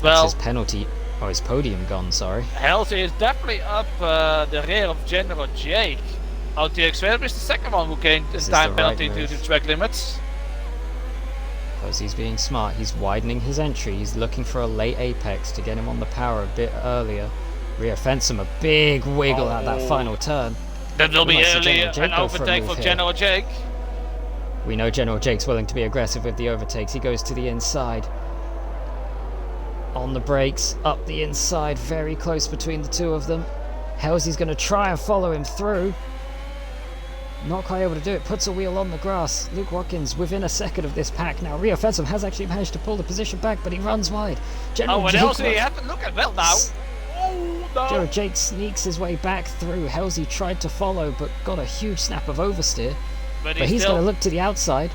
Well, that's his penalty. Oh, his podium gone. Sorry. Halsey is definitely up the rear of General Jake. TX12 is the second one who gained a time penalty due to track limits. Halsey's being smart. He's widening his entry. He's looking for a late apex to get him on the power a bit earlier. Rio fends him a big wiggle at that final turn. Then there'll be early an overtake for General Jake. We know General Jake's willing to be aggressive with the overtakes. He goes to the inside. On the brakes, up the inside, very close between the two of them. Halsey's going to try and follow him through. Not quite able to do it. Puts a wheel on the grass. Luke Watkins within a second of this pack now. Rio Fensum has actually managed to pull the position back, but he runs wide. General Jake look at well now. No. General Jake sneaks his way back through. Halsey tried to follow, but got a huge snap of oversteer. But he's going to look to the outside.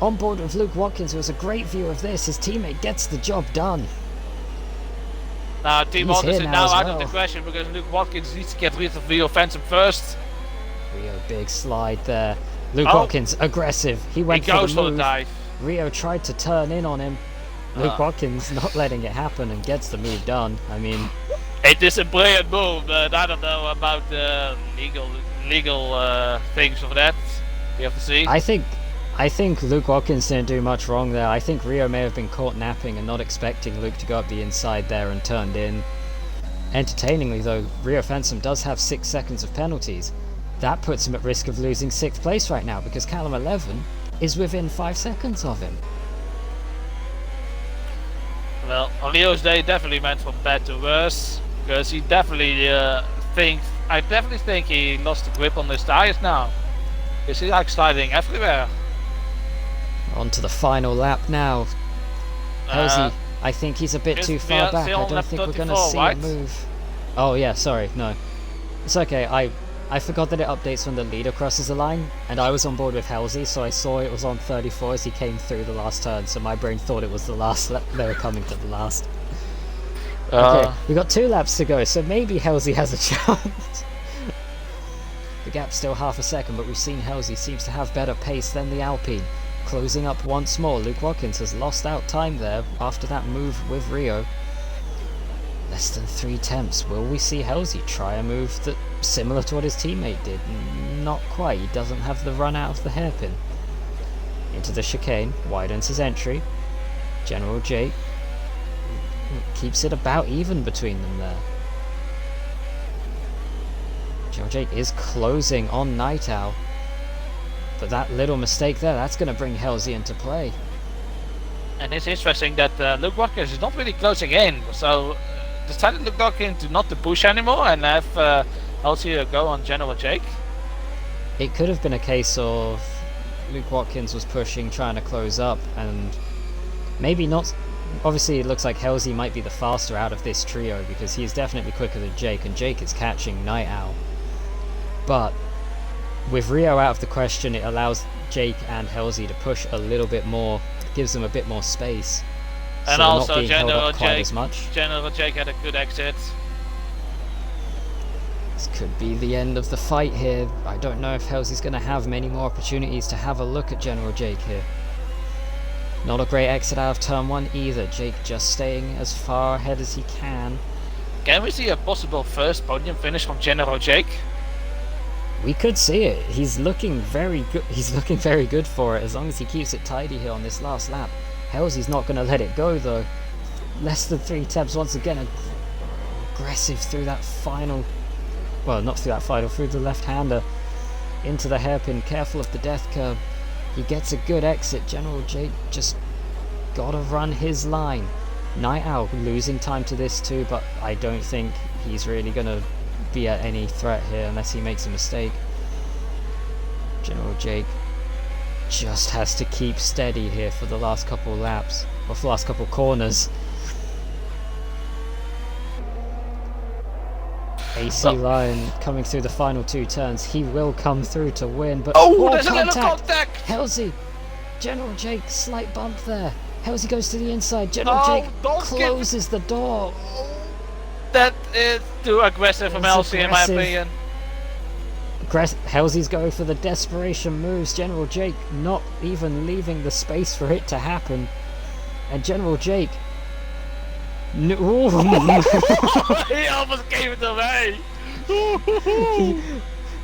On board with Luke Watkins, who has a great view of this. His teammate gets the job done. Now, Team Otis is now out of the question because Luke Watkins needs to get rid of Rio Fensum first. Rio, big slide there. Luke Watkins, aggressive. He went for the move. Dive. Rio tried to turn in on him. Luke Watkins not letting it happen and gets the move done. I mean, it is a brilliant move, but I don't know about the legal things of that. We have to see. I think Luke Watkins didn't do much wrong there. I think Rio may have been caught napping and not expecting Luke to go up the inside there and turned in. Entertainingly though, Rio Fensum does have 6 seconds of penalties. That puts him at risk of losing 6th place right now because Callum 11 is within 5 seconds of him. Well, Rio's day definitely went from bad to worse because he definitely I definitely think he lost the grip on his tires now. Because he's like sliding everywhere. On to the final lap now. Halsey, I think he's a bit too far back. I don't think we're going to see a move. Oh yeah, sorry, no. It's okay, I forgot that it updates when the leader crosses the line, and I was on board with Halsey, so I saw it was on 34 as he came through the last turn, so my brain thought it was the last lap. They were coming to the last. Okay, we've got 2 laps to go, so maybe Halsey has a chance. The gap's still half a second, but we've seen Halsey seems to have better pace than the Alpine. Closing up once more, Luke Watkins has lost out time there after that move with Rio. Less than 3 attempts. Will we see Halsey try a move that similar to what his teammate did? Not quite. He doesn't have the run out of the hairpin. Into the chicane, widens his entry. General Jake keeps it about even between them there. General Jake is closing on Night Owl. But that little mistake there, that's going to bring Halsey into play. And it's interesting that Luke Watkins is not really closing in, so decided Luke Watkins to not to push anymore and have Halsey go on General Jake. It could have been a case of Luke Watkins was pushing, trying to close up, and maybe not. Obviously, it looks like Halsey might be the faster out of this trio because he's definitely quicker than Jake, and Jake is catching Night Owl. But with Rio out of the question, it allows Jake and Halsey to push a little bit more, gives them a bit more space. And so also not being held up quite as much. General Jake had a good exit. This could be the end of the fight here. I don't know if Halsey's going to have many more opportunities to have a look at General Jake here. Not a great exit out of turn 1 either. Jake just staying as far ahead as he can. Can we see a possible first podium finish from General Jake? We could see it. He's looking very good. He's looking very good for it as long as he keeps it tidy here on this last lap. Halsey's not going to let it go though. Less than 3 attempts once again. Aggressive through that final. Well, not through that final. Through the left-hander. into the hairpin, careful of the death curve. He gets a good exit. General Jake just gotta run his line. Night Owl losing time to this too, but I don't think he's really gonna be at any threat here unless he makes a mistake. General Jake just has to keep steady here for the last couple laps, or for the last couple corners. AC Lion coming through the final 2 turns. He will come through to win, but there's a little contact! Halsey! General Jake, slight bump there. Halsey goes to the inside. General Jake closes the door. That is too aggressive from Halsey, in my opinion. Halsey's going for the desperation moves. General Jake not even leaving the space for it to happen. And General Jake... He almost gave it away!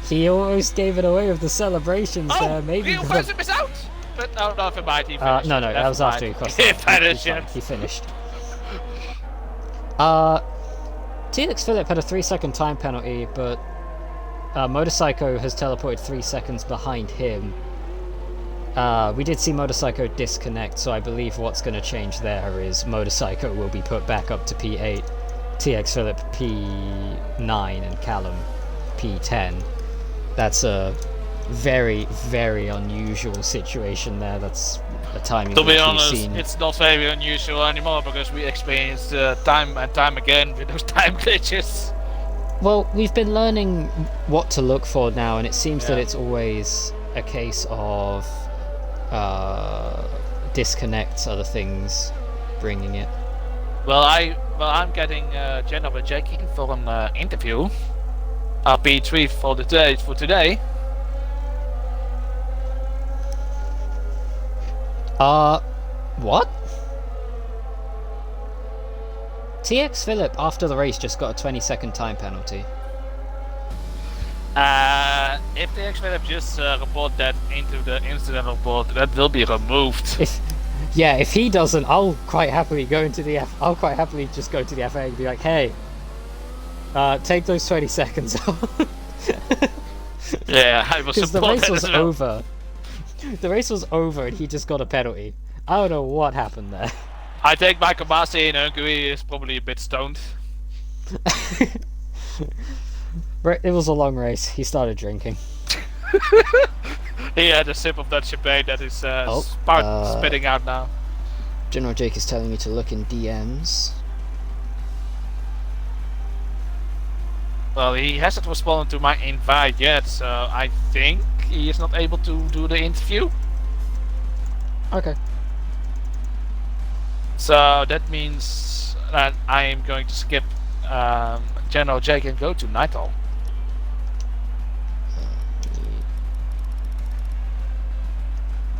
he almost gave it away with the celebrations there. Maybe Rio Person is out! But no, never mind, he finished. No, that was after he crossed. He finished. TX Phillip had a 3-second time penalty, but Motorcycle has teleported 3 seconds behind him. We did see Motorcycle disconnect, so I believe what's going to change there is Motorcycle will be put back up to P8, TX Phillip P9, and Callum P10. That's a very, very unusual situation there. That's a timing. To be honest, it's not very unusual anymore because we experienced time and time again with those time glitches. Well, we've been learning what to look for now, and it seems that it's always a case of disconnects, other things bringing it. I'm getting General Jake in for an interview. P3 for today. What? TX Phillip after the race just got a 20-second time penalty. If TX Phillip just report that into the incident report, that will be removed. If he doesn't, I'll quite happily just go to the FA and be like, hey, take those 20 seconds off. Yeah, I will support that. Because the race was over. The race was over and he just got a penalty. I don't know what happened there. I think Michael Masi in Hungary is probably a bit stoned. It was a long race. He started drinking. He had a sip of that champagne that is spitting out now. General Jake is telling me to look in DMs. Well, he hasn't responded to my invite yet, so I think he is not able to do the interview. Okay. So that means that I am going to skip General Jake and go to Nighthall.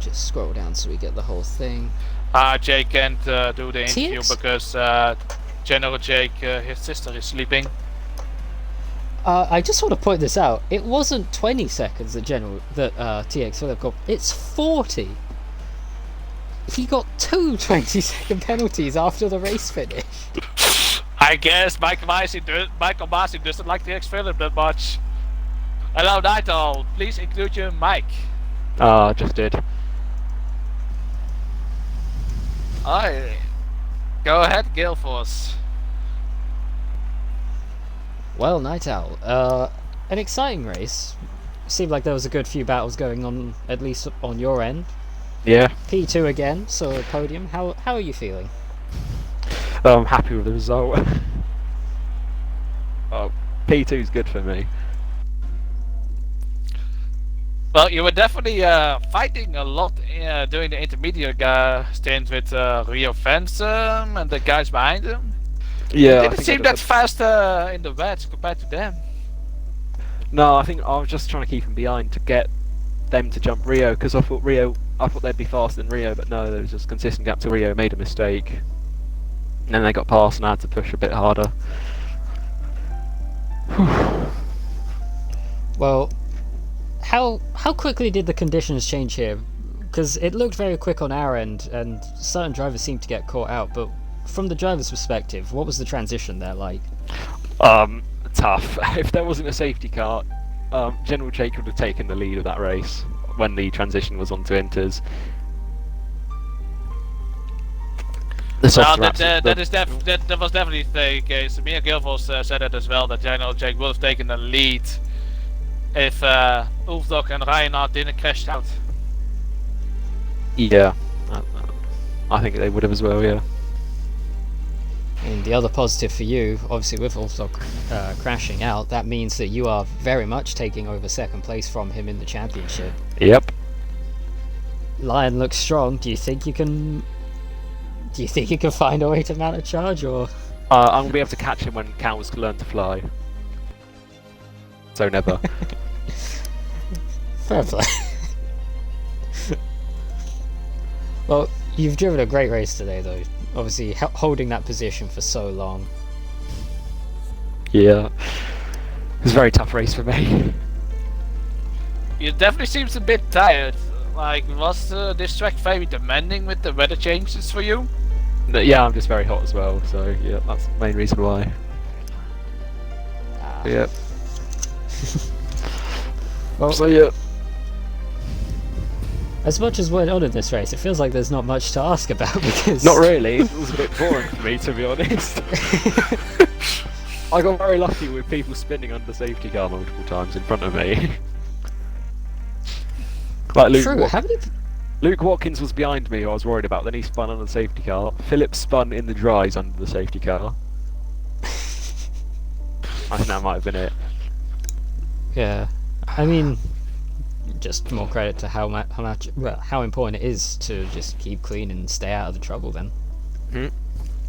Just scroll down so we get the whole thing. Jake can't do the interview because General Jake, his sister, is sleeping. I just want to point this out. It wasn't 20 seconds that TX Phillip got. It's 40. He got 2 20-second penalties after the race finished. I guess Michael Masi doesn't like TX Phillip that much. Hello, Nighthall. Please include your mic. Just did. Alright. Go ahead, Galeforce. Well, Night Owl, an exciting race. Seemed like there was a good few battles going on, at least on your end. Yeah. P2 again, so a podium. How are you feeling? I'm happy with the result. P2 is good for me. Well, you were definitely fighting a lot during the intermediate stint with Rio Fensom and the guys behind him. Yeah, it didn't seem that fast in the wets compared to them. No, I think I was just trying to keep him behind to get them to jump Rio, because I thought they'd be faster than Rio, but no, there was just a consistent gap to Rio. Made a mistake, and then they got past, and I had to push a bit harder. Well, how quickly did the conditions change here? Because it looked very quick on our end, and certain drivers seemed to get caught out. But from the driver's perspective, what was the transition there like? Tough. If there wasn't a safety car, General Jake would have taken the lead of that race when the transition was onto Inters. The Well, soft wraps- that was definitely the case. Me and Gilvos said it as well, that General Jake would have taken the lead if Ulfdok and Reinhard didn't crash out. Yeah, I think they would have as well. Yeah. And the other positive for you, obviously with Ulfdok crashing out, that means that you are very much taking over second place from him in the championship. Yep. Lion looks strong. Do you think you can find a way to mount a charge, or? I'm gonna be able to catch him when cows learn to fly. So never. Fair play. Well, you've driven a great race today, though. Obviously, holding that position for so long. Yeah. It was a very tough race for me. You definitely seems a bit tired. Like, was this track very demanding with the weather changes for you? Yeah, I'm just very hot as well, so yeah, that's the main reason why. Yeah. Well, So yeah. as much as went on in this race, it feels like there's not much to ask about because... Not really. It was a bit boring for me, to be honest. I got very lucky with people spinning under the safety car multiple times in front of me. Like True, how many... Luke Watkins was behind me, who I was worried about. Then he spun under the safety car. Philip spun in the dries under the safety car. I think that might have been it. Yeah, I mean, just more credit to how important it is to just keep clean and stay out of the trouble then.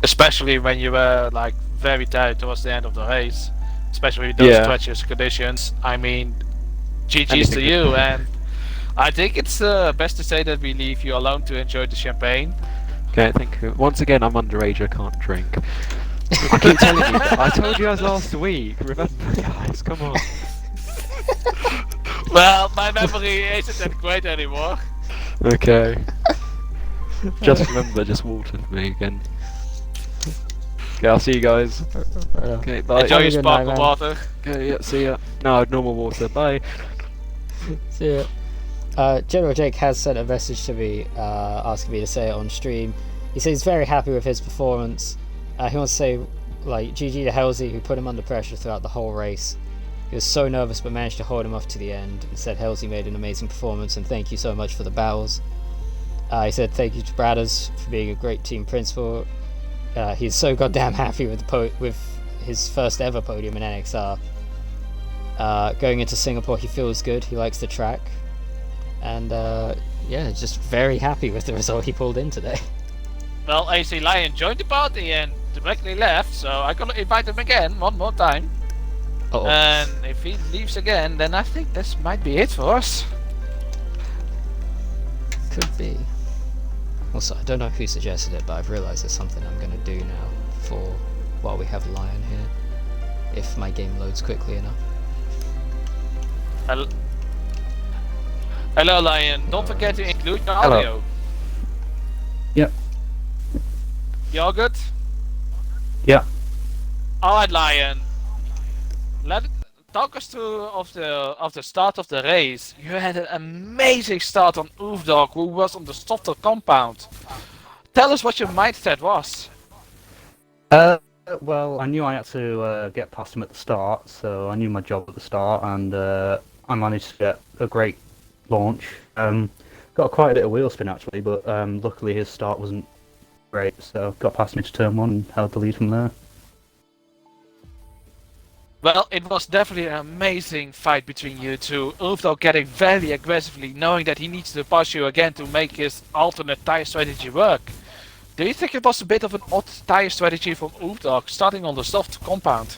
Especially when you were like very tired towards the end of the race, especially with those treacherous conditions. I mean, GG's to you, and I think it's best to say that we leave you alone to enjoy the champagne. Okay, thank you. Once again, I'm underage, I can't drink. I keep telling you, I told you guys last week, remember guys, come on. Well, my memory isn't that great anymore. Okay. Just remember, just water for me again. Okay, I'll see you guys. Okay, bye. Enjoy your good sparkle night, man. water. Okay, yeah, see ya. No, normal water, bye. See ya. General Jake has sent a message to me asking me to say it on stream. He says he's very happy with his performance. He wants to say, like, GG to Halsey, who put him under pressure throughout the whole race. He was so nervous but managed to hold him off to the end. He said Halsey made an amazing performance and thank you so much for the battles. He said thank you to Bradders for being a great team principal. He's so goddamn happy with his first ever podium in NXR. Going into Singapore, he feels good. He likes the track. And yeah, just very happy with the result he pulled in today. Well, AC Lion joined the party and directly left, so I'm gonna invite him again one more time. Uh-oh. And if he leaves again, then I think this might be it for us. Could be. Also, I don't know who suggested it, but I've realised there's something I'm going to do now while we have Lion here. If my game loads quickly enough. Hello Lion, don't forget to include your Hello. audio. Yep. You all good? Yeah. Alright Lion. Talk us through of the start of the race. You had an amazing start on Ulfdok, who was on the softer compound. Tell us what your mindset was. Well, I knew I had to get past him at the start, so I knew my job at the start, and I managed to get a great launch. Got quite a bit of wheel spin actually, but luckily his start wasn't great, so got past him to turn one and held the lead from there. Well, it was definitely an amazing fight between you two. Ulfdok getting very aggressively, knowing that he needs to push you again to make his alternate tire strategy work. Do you think it was a bit of an odd tire strategy from Ulfdok, starting on the soft compound?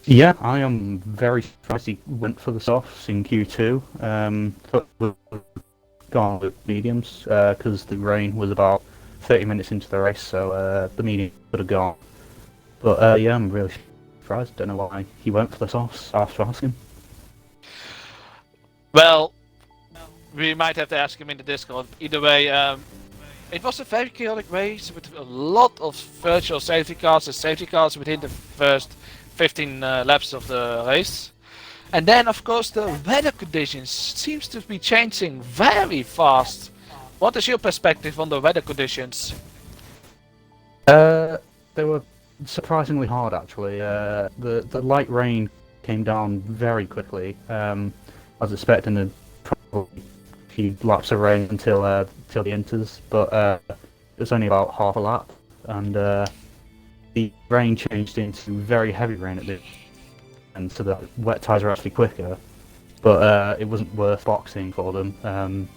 Yeah, I am very surprised he went for the softs in Q2. Thought we'd gone with mediums, because the rain was about 30 minutes into the race, so the medium would have gone. But yeah, I'm really surprised. Don't know why he went for the softs after asking. Well, we might have to ask him in the Discord. Either way, it was a very chaotic race with a lot of virtual safety cars and safety cars within the first 15 laps of the race. And then, of course, the weather conditions seems to be changing very fast. What is your perspective on the weather conditions? They were surprisingly hard, actually. The light rain came down very quickly. I was expecting probably a few laps of rain until the inters, but it was only about half a lap, and the rain changed into very heavy rain at the end, so the wet tyres are actually quicker. But it wasn't worth boxing for them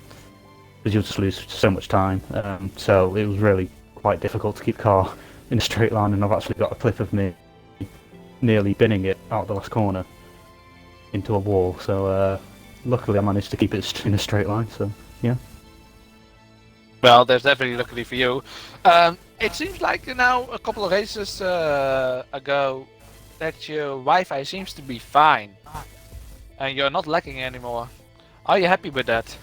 because you'll just lose so much time. So it was really quite difficult to keep the car in a straight line, and I've actually got a clip of me nearly binning it out the last corner into a wall. So luckily I managed to keep it in a straight line. So yeah. Well, that's definitely luckily for you. It seems like now a couple of races ago that your Wi-Fi seems to be fine and you're not lagging anymore. Are you happy with that?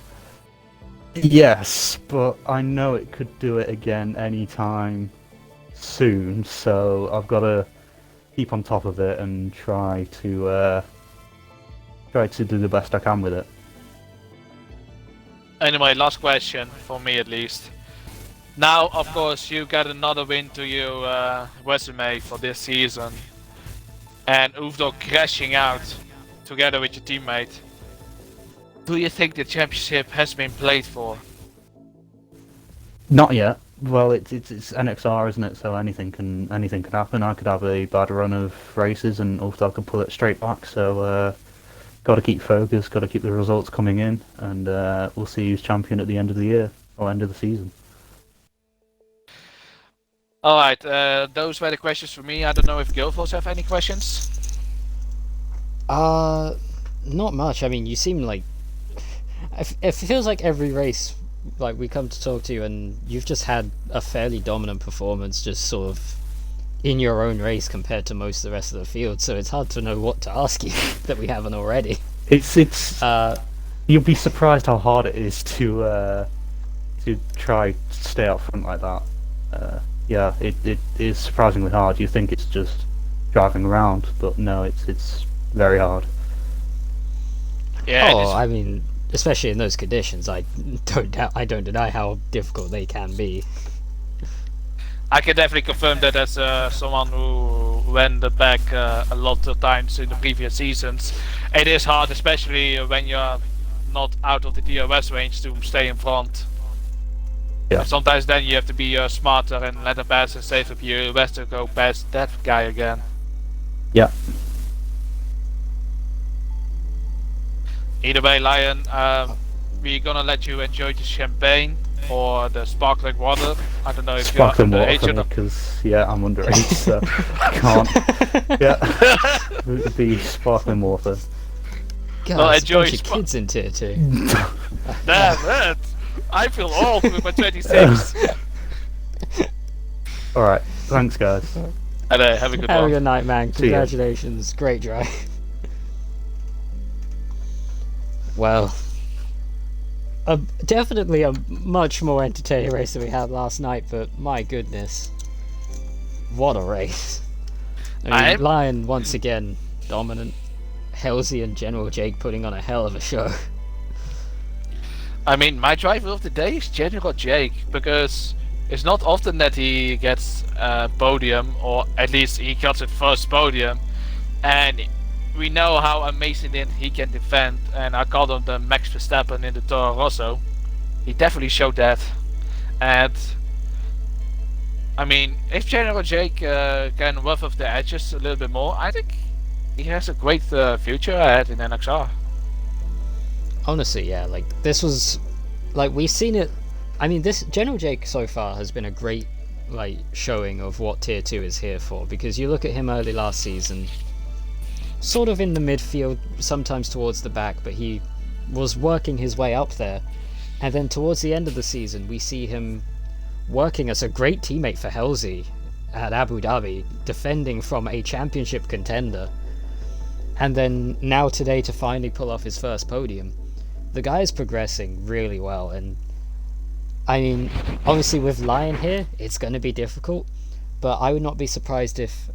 Yes, but I know it could do it again anytime soon, so I've got to keep on top of it and try to do the best I can with it. Anyway, last question for me at least. Now, of course, you got another win to your resume for this season, and Oofdog crashing out together with your teammate. Do you think the championship has been played for? Not yet. Well, it's NXR, isn't it? So anything can happen. I could have a bad run of races, and Ulfdog could pull it straight back. So got to keep focused, got to keep the results coming in, and we'll see who's champion at the end of the year or end of the season. All right, those were the questions for me. I don't know if Guildfalls have any questions. Not much. I mean, you seem like it feels like every race, like we come to talk to you, and you've just had a fairly dominant performance, just sort of in your own race compared to most of the rest of the field. So it's hard to know what to ask you that we haven't already. It's you'll be surprised how hard it is to try to stay up front like that. Yeah, it is surprisingly hard. You think it's just driving around, but no, it's very hard. Yeah. Oh, I mean, especially in those conditions, I don't deny how difficult they can be. I can definitely confirm that as someone who ran the back a lot of times in the previous seasons. It is hard, especially when you're not out of the DRS range, to stay in front. Yeah. And sometimes then you have to be smarter and let them pass and save up your rest to go past that guy again. Yeah. Either way, Lion, we're gonna let you enjoy the champagne or the sparkling water. I don't know if Sparkling you're water, underage or because I'm underage, so I can't. Yeah, it would be sparkling water. God, Well, there's a enjoy bunch of kids in tier 2. Damn it! I feel old with my 26. All right, thanks, guys. And have a good Have a one. good night, man. See ya. Congratulations. Great drive. Well, definitely a much more entertaining race than we had last night, but my goodness. What a race. I mean, Lion once again dominant. Halsey and General Jake putting on a hell of a show. I mean, my driver of the day is General Jake, because it's not often that he gets a podium, or at least he got his first podium, and we know how amazing he can defend, and I called him the Max Verstappen in the Toro Rosso. He definitely showed that, and I mean, if General Jake can rough off the edges a little bit more, I think he has a great future ahead in NXR. Honestly, yeah, like this was, like we've seen it. I mean, this General Jake so far has been a great like showing of what Tier 2 is here for, because you look at him early last season, sort of in the midfield, sometimes towards the back, but he was working his way up there, and then towards the end of the season we see him working as a great teammate for Halsey at Abu Dhabi, defending from a championship contender, and then now today to finally pull off his first podium. The guy is progressing really well, and I mean, obviously with Lion here, it's going to be difficult, but I would not be surprised if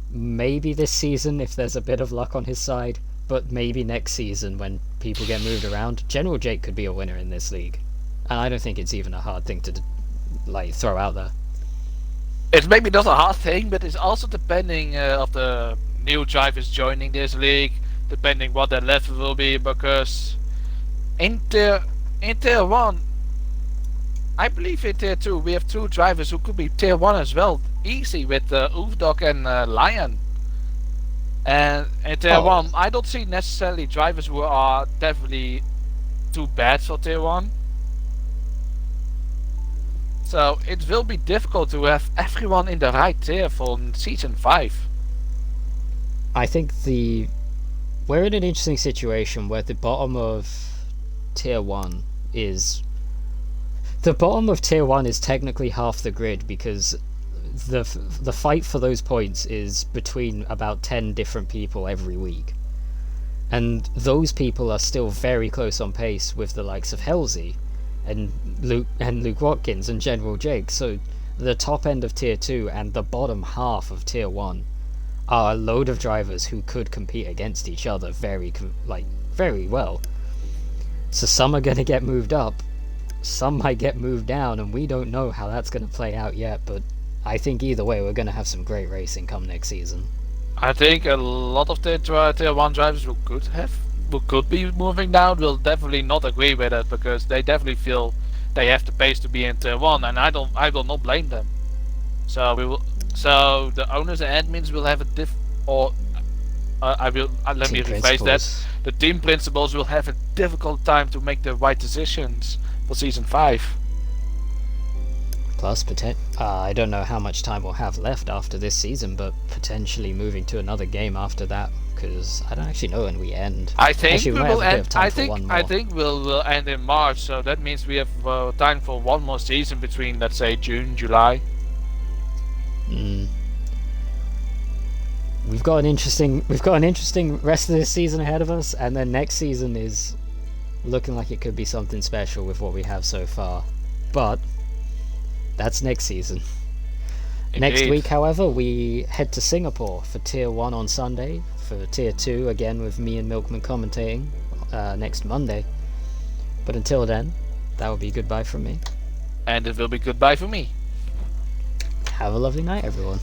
maybe this season, if there's a bit of luck on his side, but maybe next season when people get moved around, General Jake could be a winner in this league, and I don't think it's even a hard thing to throw out there. It's maybe not a hard thing, but it's also depending of the new drivers joining this league, depending what their level will be. Because in tier 1, I believe in tier 2 we have 2 drivers who could be tier 1 as well, easy, with Oofdog and Lion. And in tier 1, I don't see necessarily drivers who are definitely too bad for tier 1. So it will be difficult to have everyone in the right tier for season 5. I think we're in an interesting situation where the bottom of tier 1 is... The bottom of tier 1 is technically half the grid, because the fight for those points is between about 10 different people every week. And those people are still very close on pace with the likes of Halsey and Luke Watkins and General Jake. So the top end of tier 2 and the bottom half of tier 1 are a load of drivers who could compete against each other very well. So some are going to get moved up, some might get moved down, and we don't know how that's going to play out yet, but I think either way we're going to have some great racing come next season. I think a lot of the tier 1 drivers who could be moving down will definitely not agree with it, because they definitely feel they have the pace to be in tier 1, and I will not blame them. So the owners and admins will have a let me rephrase that. The team principals will have a difficult time to make the right decisions for season 5. Plus, I don't know how much time we'll have left after this season, but potentially moving to another game after that, because I don't actually know when we end. I think actually, we will end. I think we'll end in March, so that means we have time for one more season between, let's say, June, July. We've got an interesting rest of this season ahead of us, and then next season is looking like it could be something special with what we have so far. But that's next season. Indeed. Next week, however, we head to Singapore for tier 1 on Sunday, for tier 2 again with me and Milkman commentating next Monday. But until then, that will be goodbye from me. And it will be goodbye for me. Have a lovely night, everyone.